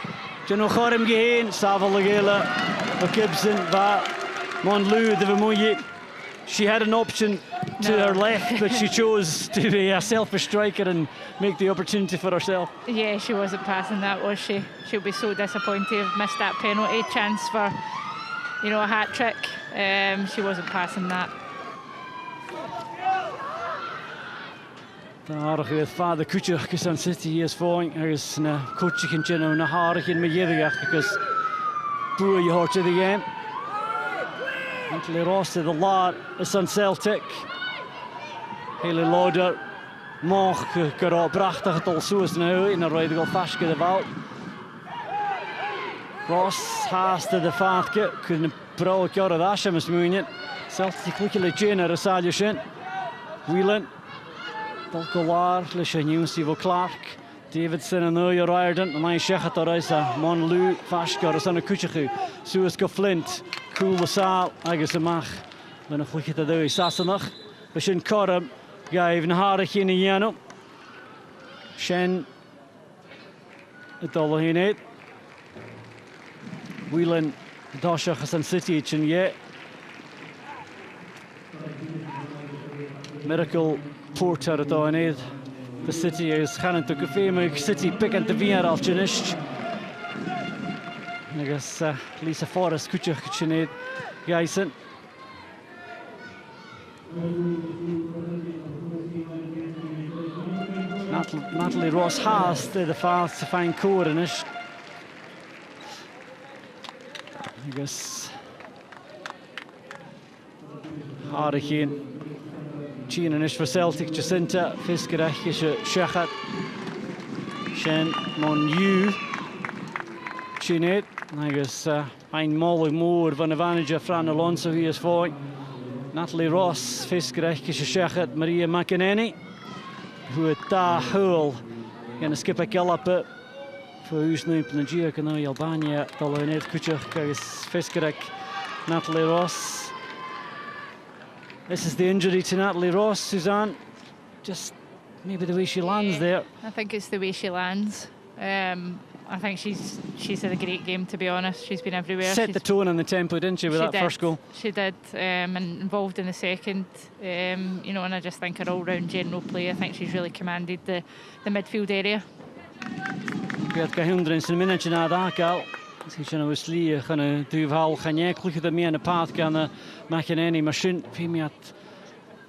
Speaker 4: Je nog harm geheen. Saval gele. Gibson va Monlu de Vermouille. She had an option to her left, but she chose to be a selfish striker and make the opportunity for herself.
Speaker 3: Yeah, she wasn't passing that, was she? She'll be so disappointed to have missed that penalty chance for, you know, a hat trick. She wasn't passing that.
Speaker 4: Daar gaat vader Kutcher aan City hier is voor. Er is een coach in Chino een haarig in Megedig because boer je hoort to the game. Anthony Ross to the lot is on Celtic. Hele Loader mag gerop prachtig het al zo is nu in een rode goal vast de val. Ross haast de vaatje kunnen pro kjøre daar zijn we Celtic klikken legend er zal je zien. Whelan Dalcolar Lishan Steve Clark. Davidson en Riordan, en mijn zegt er is Monlu Fashkar is aan een kutje. Zo is Flint, coole zaal, eigenlijk mag. Dan een goedje te doen, Sassenach. We zijn Korm, ga even een haarig in de jano. Shen, het al heen het. Whelan, Doshach is aan City, en je. Miracle Porter het al heen het. The City is gaan to gefeemig City pickend de weer al finished. I guess Lisa Forrest kutje gechineed Geisen. Natalie Ross has the fast to find Corenish. I guess Harrigan. China is voor Celtic, Jacinta, Fiskerach is Shechat. Shen Monju. Chinet, I guess een Molly Moore van de manager Fran Alonso hier is voor. Natalie Ross, Fiskerach is Shechat, Maria McInerney. Hoe het daar hul. Gaan skippen Gallop voor u snoep naar Gio Albania. Dat we net kutje is Fiskerach, Natalie Ross. This is the injury to Natalie Ross, Suzanne. Just maybe the way she lands there.
Speaker 3: I think it's the way she lands. I think she's had a great game, to be honest. She's been everywhere.
Speaker 4: Set the tone and the tempo, didn't she, with that first goal?
Speaker 3: She did, and involved in the second. You know, and I just think her all-round general play. I think she's really commanded the midfield area.
Speaker 4: Get gehinderd in minute na daar. Ze nou slie gaan duivel gaan jij kluche de meer aan de paad gaan McInerney machine veel meer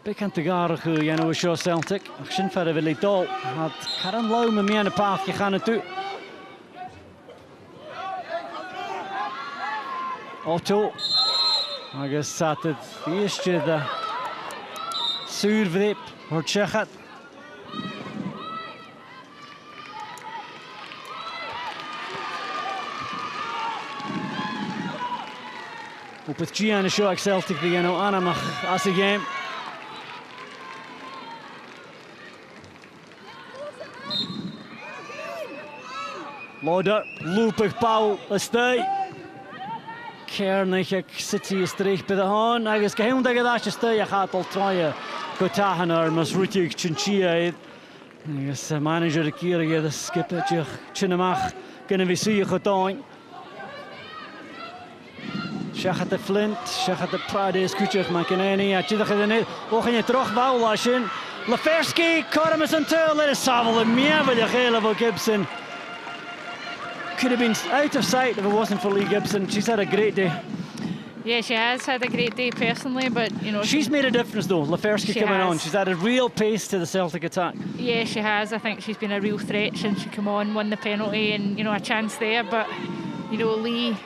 Speaker 4: Bekant garach o sio Celtic. Ach sin fer efo dol. Had caran law me mian y path gechan y dw. Otto. Agus satyd eistedd sŵr fyddip o'r Tchechat. Wbeth Gian y sio ag Celtic ddi enw anamach as y game. Loader, lwpach baw ystau. Cairnach ag City ystreich bydd y hon. Agus gahiwn dag ydach ystau a chadol troia gotahan ar mas rwytig chinchiaid. Agus manager y gyrig ydych skipper diolch chinamach gyda fi sych o doin. Siachat y Flint, siachat y Prades cwtioch mae gen enni a dydych ydyn ni. Och yn y droch fawl a sy'n. Laferski, Cormus yn tyrl yn y safol y miafol i'ch eilaf o Gibson. Could have been out of sight if it wasn't for Lee Gibson. She's had a great day.
Speaker 3: Yeah, she has had a great day personally, but you know
Speaker 4: she's made a difference though. Laferski coming on, she's added real pace to the Celtic attack.
Speaker 3: Yeah, she has. I think she's been a real threat since she came on, won the penalty, and you know a chance there. But you know Lee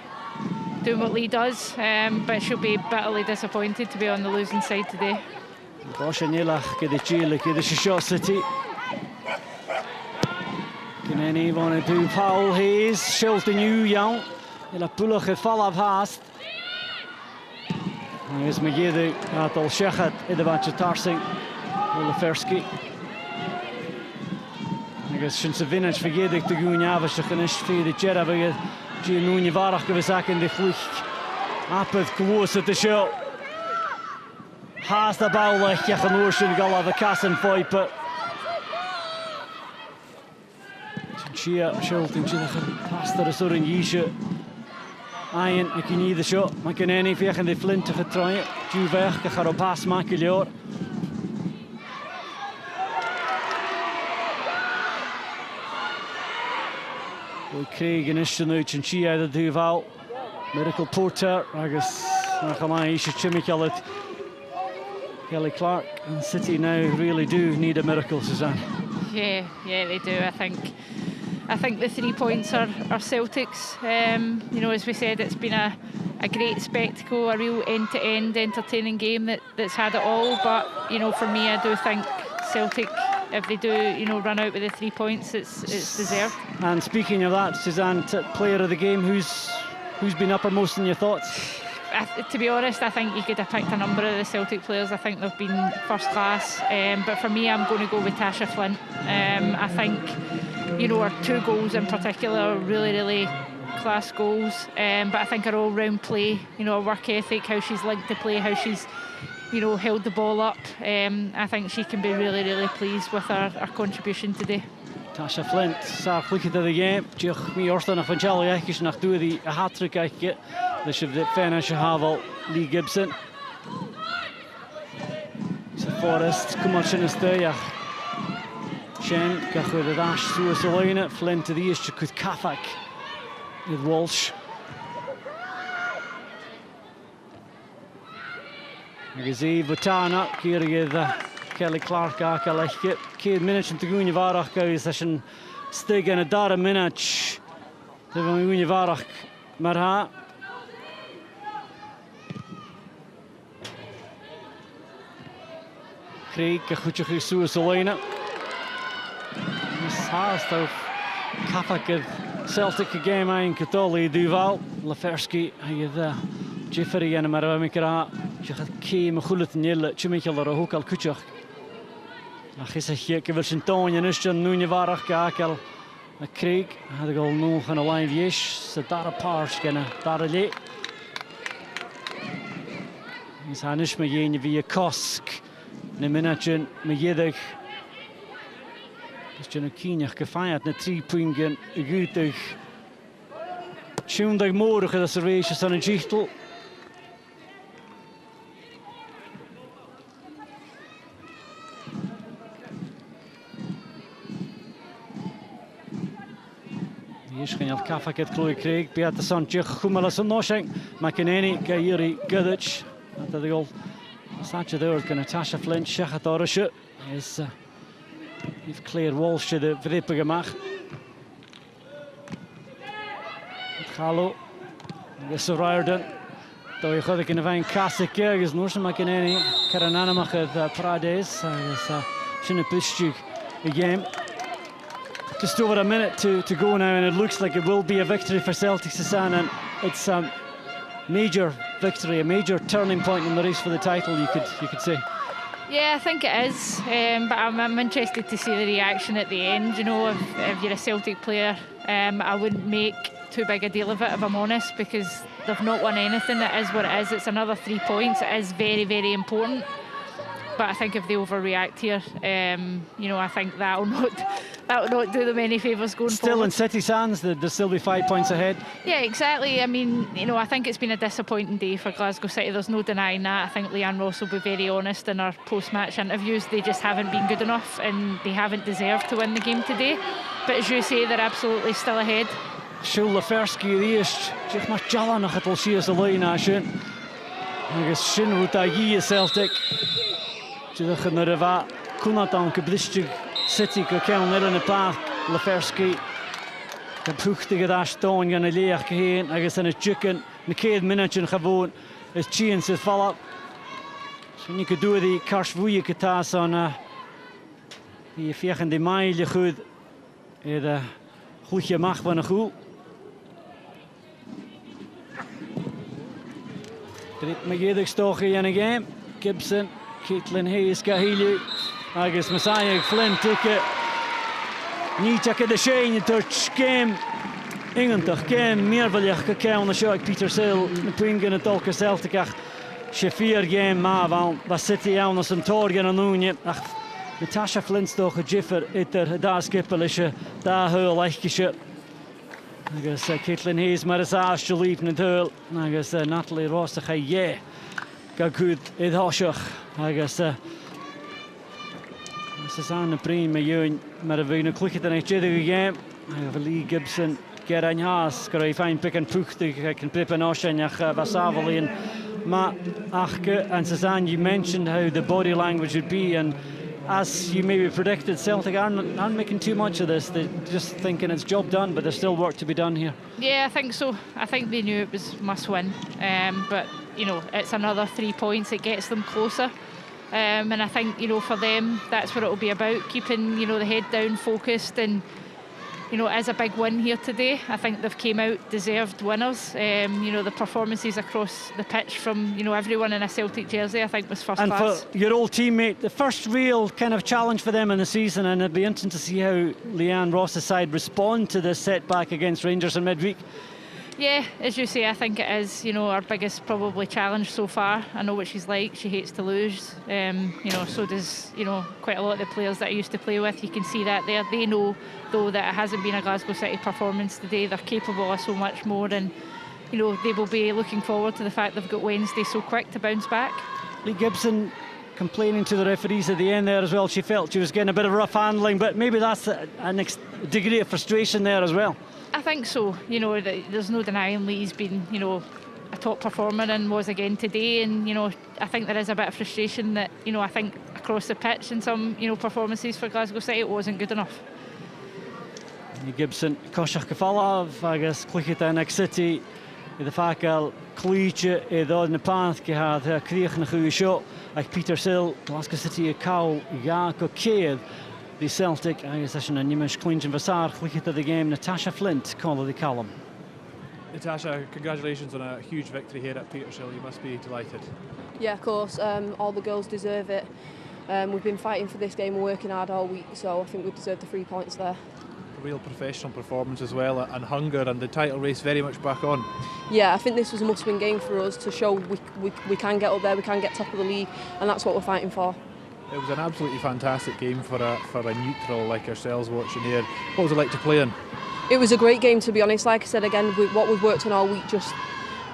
Speaker 3: doing what Lee does, but she'll be bitterly disappointed to be on the losing side today.
Speaker 4: Gosh, Nilach gyda Chile, gyda Shishot City. Gynenni fan y dw Paul Hayes, Schilt yn yw iawn. Ila bwlwch y falaf hast. Agus mae gyda adol Siachat iddo fan y tarsing. O Laferski. Agus sy'n sy'n fynnag fy gyda dy gwyn afas ych yn ysffydd i gera fy gyda. Dwi'n nhw'n i farach gyfys ac yn ddechlwch. Apydd clwys y dy sio. Hast a bawlech iach yn o'r sy'n galaf y cas yn ffoi, but Chia Shelton chydach yn pastor y sŵr yn ysio. Aien ac i ni dy sio. Mae gen enni fiach yn ddi Flint ych y troi. Diw fech gach ar o pas mac i lior. O'i Craig yn ysio nhw yn Chia ydw dwi fal. Miracle Porter agus nach am I eisiau chymig alyd. Kelly Clark and City now really do need a miracle, Suzanne.
Speaker 3: Yeah, they do. I think the 3 points are Celtic's. You know, as we said, it's been a great spectacle, a real end-to-end entertaining game that's had it all. But you know, for me, I do think Celtic, if they do, you know, run out with the 3 points, it's deserved.
Speaker 4: And speaking of that, Suzanne, player of the game, who's been uppermost in your thoughts?
Speaker 3: To be honest, I think you could have picked a number of the Celtic players. I think they've been first class. But for me, I'm going to go with Tasha Flint. I think, you know, her 2 goals in particular are really, really class goals. But I think her all-round play, you know, her work ethic, how she's linked to play, how she's, you know, held the ball up. I think she can be really, really pleased with her contribution today.
Speaker 4: Tasha Flint, sa'r chlycyd of the game. Diolch mi orthon a'ch fanchalo eich nach dwi a hat-trick eich. This should be fena Shahával, Lee Gibson. So Forrest, come on, Shin Esteyach. Shen, gach with a dash through a Solina, Flint to the east, Chakut Kafak with Walsh. Agazi, Votana, Kiri Kelly Clark, Akalech, Kid Minich and Tagunya Varach, guys, I should stick in a Dara Minich. Tagunya Varach, Marha. Craig, a chwtioch i sŵr Solina. Mis haast of Kafak of Celtic a game ein Catoli Duval. Laferski, a Jeffrey en maar we kra. Je gaat kee me goed in jelle. Chimichel er ook al kutjoch. A gissig je wil zijn toon en is nu je waardig kakel. A Craig had ik al nog een lijn yes. Ze daar een paar skennen. Daar le. Is hanish me je wie kosk. Ne minuten me jedig. Is je een kienig gefeierd na 3 punten gutig. Tjoendag morgen dat serveertjes aan een gichtel. Is geen Kafak het Chloe Craig, Beata Sanchez, Gumalas en Nosheng, McEnany, Gairi, Gudic. Dat is al Sacha there gan Natasha Flint Shachat Orisha is you've cleared Walsh the Vripagamach. Hallo, this is Riordan. Though you got a fine classic gear is Norse McInerney, Karananamach at Parades, Shinapishchuk again. Just over a minute to go now, and it looks like it will be a victory for Celtic, Susanne, and it's a major victory, a major turning point in the race for the title, you could say.
Speaker 3: Yeah, I think it is, but I'm interested to see the reaction at the end. You know, if you're a Celtic player, I wouldn't make too big a deal of it, if I'm honest, because they've not won anything. It is what it is. It's another 3 points. It is very, very important. But I think if they overreact here, you know, I think that'll not do them any favours going forward.
Speaker 4: Still in City's hands, there'll still be 5 points ahead.
Speaker 3: Yeah, exactly. I mean, you know, I think it's been a disappointing day for Glasgow City. There's no denying that. I think Leanne Ross will be very honest in her post-match interviews. They just haven't been good enough, and they haven't deserved to win the game today. But as you say, they're absolutely still ahead.
Speaker 4: Siúl Lafersky ríist, Jeff mar jalanach atol sias a line a sin. Agus sin rúta í Celtic. Tudach yn yr efa, cwnad am gyblistig City go cewn yn y path, Lafersky. Gan pwchtig yd aston gan y leach hyn, agus yn y jicken, na cedd minut yn chafwn, is chian sydd falla. So ni cydwyd i cars fwy y gytas o'n i fiach yn di mael i chwyd idd chwylch y mach fan y chwl. Drip magedig stochi yn y game. Gibson, Caitlin Hayes Gahili, agus Messiah Flynn tikke. Ní take de Shane touch game. Ingentach game meervaliach go ceann na seo ag Peter Sill na puingin a dulca Celticach. Se 4 game má bhain ba City ann as an torgan an núne. Ach Natasha Flynn stoch a jiffer itar a da skipper is a da hul eichise. Agus Caitlin Hayes mar is as to leave na hul. Agus Natalie Ross a yeah. Ga good id hoiseach agus Susanne Breen me yw'n mar a bhín a cluiche an eich idir game. I have Lee Gibson ger ein haas gyda I fine pick and pwchtig ac yn brip yn osian ach fasafol un ma achge. And Susanne, you mentioned how the body language would be, and as you maybe predicted, Celtic aren't making too much of this. They're just thinking it's job done, but there's still work to be done here.
Speaker 3: Yeah, I think so. I think they knew it was must win, but you know, it's another 3 points. It gets them closer, and I think, you know, for them that's what it will be about, keeping, you know, the head down, focused, and you know, it is a big win here today. I think they've came out deserved winners. You know, the performances across the pitch from, you know, everyone in a Celtic jersey, I think, was first class.
Speaker 4: And for your old teammate, the first real kind of challenge for them in the season, and it'd be interesting to see how Leanne Ross's side respond to this setback against Rangers in midweek.
Speaker 3: Yeah, as you say, I think it is, you know, our biggest probably challenge so far. I know what she's like. She hates to lose. You know, so does, you know, quite a lot of the players that I used to play with. You can see that there. They know, though, that it hasn't been a Glasgow City performance today. They're capable of so much more, and you know, they will be looking forward to the fact they've got Wednesday so quick to bounce back.
Speaker 4: Lee Gibson complaining to the referees at the end there as well. She felt she was getting a bit of rough handling, but maybe that's a degree of frustration there as well.
Speaker 3: I think so. You know, there's no denying Lee's been, you know, a top performer and was again today, and you know, I think there is a bit of frustration that, you know, I think across the pitch in some, you know, performances for Glasgow City it wasn't good enough.
Speaker 4: Gibson cosach gefalaf agus cluiche an City I the facal cluiche I ddod yn y path gehad criach na chwy sio ag Peter Sill Glasgow City a cawl ga go cedd the Celtic agus asyn a nimesh clinch fasar cluiche the game. Natasha Flint call the column.
Speaker 2: Natasha, congratulations on a huge victory here at Petershill. You must be delighted.
Speaker 7: Yeah, of course. All the girls deserve it. We've been fighting for this game and working hard all week, so I think we deserve the 3 points there.
Speaker 2: A real professional performance as well, and hunger, and the title race very much back on.
Speaker 7: Yeah, I think this was a must-win game for us to show we can get up there, we can get top of the league, and that's what we're fighting for.
Speaker 2: It was an absolutely fantastic game for a neutral like ourselves watching here. What was it like to play in?
Speaker 7: It was a great game, to be honest. Like I said again, what we've worked on all week,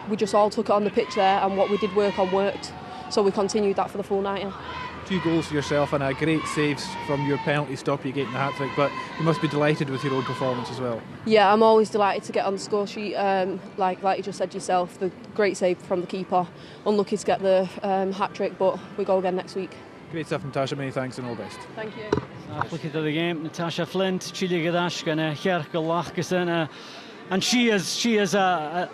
Speaker 7: we just all took it on the pitch there, and what we did work on worked. So we continued that for the full night.
Speaker 2: 2 goals for yourself and a great saves from your penalty stop you get in the hat-trick, but you must be delighted with your own performance as well.
Speaker 7: Yeah, I'm always delighted to get on the score sheet. Like you just said yourself, the great save from the keeper. Unlucky to get the hat-trick, but we go again next week.
Speaker 2: Great stuff, Natasha. Many thanks and all the best.
Speaker 7: Thank you.
Speaker 4: Look at the game, Natasha Flint, Chile Gadash, gonna Lachkasen, and she is a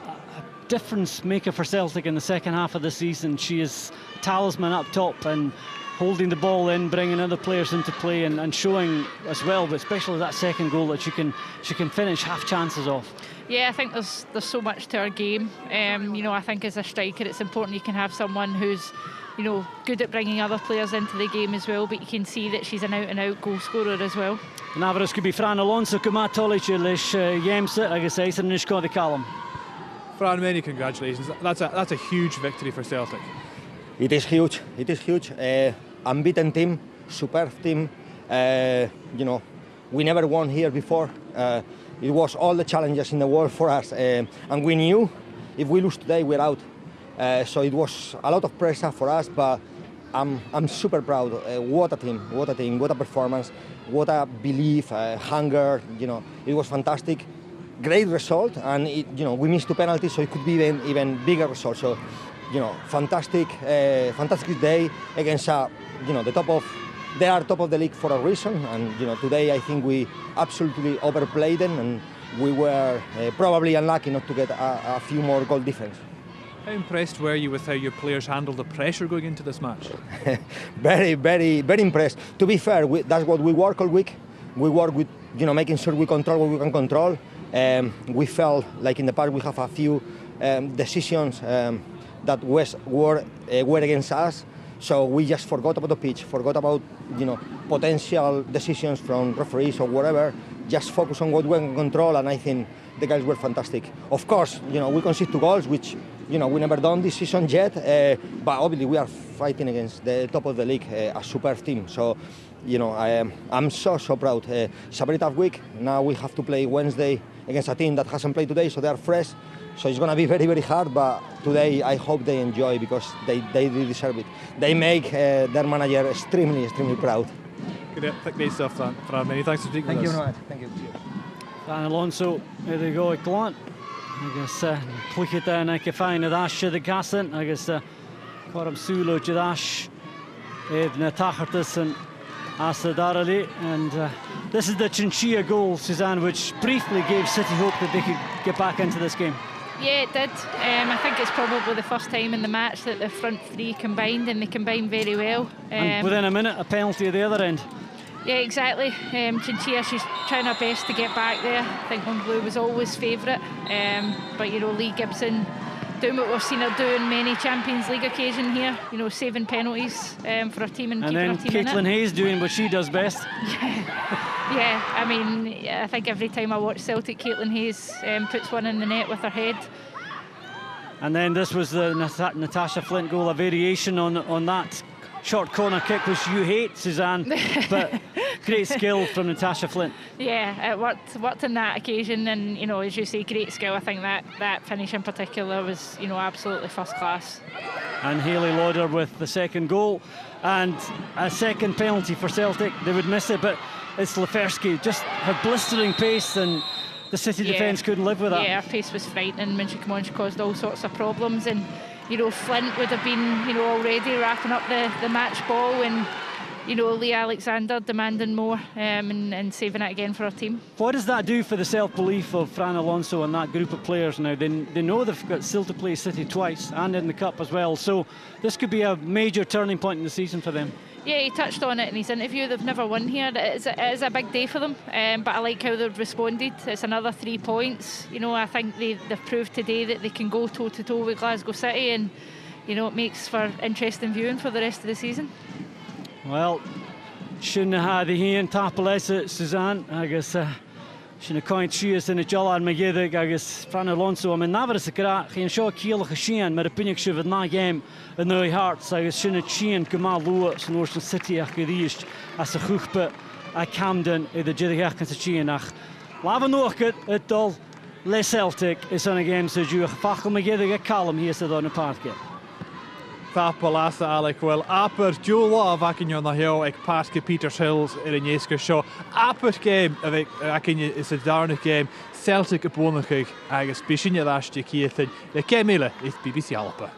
Speaker 4: difference maker for Celtic in the second half of the season. She is a talisman up top and holding the ball in, bringing other players into play, and showing as well, but especially that second goal, that she can finish half chances off.
Speaker 3: Yeah, I think there's so much to our game. You know, I think as a striker, it's important you can have someone who's, you know, good at bringing other players into the game as well, but you can see that she's an out-and-out goal scorer as well.
Speaker 4: Navarus could be Fran Alonso, Kumatolic, Lish Yemsa, I guess, and Nishko Callum.
Speaker 2: Fran, many congratulations. That's a huge victory for Celtic.
Speaker 8: It is huge. It is huge. Unbeaten team, superb team. You know, we never won here before. It was all the challenges in the world for us, and we knew if we lose today, we're out. So it was a lot of pressure for us, but I'm super proud. What a team! What a team! What a performance! What a belief, hunger. You know, it was fantastic. Great result, and you know, we missed 2 penalties, so it could be even bigger result. So, you know, fantastic day against you know, they are top of the league for a reason, and you know, today I think we absolutely overplayed them, and we were probably unlucky not to get a few more goal difference.
Speaker 2: How impressed were you with how your players handled the pressure going into this match?
Speaker 8: Very, very, very impressed. To be fair, that's what we work all week. We work with, you know, making sure we control what we can control. We felt like in the past we have a few decisions that were against us. So we just forgot about the pitch, forgot about, you know, potential decisions from referees or whatever. Just focus on what we can control, and I think the guys were fantastic. Of course, you know, we conceded 2 goals, which, you know, we never done this season yet. But obviously we are fighting against the top of the league, a superb team. So, you know, I'm so proud. It's a very tough week. Now we have to play Wednesday against a team that hasn't played today, so they are fresh. So it's going to be very, very hard, but today I hope they enjoy, because they really deserve it. They make their manager extremely proud.
Speaker 2: Great stuff, Fran. Many thanks for speaking with us.
Speaker 8: Thank you very much. Thank you.
Speaker 4: Fran Alonso, there they go, Glant. I guess, Plikita na Kefai Nadash, the Gassan, I guess, Koram Sulo, Jadash, Edna Tahartis, and Asadarali. And this is the Chinchilla goal, Suzanne, which briefly gave City hope that they could get back into this game.
Speaker 3: Yeah, it did. I think it's probably the first time in the match that the front 3 combined, and they combined very well.
Speaker 4: And within a minute, a penalty at the other end.
Speaker 3: Yeah, exactly. Chinchilla, she's trying her best to get back there. I think One Blue was always favourite. But, you know, Lee Gibson doing what we've seen her do in many Champions League occasions here. You know, saving penalties for her team and keeping her team in it.
Speaker 4: And then Caitlin Hayes doing what she does best.
Speaker 3: Yeah, I mean, I think every time I watch Celtic, Caitlin Hayes puts one in the net with her head.
Speaker 4: And then this was the Natasha Flint goal, a variation on that short corner kick, which you hate, Suzanne, but great skill from Natasha Flint.
Speaker 3: Yeah, it worked on that occasion, and, you know, as you say, great skill. I think that finish in particular was, you know, absolutely first class.
Speaker 4: And Hayley Lauder with the second goal, and a second penalty for Celtic. They would miss it, but it's Lefersky, just her blistering pace, and the City defence couldn't live with that.
Speaker 3: Yeah, her pace was frightening when she came on. She caused all sorts of problems, and, you know, Flint would have been, you know, already wrapping up the match ball, and, you know, Leah Alexander demanding more and saving it again for her team.
Speaker 4: What does that do for the self-belief of Fran Alonso and that group of players now? They know they've got still to play City twice and in the Cup as well, so this could be a major turning point in the season for them.
Speaker 3: Yeah, he touched on it in his interview. They've never won here. It is a big day for them, but I like how they've responded. It's another 3 points. You know, I think they've proved today that they can go toe-to-toe with Glasgow City, and, you know, it makes for interesting viewing for the rest of the season.
Speaker 4: Well, shouldn't have had the hand tapalesa, Suzanne. I guess shouldn't have coined Chias in the Jala and Magedig. I guess Fran Alonso. I mean, Navarus Kara, he and Shaw Kiel Hashian, Marapinik Shiv na game in the hearts. I guess shouldn't Chian Kamal Lewis and Ocean City Akadish as a Hookbit at Camden in the Jidiak and Chianach. Lavanoket at Dull, Les Celtic is on a game, so you Fachel Magedig at Callum here said on the park.
Speaker 2: Lasa Alec wel aper Jula ac yn yon heo ag Pasca Peters Hills yn ysgol sio. Aper game ac yn is y darn game Celtic y bwynach ag ysbysyn y ddasdi cythyn. Le cemile is BBC Alpa.